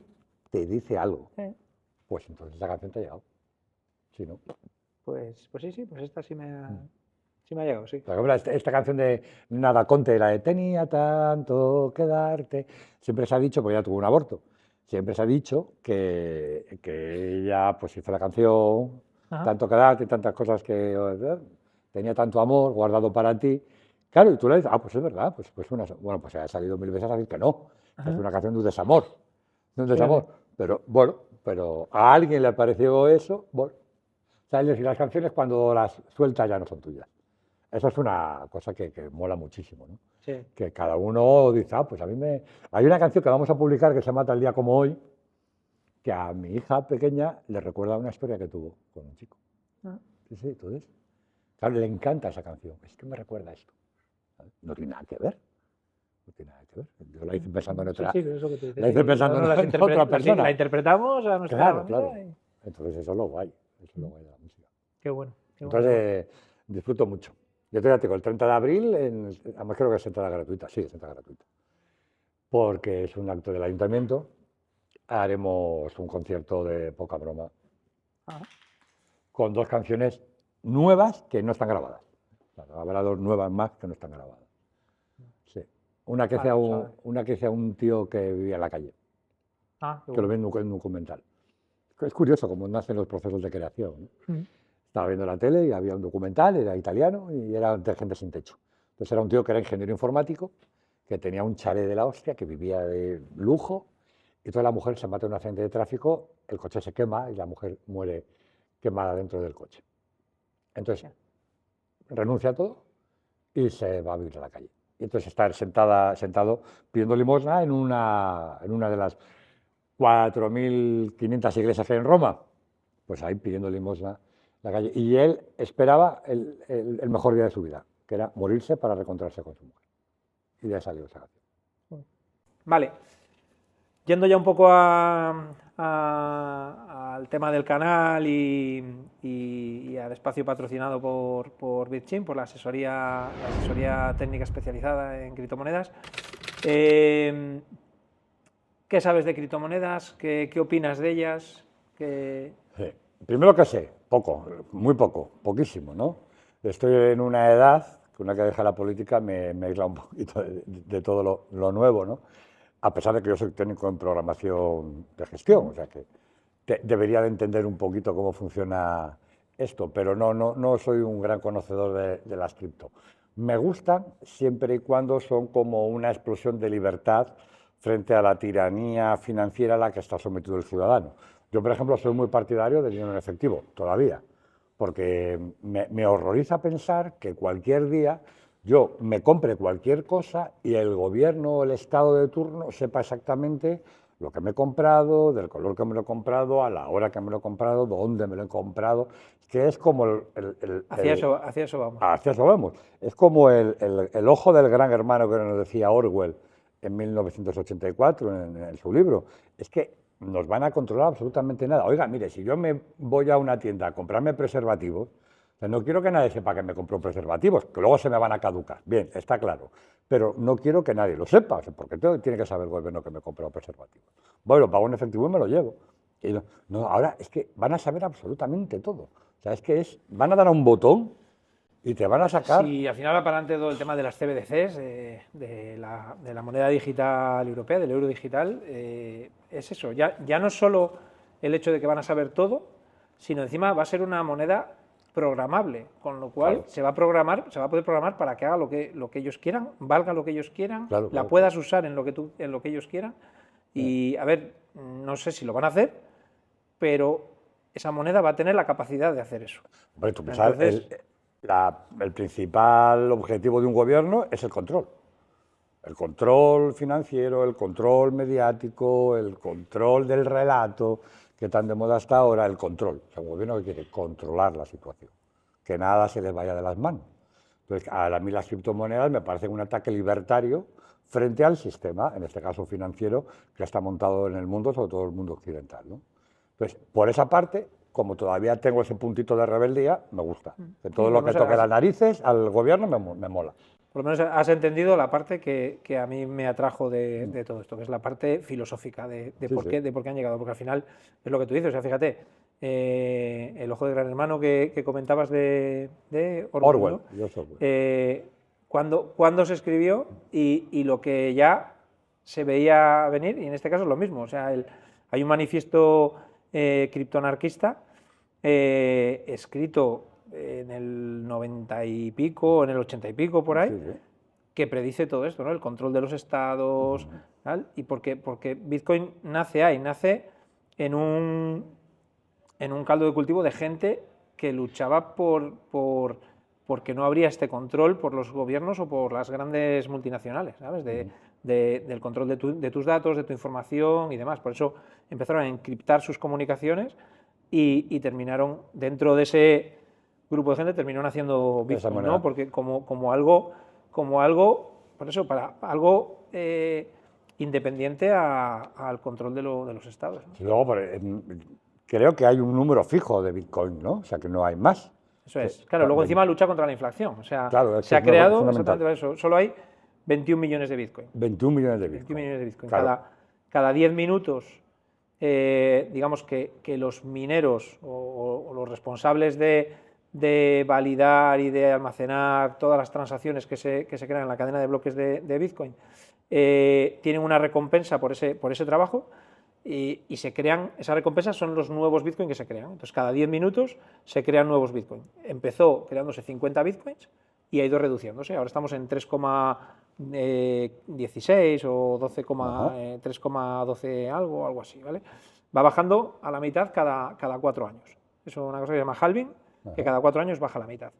te dice algo, pues entonces esa canción te ha llegado. Si no. Pues sí, pues esta sí me ha llegado, sí. Por ejemplo, esta canción de Nada Conte, la de tenía tanto que darte, siempre se ha dicho, porque ella tuvo un aborto, siempre se ha dicho que ella pues hizo la canción, Ajá. tanto que darte, tantas cosas que tenía tanto amor guardado para ti. Claro, y tú le dices, pues es verdad, pues bueno, pues ha salido 1000 veces a decir que no, que es una canción de un desamor, Fíjate. Pero bueno, pero a alguien le pareció eso, bueno. O sea, es decir, las canciones cuando las sueltas ya no son tuyas. Eso es una cosa que mola muchísimo, ¿no? Sí. Que cada uno dice, pues a mí me... Hay una canción que vamos a publicar que se llama Tal día como hoy, que a mi hija pequeña le recuerda una historia que tuvo con un chico. Sí, entonces, claro, le encanta esa canción. Es que me recuerda esto. No tiene nada que ver. No tiene nada que ver. Yo la hice pensando en otra, Sí, eso que tú dices. la hice pensando en otra persona. La interpretamos a nuestra manera. Claro. Entonces eso es lo guay. Eso es lo guay de la música. Qué bueno. Entonces, disfruto mucho. Yo te digo, el 30 de abril, además creo que es entrada gratuita, sí, es entrada gratuita, porque es un acto del ayuntamiento, haremos un concierto de poca broma, con 2 canciones nuevas que no están grabadas. Habrá 2 nuevas más que no están grabadas. Sí. Una que sea un tío que vivía en la calle, que lo ve en un documental. Es curioso cómo nacen los procesos de creación, ¿no? Estaba viendo la tele y había un documental, era italiano y era de gente sin techo. Entonces era un tío que era ingeniero informático, que tenía un chalet de la hostia, que vivía de lujo, y toda la mujer se mata en un accidente de tráfico, el coche se quema y la mujer muere quemada dentro del coche. Entonces renuncia a todo y se va a vivir a la calle. Y entonces está sentado pidiendo limosna en una de las 4.500 iglesias que hay en Roma, pues ahí pidiendo limosna la calle. Y él esperaba el mejor día de su vida, que era morirse para reencontrarse con su mujer. Y de ahí salió esa canción. Vale. Yendo ya un poco al tema del canal y al espacio patrocinado por Bitchain, por la asesoría técnica especializada en criptomonedas. ¿Qué sabes de criptomonedas? ¿Qué opinas de ellas? Sí. Primero que sé, muy poco, poquísimo, ¿no? Estoy en una edad que una que deja la política me aísla un poquito de todo lo nuevo, ¿no? A pesar de que yo soy técnico en programación de gestión, o sea que debería de entender un poquito cómo funciona esto, pero no soy un gran conocedor de las cripto. Me gustan siempre y cuando son como una explosión de libertad frente a la tiranía financiera a la que está sometido el ciudadano. Yo, por ejemplo, soy muy partidario del dinero en efectivo, todavía, porque me horroriza pensar que cualquier día yo me compre cualquier cosa y el gobierno o el Estado de turno sepa exactamente lo que me he comprado, del color que me lo he comprado, a la hora que me lo he comprado, dónde me lo he comprado, que es como hacia eso vamos. Hacia eso vamos. Es como el ojo del gran hermano que nos decía Orwell en 1984 en su libro. Es que nos van a controlar absolutamente nada. Oiga, mire, si yo me voy a una tienda a comprarme preservativos, no quiero que nadie sepa que me compro preservativos, que luego se me van a caducar. Bien, está claro. Pero no quiero que nadie lo sepa, porque tiene que saber el gobierno que me he comprado preservativos. Bueno, lo pago en efectivo y me lo llevo. Y no, ahora es que van a saber absolutamente todo. O sea, es que van a dar a un botón y te van a sacar... Sí, al final va para adelante todo el tema de las CBDCs, de la moneda digital europea, del euro digital. Es eso, ya no es solo el hecho de que van a saber todo, sino encima va a ser una moneda programable, con lo cual se va a poder programar para que haga lo que ellos quieran, valga lo que ellos quieran, la puedas usar en lo que ellos quieran. Y a ver, no sé si lo van a hacer, pero esa moneda va a tener la capacidad de hacer eso. Hombre, tú sabes, el principal objetivo de un gobierno es el control. El control financiero, el control mediático, el control del relato. que tan de moda está ahora el control. O sea, un gobierno que quiere controlar la situación, que nada se les vaya de las manos. Entonces, a mí las criptomonedas me parecen un ataque libertario frente al sistema, en este caso financiero, que está montado en el mundo, sobre todo el mundo occidental, ¿no? Entonces, por esa parte, como todavía tengo ese puntito de rebeldía, me gusta. Que todo lo que toque las narices al gobierno me mola. Por lo menos has entendido la parte que a mí me atrajo de todo esto, que es la parte filosófica de por qué han llegado. Porque al final es lo que tú dices, o sea, fíjate, el ojo de Gran Hermano que comentabas de Orwell, ¿no? Cuando se escribió y lo que ya se veía venir, y en este caso es lo mismo. O sea, hay un manifiesto criptoanarquista escrito en el 90 y pico, en el 80 y pico, por ahí, que predice todo esto, ¿no? El control de los estados, tal, y porque Bitcoin nace en un caldo de cultivo de gente que luchaba porque no habría este control por los gobiernos o por las grandes multinacionales, ¿sabes? Del control de tus datos, de tu información y demás. Por eso empezaron a encriptar sus comunicaciones y terminaron, dentro de ese grupo de gente, terminaron haciendo Bitcoin, ¿no? Porque como algo, por eso, para algo independiente al control de los estados, ¿no? Y luego, creo que hay un número fijo de Bitcoin, ¿no? O sea, que no hay más. Eso es. Claro, luego encima lucha contra la inflación. O sea, claro, se ha creado exactamente para eso. Solo hay 21 millones de Bitcoin. 21 millones de Bitcoin. 21 millones de Bitcoin. Claro. Cada 10 minutos, digamos que los mineros o los responsables de validar y de almacenar todas las transacciones que se crean en la cadena de bloques de Bitcoin, tienen una recompensa por ese trabajo. Y se crean, esas recompensas son los nuevos Bitcoin que se crean. Entonces, cada 10 minutos se crean nuevos Bitcoin. Empezó creándose 50 Bitcoins y ha ido reduciéndose. Ahora estamos en 3,16 o 3,12 algo así, ¿vale? Va bajando a la mitad cada 4 años. Eso es una cosa que se llama halving, que cada 4 años baja a la mitad.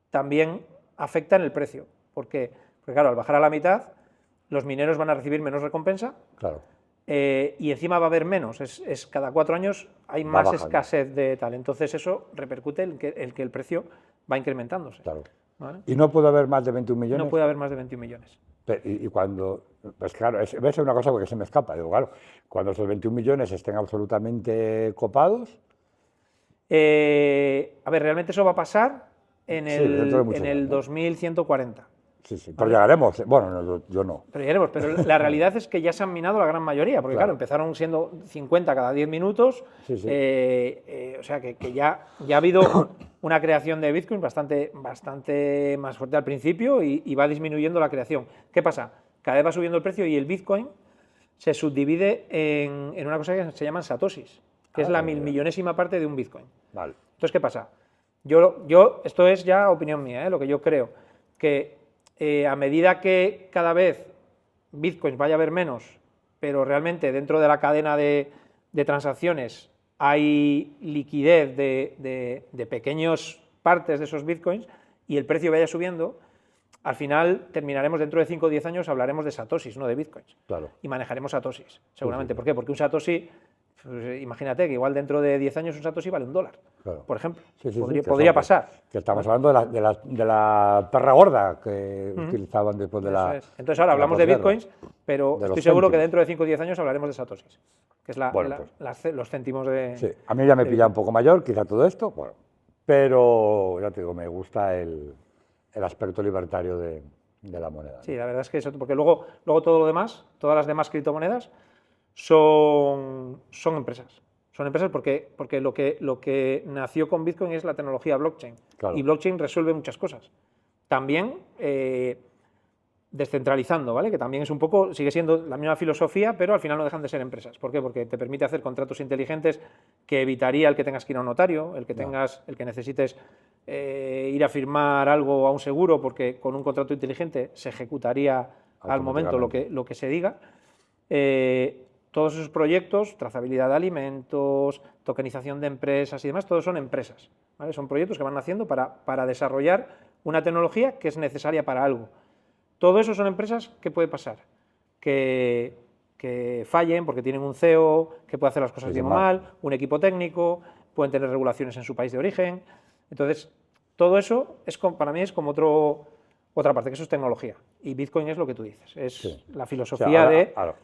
También afecta en el precio. ¿Por qué? Porque, claro, al bajar a la mitad, los mineros van a recibir menos recompensa. Claro. Y encima va a haber menos, cada 4 años hay más escasez de tal, entonces eso repercute en que el precio va incrementándose. Claro. ¿Vale? ¿Y no puede haber más de 21 millones? No puede haber más de 21 millones. Y cuando, pues claro, ves una cosa porque se me escapa, digo, claro, cuando esos 21 millones estén absolutamente copados... A ver, realmente eso va a pasar en el 2140. Sí, pero llegaremos. Bueno, no, yo no. Pero llegaremos, pero la realidad es que ya se han minado la gran mayoría, porque claro, empezaron siendo 50 cada 10 minutos, o sea que ya ha habido una creación de Bitcoin bastante más fuerte al principio y va disminuyendo la creación. ¿Qué pasa? Cada vez va subiendo el precio y el Bitcoin se subdivide en una cosa que se llaman satoshis, que es la milmillonésima parte de un Bitcoin. Vale. Entonces, ¿qué pasa? Esto es ya opinión mía, lo que yo creo, que a medida que cada vez Bitcoins vaya a haber menos, pero realmente dentro de la cadena de transacciones hay liquidez de pequeñas partes de esos Bitcoins y el precio vaya subiendo, al final terminaremos dentro de 5 o 10 años, hablaremos de satoshis, no de Bitcoins. Claro. Y manejaremos satoshis, seguramente. ¿Por qué? Porque un satoshi, pues, imagínate que igual dentro de 10 años un satoshi vale $1, claro, por ejemplo. Podría pasar. Que estamos hablando de la perra gorda que utilizaban después de la... Entonces ahora hablamos de Bitcoins, pero estoy seguro que dentro de 5 o 10 años hablaremos de satoshis, que es los céntimos de... Sí, a mí ya me pilla un poco mayor, quizá todo esto, bueno, pero ya te digo, me gusta el aspecto libertario de la moneda. Sí, la verdad es que eso, porque luego todo lo demás, todas las demás criptomonedas son empresas. Son empresas porque lo que nació con Bitcoin es la tecnología blockchain. Claro. Y blockchain resuelve muchas cosas. También descentralizando, ¿vale? Que también es un poco, sigue siendo la misma filosofía, pero al final no dejan de ser empresas. ¿Por qué? Porque te permite hacer contratos inteligentes que evitaría el que tengas que ir a un notario, el que necesites ir a firmar algo a un seguro, porque con un contrato inteligente se ejecutaría al momento lo que se diga. Todos esos proyectos, trazabilidad de alimentos, tokenización de empresas y demás, todos son empresas, ¿vale? Son proyectos que van haciendo para desarrollar una tecnología que es necesaria para algo. Todo eso son empresas. ¿Qué puede pasar? Que que fallen porque tienen un CEO que puede hacer las cosas bien o mal, un equipo técnico, pueden tener regulaciones en su país de origen. Entonces, todo eso para mí es como otra parte, que eso es tecnología. Y Bitcoin es lo que tú dices, es la filosofía de ahora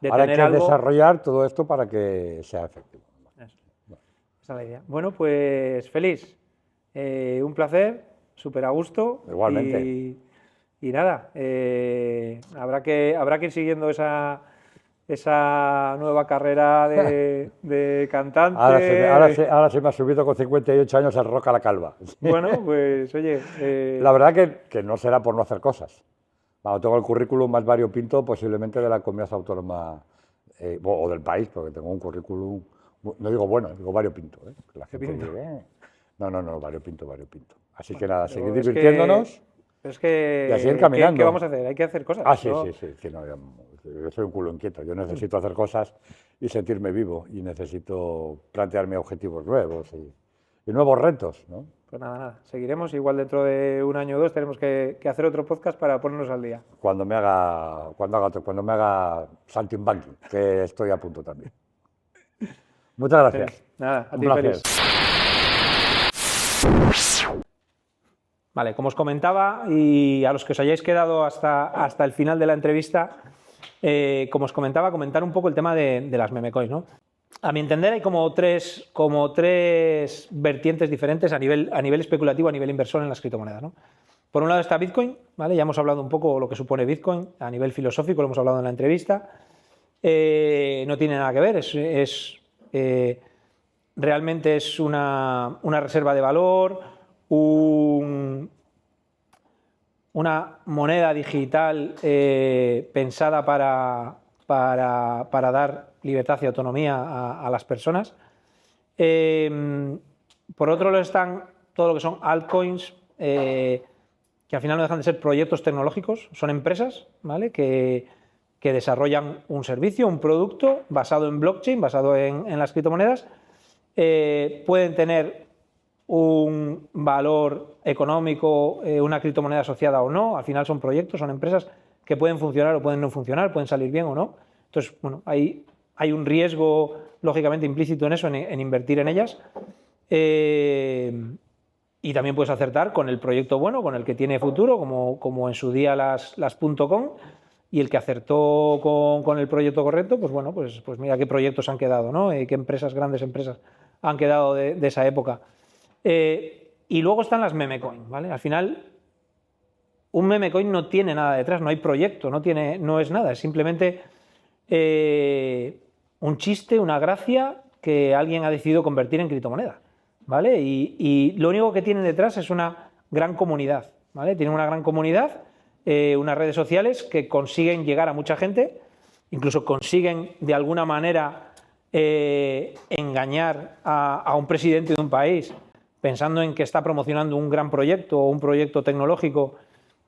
hay tener que algo... desarrollar todo esto para que sea efectivo. Eso. Esa es la idea. Bueno, pues feliz. Un placer, súper a gusto. Igualmente. Y nada, habrá que ir siguiendo esa nueva carrera de cantante. Ahora se me ha subido con 58 años el rock a la calva. Bueno, pues oye... La verdad que no será por no hacer cosas. Bueno, tengo el currículum más variopinto posiblemente de la comunidad autónoma o del país, porque tengo un currículum, no digo bueno, digo variopinto. La gente dice, no, variopinto. Así que nada, seguir divirtiéndonos y a seguir caminando. ¿Qué vamos a hacer? Hay que hacer cosas. Sí. No, yo soy un culo inquieto, yo necesito hacer cosas y sentirme vivo y necesito plantearme objetivos nuevos y nuevos retos, ¿no? Pues nada, seguiremos. Igual dentro de un año o dos tenemos que hacer otro podcast para ponernos al día. Cuando me haga saltimbanqui, que estoy a punto también. Muchas gracias. Nada, a un ti, placer. Vale, como os comentaba, y a los que os hayáis quedado hasta el final de la entrevista, como os comentaba, comentar un poco el tema de las meme coins, ¿no? A mi entender hay como tres vertientes diferentes a nivel especulativo, a nivel inversor en las criptomonedas, ¿no? Por un lado está Bitcoin, ¿vale? Ya hemos hablado un poco de lo que supone Bitcoin a nivel filosófico, lo hemos hablado en la entrevista. No tiene nada que ver, realmente es una reserva de valor, una moneda digital pensada para dar libertad y autonomía a las personas. Por otro lado están todo lo que son altcoins, que al final no dejan de ser proyectos tecnológicos, son empresas, ¿vale? que desarrollan un servicio, un producto basado en blockchain, basado en las criptomonedas. Pueden tener un valor económico, una criptomoneda asociada o no, al final son proyectos, son empresas que pueden funcionar o pueden no funcionar, pueden salir bien o no. Entonces, bueno, hay un riesgo, lógicamente, implícito en eso, en invertir en ellas. Y también puedes acertar con el proyecto bueno, con el que tiene futuro, como en su día las .com, y el que acertó con el proyecto correcto, pues bueno, pues mira qué proyectos han quedado, ¿no? Qué grandes empresas han quedado de esa época. Y luego están las meme coin, ¿vale? Al final, un meme coin no tiene nada detrás, no hay proyecto, no es nada, es simplemente un chiste, una gracia que alguien ha decidido convertir en criptomoneda, ¿vale? Y lo único que tienen detrás es una gran comunidad, ¿vale? Tienen una gran comunidad, unas redes sociales que consiguen llegar a mucha gente, incluso consiguen de alguna manera engañar a un presidente de un país pensando en que está promocionando un gran proyecto o un proyecto tecnológico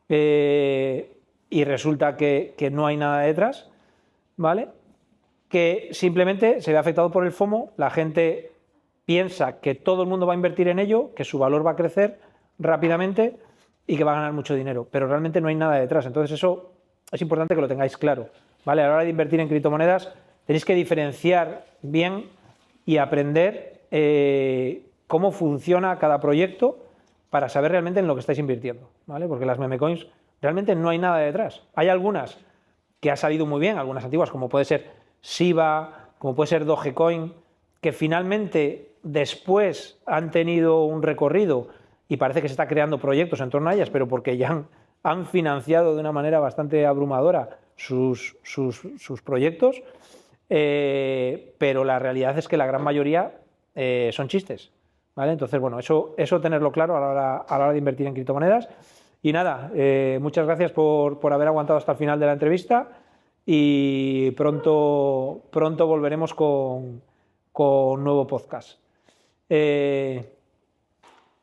y resulta que no hay nada detrás, ¿vale? Que simplemente se ve afectado por el FOMO, la gente piensa que todo el mundo va a invertir en ello, que su valor va a crecer rápidamente y que va a ganar mucho dinero, pero realmente no hay nada detrás. Entonces eso es importante que lo tengáis claro, ¿vale? A la hora de invertir en criptomonedas tenéis que diferenciar bien y aprender cómo funciona cada proyecto para saber realmente en lo que estáis invirtiendo, ¿vale? Porque las meme coins realmente no hay nada detrás. Hay algunas que ha salido muy bien, algunas antiguas, como puede ser Shiba, como puede ser Dogecoin, que finalmente después han tenido un recorrido y parece que se está creando proyectos en torno a ellas, pero porque ya han financiado de una manera bastante abrumadora sus proyectos, pero la realidad es que la gran mayoría son chistes, ¿vale? Entonces, bueno, eso tenerlo claro a la hora de invertir en criptomonedas. Y nada, muchas gracias por haber aguantado hasta el final de la entrevista y pronto volveremos con nuevo podcast.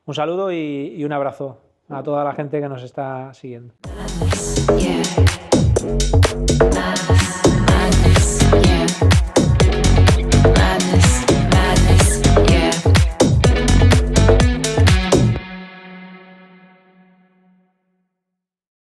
Un saludo y un abrazo a toda la gente que nos está siguiendo.